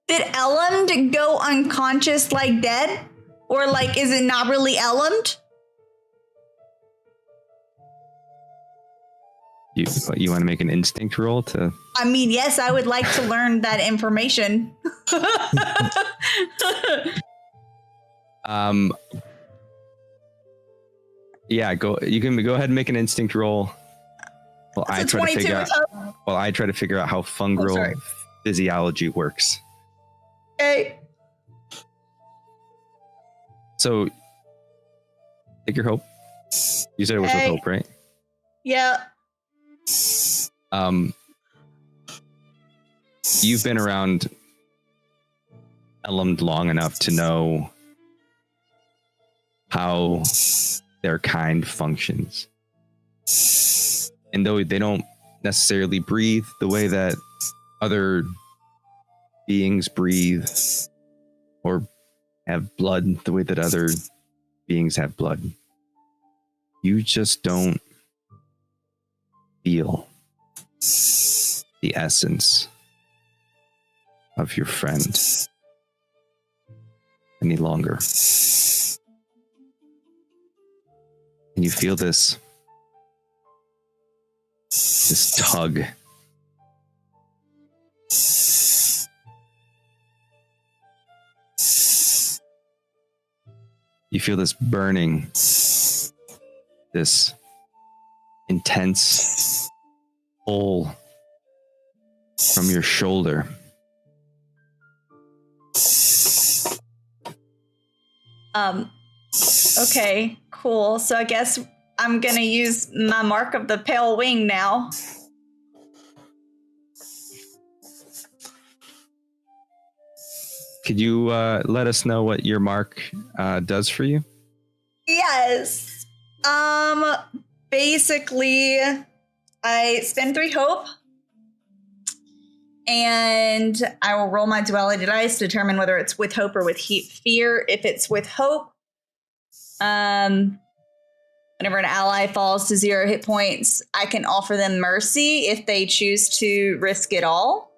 Speaker 3: Did Ellum go unconscious like dead? Or like, is it not really Ellum?
Speaker 8: You want to make an instinct roll to...
Speaker 3: I mean, yes, I would like to learn that information.
Speaker 8: Yeah, you can go ahead and make an instinct roll. Well, I try to figure out how fungal physiology works.
Speaker 3: Okay.
Speaker 8: So, take your hope. You said it was with hope, right?
Speaker 3: Yeah.
Speaker 8: You've been around Elum long enough to know how their kind functions. And though they don't necessarily breathe the way that other beings breathe, or have blood the way that other beings have blood, you just don't feel the essence of your friend any longer. And you feel this tug. You feel this burning, this intense pull from your shoulder.
Speaker 3: Okay, cool. So I guess I'm gonna use my mark of the pale wing now.
Speaker 8: Could you let us know what your mark does for you?
Speaker 3: Yes. Basically, I spend 3 hope, and I will roll my duality dice to determine whether it's with hope or with fear. If it's with hope, whenever an ally falls to 0 hit points, I can offer them mercy if they choose to risk it all.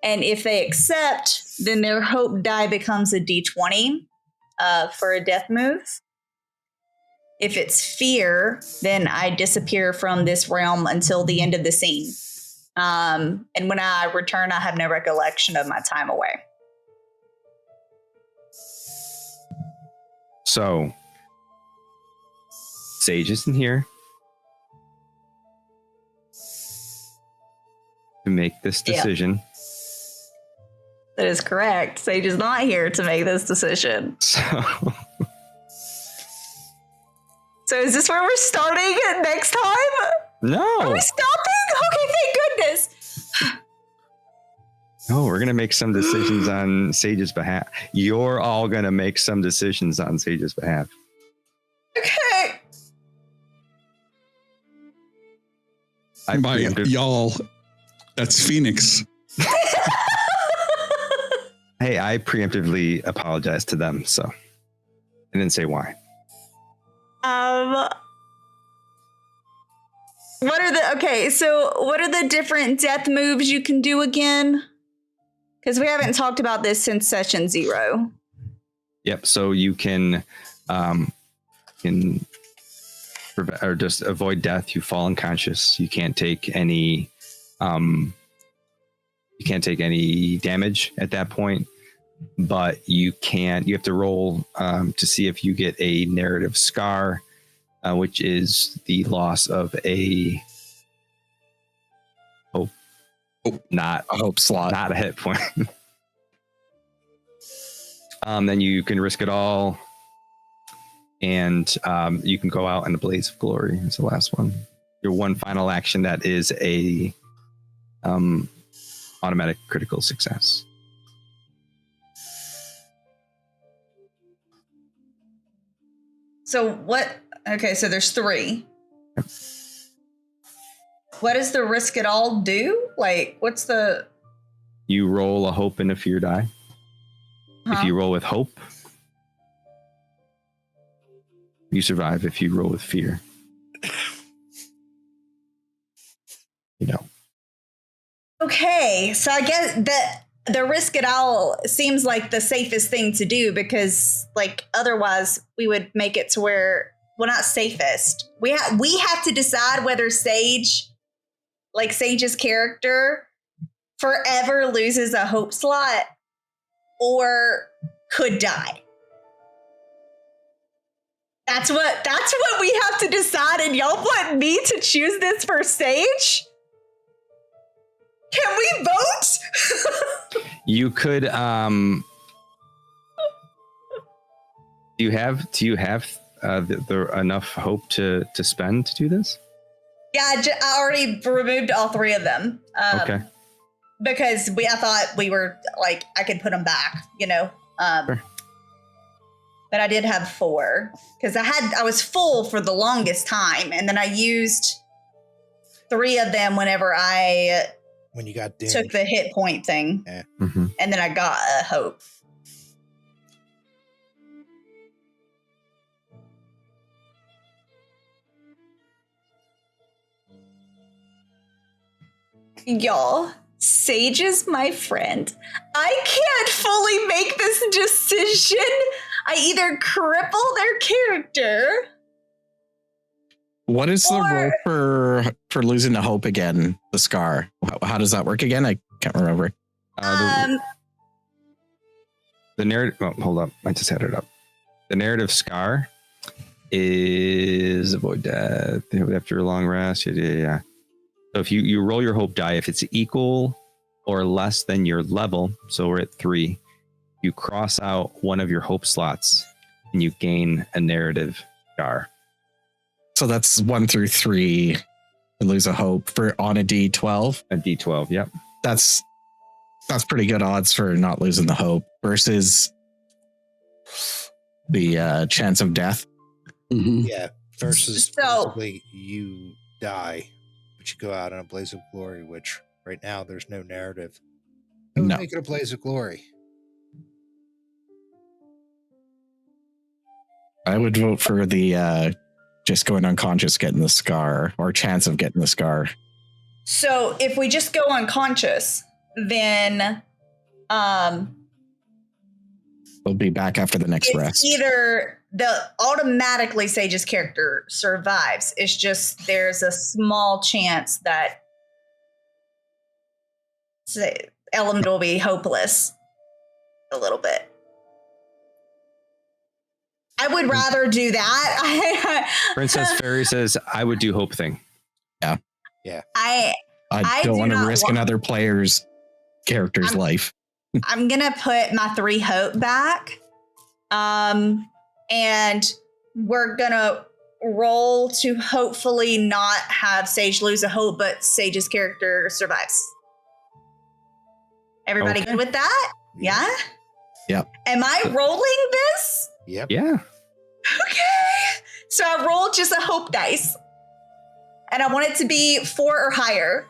Speaker 3: And if they accept, then their hope die becomes a d20 for a death move. If it's fear, then I disappear from this realm until the end of the scene. And when I return, I have no recollection of my time away.
Speaker 8: So, Sage isn't here to make this decision.
Speaker 3: Yep. That is correct. Sage is not here to make this decision. So is this where we're starting next time?
Speaker 8: No.
Speaker 3: Are we stopping? Okay, thank goodness.
Speaker 8: No, we're going to make some decisions on Sage's behalf. You're all going to make some decisions on Sage's behalf.
Speaker 3: Okay.
Speaker 2: By y'all, that's Phoenix.
Speaker 8: Hey, I preemptively apologized to them, so I didn't say why.
Speaker 3: What are the different death moves you can do again? Because we haven't talked about this since session 0.
Speaker 8: Yep. So you can or just avoid death. You fall unconscious. You can't take any. You You can't take any damage at that point, but you have to roll to see if you get a narrative scar, which is the loss of a hope, not
Speaker 4: A hope slot.
Speaker 8: not a hit point. Then you can risk it all, and you can go out in a blaze of glory. It's the last one. Your one final action that is a automatic critical success.
Speaker 3: So what? Okay, so there's 3. What does the risk it all do? Like, what's the?
Speaker 8: You roll a hope and a fear die. If you roll with hope, you survive. If you roll with fear, you know.
Speaker 3: Okay, so I guess that the risk it all seems like the safest thing to do, because like otherwise we would make it to where, well, not safest. We have to decide whether Sage's character forever loses a hope slot or could die. That's what we have to decide, and y'all want me to choose this for Sage? Can we vote?
Speaker 8: You could do you have the enough hope to spend to do this?
Speaker 3: Yeah, I already removed all 3 of them.
Speaker 8: Okay.
Speaker 3: Because I thought we were like, I could put them back, you know.
Speaker 8: Sure.
Speaker 3: But I did have 4 because I was full for the longest time, and then I used 3 of them whenever
Speaker 5: When you got
Speaker 3: took the hit point thing,
Speaker 8: Mm-hmm.
Speaker 3: and then I got a hope. Y'all, Sage is my friend. I can't fully make this decision. I either cripple their character.
Speaker 4: What is the roll for losing the hope again? The scar. How does that work again? I can't remember.
Speaker 8: The narrative. Oh, hold up. I just had it up. The narrative scar is avoid death after a long rest. Yeah. So if you roll your hope die, if it's equal or less than your level, so we're at 3, you cross out one of your hope slots and you gain a narrative scar.
Speaker 4: So that's 1 through 3 to lose a hope for on a D12.
Speaker 8: A D12, yep.
Speaker 4: That's pretty good odds for not losing the hope versus the chance of death.
Speaker 2: Mm-hmm.
Speaker 5: Yeah, versus
Speaker 3: So-
Speaker 5: basically you die, but you go out in a blaze of glory, which right now there's no narrative.
Speaker 4: No.
Speaker 5: Make it a blaze of glory.
Speaker 4: I would vote for the just going unconscious, getting the scar, or chance of getting the scar.
Speaker 3: So if we just go unconscious, then
Speaker 4: We'll be back after the next
Speaker 3: it's
Speaker 4: rest.
Speaker 3: either automatically Sage's character survives. It's just there's a small chance that Element will be hopeless a little bit. I would rather do that.
Speaker 8: Princess Fairy says, I would do hope thing.
Speaker 3: I
Speaker 4: I
Speaker 3: do
Speaker 4: don't want to
Speaker 3: not
Speaker 4: risk another player's character's life.
Speaker 3: I'm gonna put my 3 hope back. And we're gonna roll to hopefully not have Sage lose a hope, but Sage's character survives. Everybody
Speaker 8: Okay.
Speaker 3: good with that? Yeah?
Speaker 4: Yep.
Speaker 3: Am I rolling this?
Speaker 5: Yep.
Speaker 8: Yeah.
Speaker 3: Okay. So I rolled just a hope dice. And I want it to be 4 or higher.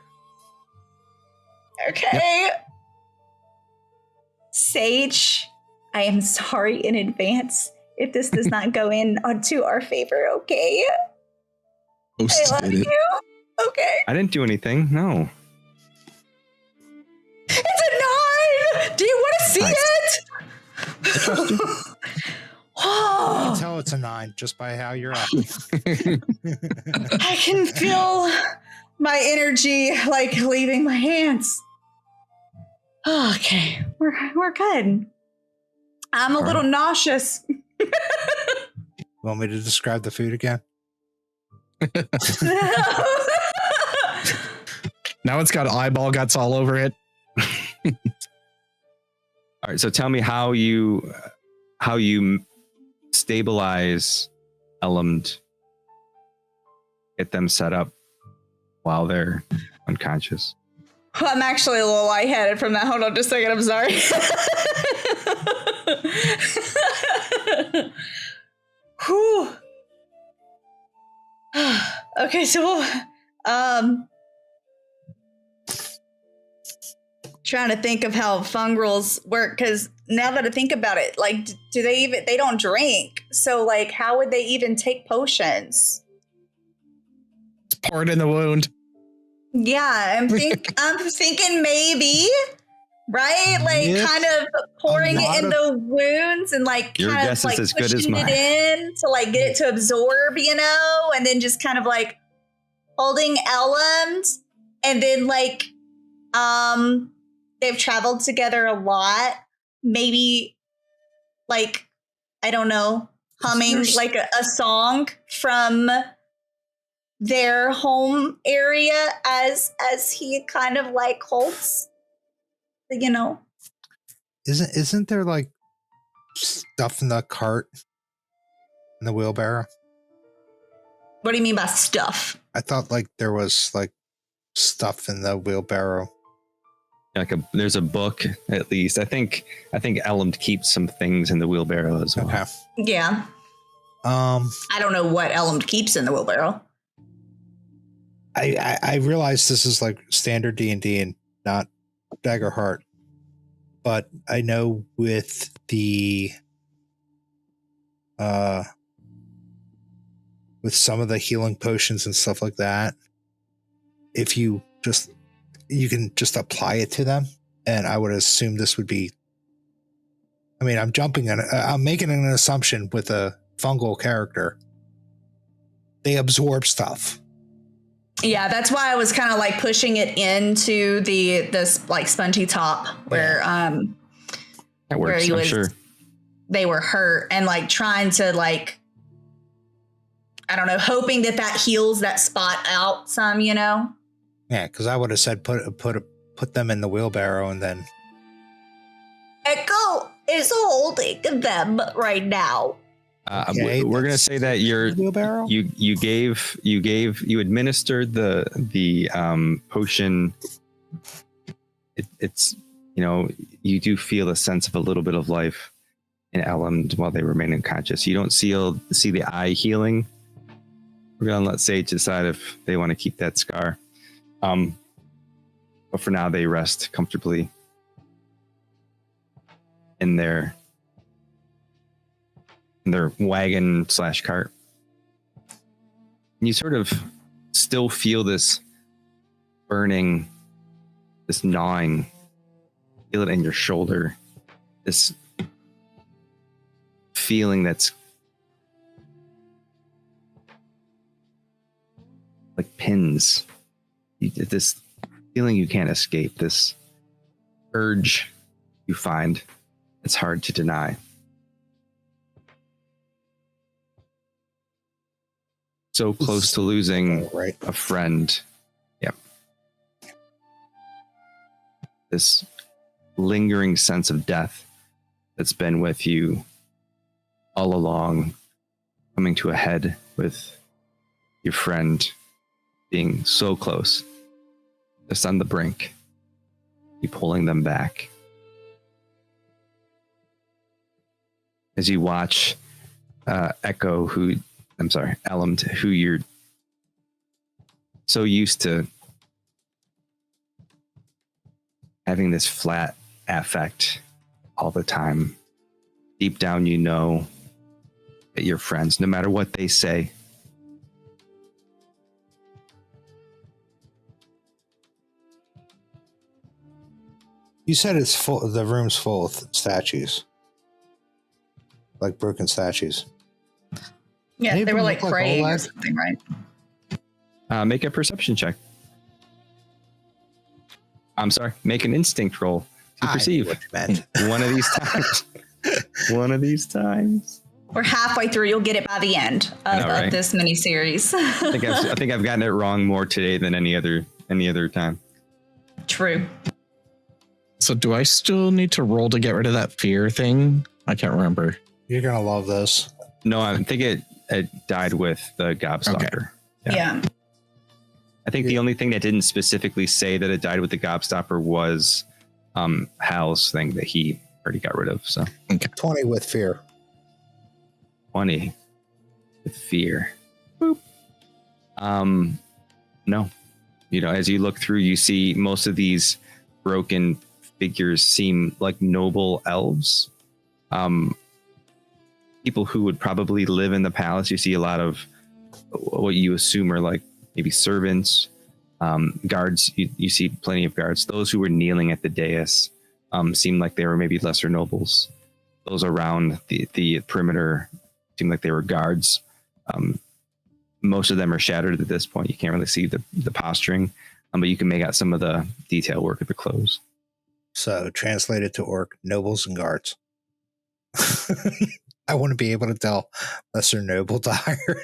Speaker 3: Okay. Sage, I am sorry in advance if this does not go in onto our favor, okay? I love
Speaker 2: Did it.
Speaker 3: you. Okay.
Speaker 8: I didn't do anything. No.
Speaker 3: It's a 9! Do you want to see it?
Speaker 5: I
Speaker 3: Oh,
Speaker 5: can tell it's a 9 just by how you're acting.
Speaker 3: I can feel my energy like leaving my hands. Okay, we're good. I'm a little nauseous.
Speaker 5: Want me to describe the food again?
Speaker 4: Now it's got eyeball guts all over it.
Speaker 8: All right, so tell me how you stabilize Elmd, get them set up while they're unconscious.
Speaker 3: I'm actually a little lightheaded from that. Hold on just a second. I'm sorry. Whew. Okay, so trying to think of how fungrels work, because now that I think about it, like, do they don't drink, so like how would they even take potions?
Speaker 4: Pour it in the wound.
Speaker 3: Yeah, I'm thinking maybe, right? Like
Speaker 5: Yes.
Speaker 3: kind of pouring it in the wounds and like
Speaker 8: Your
Speaker 3: kind
Speaker 8: guess
Speaker 3: of like
Speaker 8: is as good as
Speaker 3: pushing
Speaker 8: mine.
Speaker 3: it in to like get it to absorb, and then just kind of like holding Elmd, and then like they've traveled together a lot. Maybe like, I don't know, humming like a song from their home area as he kind of like holds,
Speaker 5: Isn't there like stuff in the cart in the wheelbarrow?
Speaker 3: What do you mean by stuff?
Speaker 5: I thought like there was like stuff in the wheelbarrow.
Speaker 8: Like there's a book at least. I think Elmd keeps some things in the wheelbarrow as well.
Speaker 5: Okay.
Speaker 3: Yeah.
Speaker 5: I
Speaker 3: don't know what Elmd keeps in the wheelbarrow.
Speaker 5: I realize this is like standard D&D and not Daggerheart, but I know with the with some of the healing potions and stuff like that, if you can just apply it to them, and I would assume this would be. I mean, I'm making an assumption with a fungal character. They absorb stuff.
Speaker 3: Yeah, that's why I was kind of like pushing it into this like spongy top where
Speaker 8: that works,
Speaker 3: where he
Speaker 8: I'm
Speaker 3: was,
Speaker 8: sure.
Speaker 3: They were hurt, and like trying to like, I don't know, hoping that heals that spot out some,
Speaker 5: Yeah, because I would have said put them in the wheelbarrow and then.
Speaker 3: Echo is holding them right now.
Speaker 5: Okay,
Speaker 8: we're gonna say that
Speaker 5: wheelbarrow.
Speaker 8: You administered the potion. It's you do feel a sense of a little bit of life in Elmd while they remain unconscious. You don't see the eye healing. We're gonna let Sage decide if they want to keep that scar. But for now, they rest comfortably in their wagon / cart. And you sort of still feel this burning, this gnawing, feel it in your shoulder, this feeling that's like pins. This feeling you can't escape, this urge you find it's hard to deny. So close to losing a friend. Yep. This lingering sense of death that's been with you all along, coming to a head with your friend being so close, just on the brink, you pulling them back. As you watch Elmd, who you're so used to having this flat affect all the time. Deep down, you know that your friends, no matter what they say,
Speaker 5: You said it's full. The room's full of statues, like broken statues.
Speaker 3: Yeah,
Speaker 5: Any
Speaker 3: they
Speaker 5: of
Speaker 3: were
Speaker 5: them
Speaker 3: like
Speaker 5: look like
Speaker 3: praying or
Speaker 5: Oleg?
Speaker 3: something, right?
Speaker 8: make a perception check. I'm sorry, make an instinct roll to perceive.
Speaker 5: What you meant.
Speaker 8: One of these times. One of these times.
Speaker 3: We're halfway through. You'll get it by the end of this mini series.
Speaker 8: I think I've gotten it wrong more today than any other time.
Speaker 3: True.
Speaker 4: So do I still need to roll to get rid of that fear thing? I can't remember.
Speaker 5: You're gonna love this.
Speaker 8: No, I think it died with the Gobstopper.
Speaker 4: Okay.
Speaker 3: Yeah.
Speaker 8: I think the only thing that didn't specifically say that it died with the Gobstopper was Hal's thing that he already got rid of. So
Speaker 5: 20 with fear.
Speaker 8: 20 with fear. Boop. No. You know, as you look through, you see most of these broken figures seem like noble elves. People who would probably live in the palace. You see a lot of what you assume are like maybe servants, guards. You see plenty of guards. Those who were kneeling at the dais seemed like they were maybe lesser nobles. Those around the perimeter seemed like they were guards. Most of them are shattered at this point. You can't really see the posturing, but you can make out some of the detail work of the clothes.
Speaker 5: So translated to orc, nobles and guards. I want to be able to tell lesser noble to higher
Speaker 4: noble.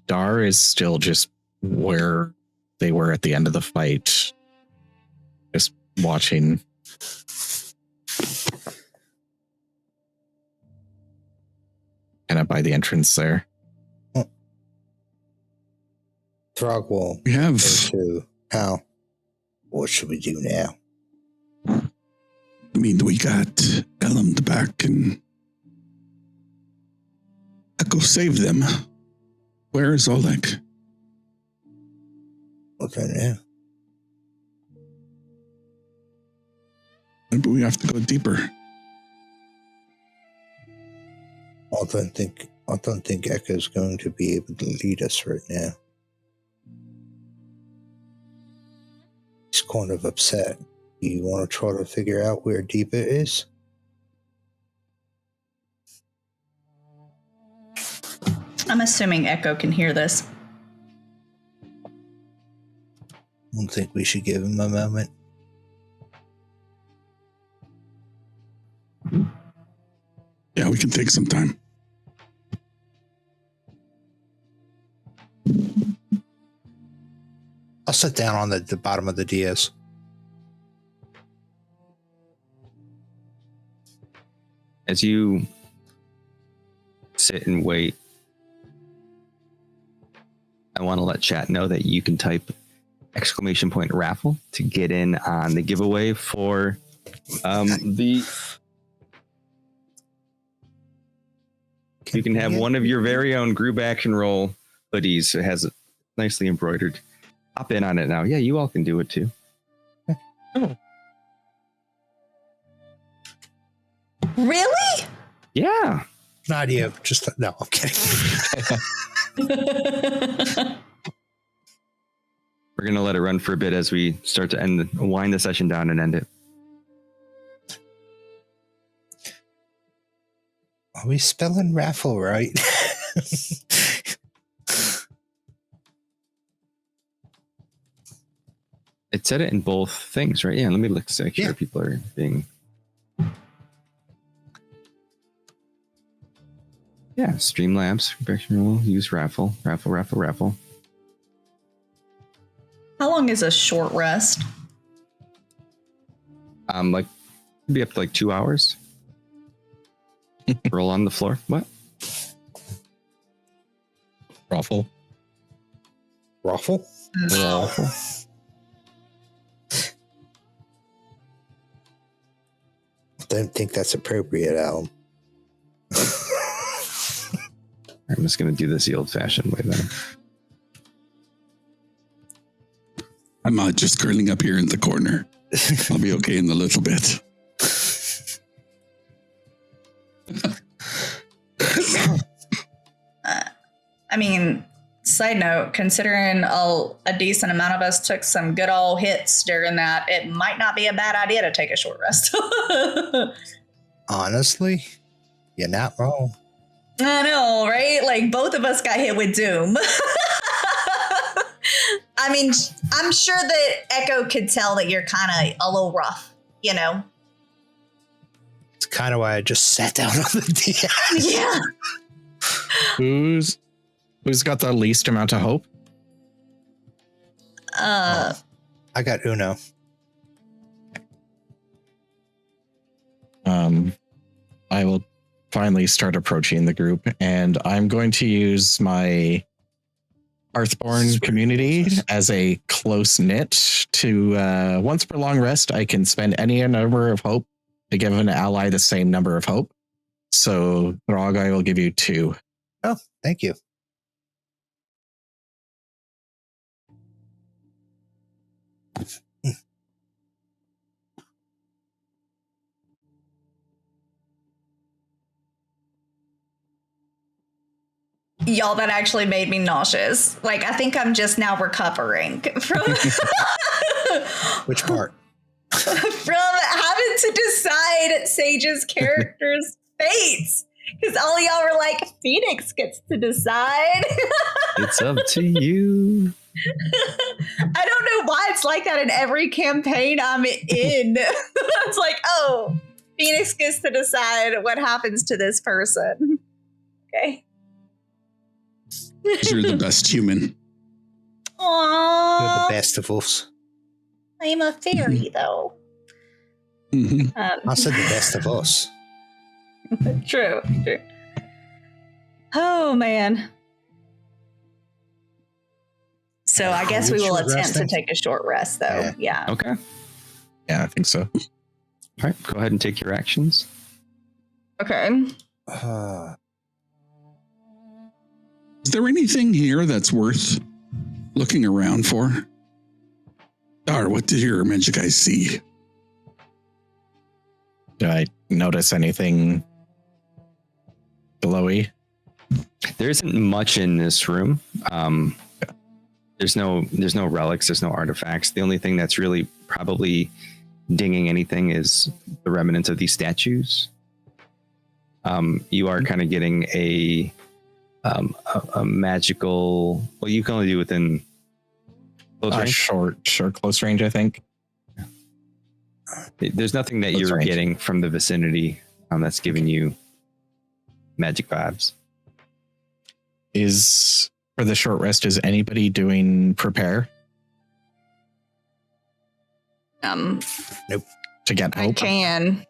Speaker 4: Darr is still just where they were at the end of the fight. Just watching. Kind of by the entrance there.
Speaker 5: Throg will
Speaker 2: We have.
Speaker 5: go to Hal. What should we do now?
Speaker 2: I mean, we got Elam back and Echo save them. Where is Oleg?
Speaker 5: Okay, now.
Speaker 2: Maybe we have to go deeper.
Speaker 5: I don't think Echo's going to be able to lead us right now. He's kind of upset. Do you want to try to figure out where deep it is?
Speaker 3: I'm assuming Echo can hear this.
Speaker 5: I don't think we should give him a moment.
Speaker 2: Yeah, we can take some time.
Speaker 5: I'll sit down on the bottom of the dais.
Speaker 8: As you sit and wait, I want to let chat know that you can type !raffle to get in on the giveaway for the. You can have one of your very own group action roll hoodies. It has it nicely embroidered. Hop in on it now. Yeah, you all can do it too.
Speaker 4: Oh.
Speaker 3: Really?
Speaker 8: Yeah.
Speaker 5: Not you. Just no. I'm kidding.
Speaker 8: We're gonna let it run for a bit as we start to wind the session down and end it.
Speaker 5: Are we spelling raffle right?
Speaker 8: It said it in both things, right? Yeah, let me look to make sure people are being. Yeah, Streamlabs, use raffle. How
Speaker 3: long is a short rest?
Speaker 8: Like, maybe up to like 2 hours. Roll on the floor. What?
Speaker 4: Raffle.
Speaker 5: Raffle?
Speaker 8: Raffle.
Speaker 5: Don't think that's appropriate, Alan.
Speaker 8: I'm just going to do this the old-fashioned way then.
Speaker 2: I'm just curling up here in the corner. I'll be okay in a little bit.
Speaker 3: I mean, Side note, considering a decent amount of us took some good old hits during that, it might not be a bad idea to take a short rest.
Speaker 5: Honestly, you're not wrong.
Speaker 3: I know, right? Like, both of us got hit with doom. I mean, I'm sure that Echo could tell that you're kind of a little rough, you know?
Speaker 5: It's kind of why I just sat down on the DS.
Speaker 3: Yeah.
Speaker 4: Who's got the least amount of hope?
Speaker 5: I got Uno.
Speaker 4: I will finally start approaching the group, and I'm going to use my Earthborn community as a close knit to once per long rest. I can spend any number of hope to give an ally the same number of hope. So Throg, I will give you 2.
Speaker 5: Oh, thank you.
Speaker 3: Y'all, that actually made me nauseous. Like, I think I'm just now recovering from
Speaker 5: Which part?
Speaker 3: from having to decide Sage's character's fates. Because all y'all were like, Phoenix gets to decide.
Speaker 8: It's up to you.
Speaker 3: I don't know why it's like that in every campaign I'm in. It's like, oh, Phoenix gets to decide what happens to this person. Okay.
Speaker 2: You're the best human.
Speaker 3: Aww.
Speaker 5: You're the best of us.
Speaker 3: I'm a fairy, though.
Speaker 2: Mm-hmm.
Speaker 5: I said the best of us.
Speaker 3: True. Oh, man. So I guess we will attempt to take a short rest, though. Yeah.
Speaker 8: Okay.
Speaker 4: Yeah, I think so.
Speaker 8: All right. Go ahead and take your actions.
Speaker 3: Okay.
Speaker 2: Is there anything here that's worth looking around for? Darr, what did your magic eyes see?
Speaker 4: Did I notice anything glowy?
Speaker 8: There isn't much in this room. There's no relics. There's no artifacts. The only thing that's really probably dinging anything is the remnants of these statues. You are kind of getting a magical. Well, you can only do within close range.
Speaker 4: Short close range, I think.
Speaker 8: There's nothing that
Speaker 4: Close
Speaker 8: you're
Speaker 4: range.
Speaker 8: getting from the vicinity that's giving you magic vibes.
Speaker 4: Is for the short rest, is anybody doing prepare
Speaker 5: Nope.
Speaker 4: to get
Speaker 3: I
Speaker 4: hope?
Speaker 3: can.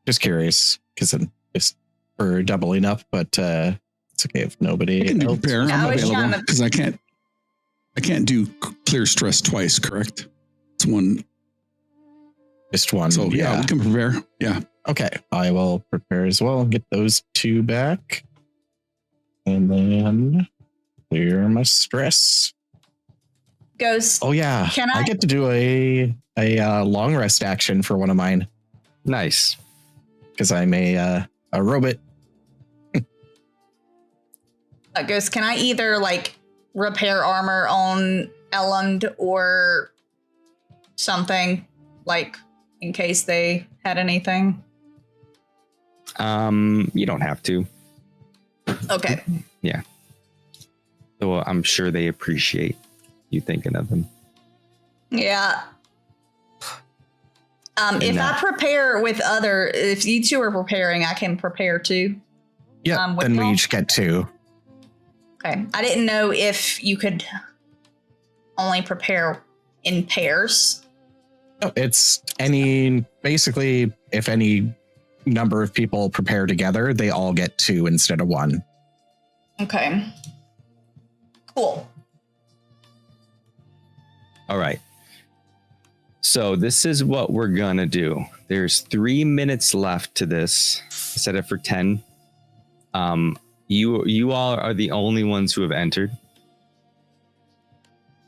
Speaker 4: Just curious, because I'm just for doubling up, but it's okay if nobody
Speaker 2: I can do
Speaker 4: else.
Speaker 2: prepare.
Speaker 3: Yeah, I
Speaker 2: I'm
Speaker 3: was trying
Speaker 2: available
Speaker 3: to-
Speaker 2: because I can't do clear stress twice, correct? It's one.
Speaker 4: Just one.
Speaker 2: So yeah, we can prepare. Yeah.
Speaker 4: Okay, I will prepare as well. Get those 2 back. And then clear my stress.
Speaker 3: Ghost.
Speaker 4: Oh yeah,
Speaker 3: Can
Speaker 4: I
Speaker 3: I-
Speaker 4: get to do a long rest action for one of mine
Speaker 8: Nice.
Speaker 4: because I'm a robot.
Speaker 3: Ghost, can I either like repair armor on Elland or something, like in case they had anything?
Speaker 8: You don't have to.
Speaker 3: Okay.
Speaker 8: Yeah. So I'm sure they appreciate you thinking of them.
Speaker 3: Yeah. If
Speaker 8: that-
Speaker 3: I prepare with if you 2 are preparing, I can prepare too.
Speaker 4: Yeah,
Speaker 3: with
Speaker 4: then we
Speaker 3: y'all?
Speaker 4: each get 2.
Speaker 3: Okay. I didn't know if you could only prepare in pairs.
Speaker 4: No, it's basically if any number of people prepare together, they all get 2 instead of 1.
Speaker 3: Okay. Cool.
Speaker 8: All right. So this is what we're going to do. There's 3 minutes left to this. I set it for 10. You all are the only ones who have entered.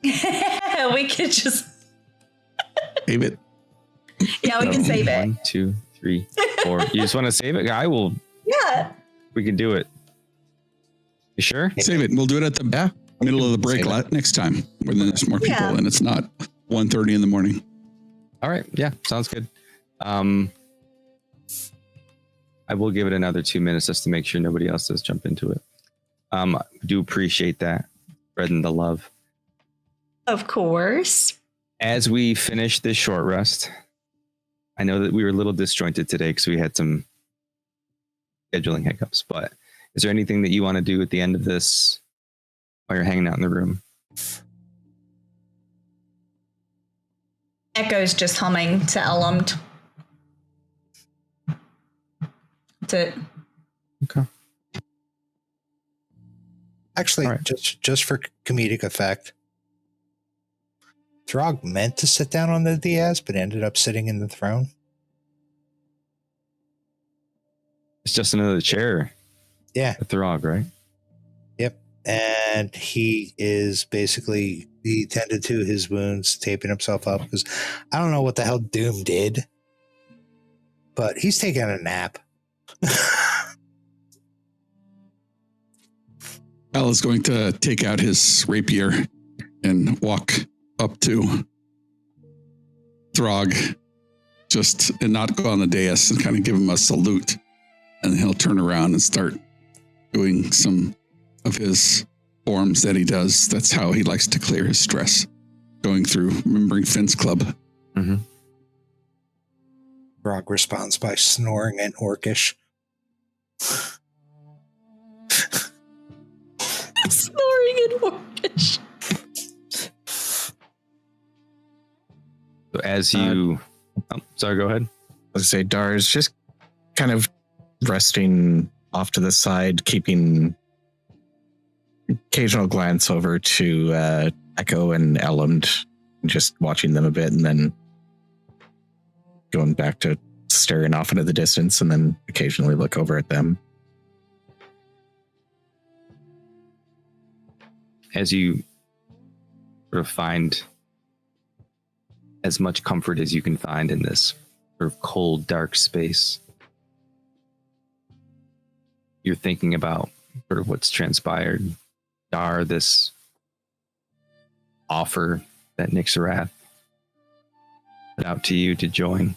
Speaker 3: We could just,
Speaker 2: Save it.
Speaker 3: yeah, we can save it.
Speaker 8: 1, 2, 3, 4. You just want to save it? I will.
Speaker 3: Yeah.
Speaker 8: We can do it. You sure?
Speaker 2: Save it. We'll do it at the middle of the break next time when there's more people and it's not 1:30 in the morning.
Speaker 8: All right. Yeah, sounds good. I will give it another 2 minutes just to make sure nobody else does jump into it. Do appreciate that. Spreading the love.
Speaker 3: Of course.
Speaker 8: As we finish this short rest, I know that we were a little disjointed today because we had some scheduling hiccups, but is there anything that you want to do at the end of this while you're hanging out in the room?
Speaker 3: Echo's just humming to Elumd. That's it.
Speaker 8: Okay.
Speaker 5: Actually, just for comedic effect, Throg meant to sit down on the Diaz, but ended up sitting in the throne.
Speaker 8: It's just another chair.
Speaker 5: Yeah.
Speaker 8: A Throg, right?
Speaker 5: Yep. And he is basically, he tended to his wounds, taping himself up because I don't know what the hell Doom did, but he's taking a nap.
Speaker 2: Al is going to take out his rapier and walk up to Throg, and not go on the dais, and kind of give him a salute. And he'll turn around and start doing some of his forms that he does. That's how he likes to clear his stress, going through remembering Finn's club.
Speaker 8: Mm-hmm.
Speaker 5: Throg responds by snoring in Orcish.
Speaker 3: Snoring in Orcish.
Speaker 8: So as you... sorry, go ahead.
Speaker 4: I was going to say, Darr is just kind of resting off to the side, keeping occasional glance over to Echo and Elumd, just watching them a bit, and then going back to staring off into the distance, and then occasionally look over at them.
Speaker 8: As you sort of find as much comfort as you can find in this sort of cold, dark space, you're thinking about sort of what's transpired. Darr, this offer that Nixarath put out to you to join.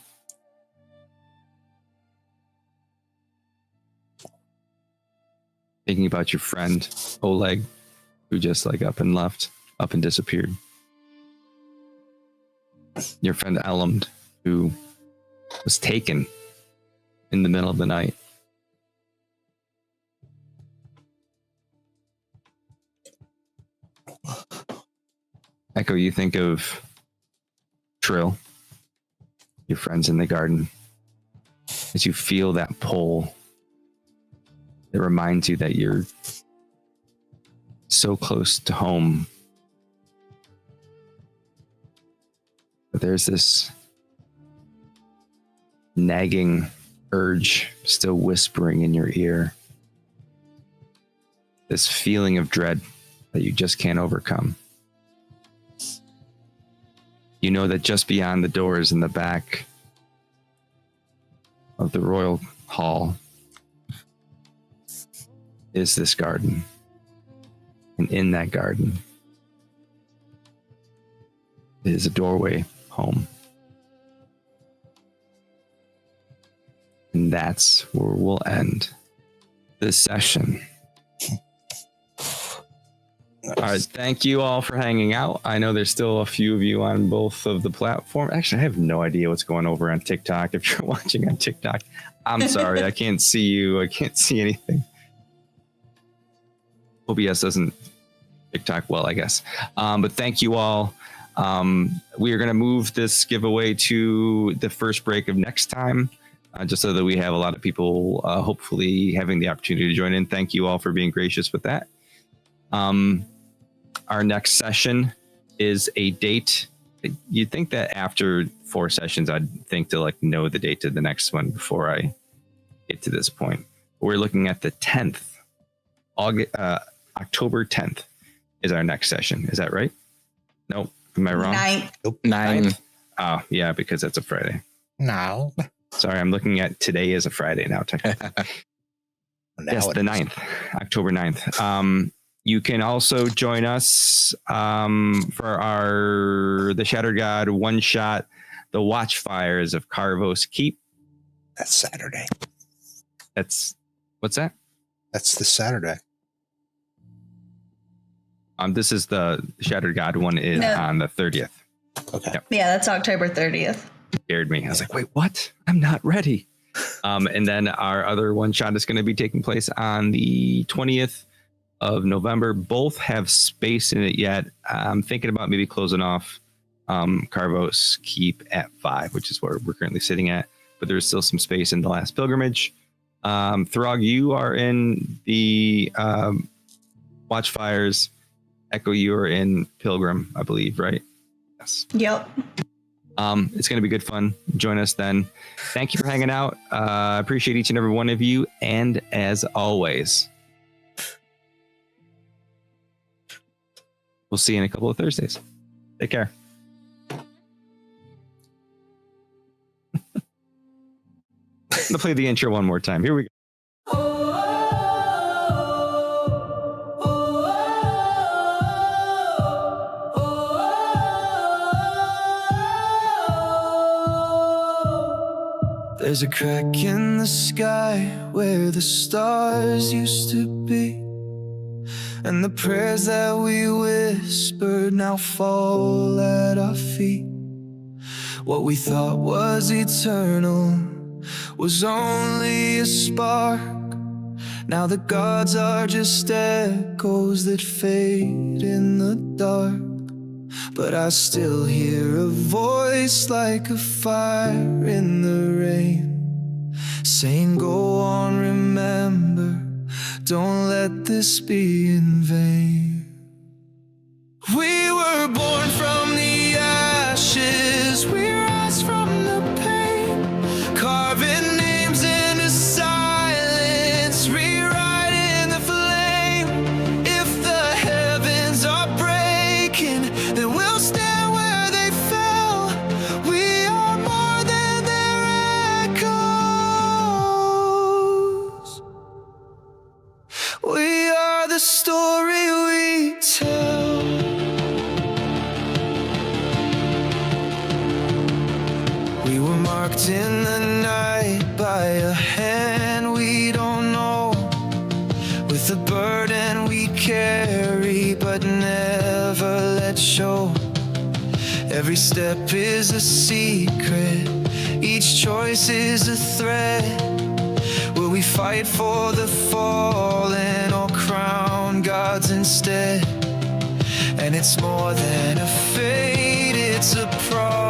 Speaker 8: Thinking about your friend, Oleg, who just up and disappeared. Your friend Elumd, who was taken in the middle of the night. Echo, you think of Trill, your friends in the garden, as you feel that pull. It reminds you that you're so close to home. But there's this nagging urge still whispering in your ear. This feeling of dread that you just can't overcome. You know that just beyond the doors in the back of the royal hall is this garden. And in that garden is a doorway home. And that's where we'll end this session. All right, thank you all for hanging out. I know there's still a few of you on both of the platform. Actually, I have no idea what's going over on TikTok. If you're watching on TikTok, I'm sorry, I can't see you. I can't see anything. OBS doesn't TikTok well, I guess. But thank you all. We are going to move this giveaway to the first break of next time, just so that we have a lot of people hopefully having the opportunity to join in. Thank you all for being gracious with that. Our next session is a date. You'd think that after 4 sessions, I'd think to know the date to the next one before I get to this point. We're looking at the 10th. October 10th is our next session. Is that right? Nope. Am I wrong?
Speaker 3: 9th.
Speaker 5: Nope.
Speaker 4: 9.
Speaker 8: Oh, yeah, because that's a Friday.
Speaker 5: No.
Speaker 8: Sorry, I'm looking at today as a Friday now. Yes, the 9th, October 9th. You can also join us for the Shattered God one shot, the Watchfires of Carvos Keep.
Speaker 5: That's Saturday.
Speaker 8: What's that?
Speaker 5: That's this Saturday.
Speaker 8: This is the Shattered God one is on the 30th.
Speaker 5: Okay.
Speaker 8: Yep.
Speaker 3: Yeah, that's October 30th.
Speaker 8: Scared me. I was like, wait, what? I'm not ready. And then our other one shot is going to be taking place on the 20th of November. Both have space in it yet. I'm thinking about maybe closing off Carvos Keep at 5, which is where we're currently sitting at. But there's still some space in the Last Pilgrimage. Throg, you are in the Watchfires. Echo, you are in Pilgrim, I believe, right? Yes.
Speaker 3: Yep.
Speaker 8: It's going to be good fun. Join us then. Thank you for hanging out. Appreciate each and every one of you. And as always, we'll see you in a couple of Thursdays. Take care. I'm going to play the intro one more time. Here we go.
Speaker 6: There's a crack in the sky where the stars used to be, and the prayers that we whispered now fall at our feet. What we thought was eternal was only a spark. Now the gods are just echoes that fade in the dark. But I still hear a voice like a fire in the rain, saying, go on, remember, don't let this be in vain. We were born from the ashes, we rise from the pain, carving names into silence, rewriting the flame. If the heavens are breaking, then we'll stand where they fell. We are more than their echoes. We are the story we tell. We were marked in the night by a hand we don't know, with a burden we carry but never let show. Every step is a secret, each choice is a threat. Will we fight for the fallen or crown gods instead? And it's more than a fate, it's a problem.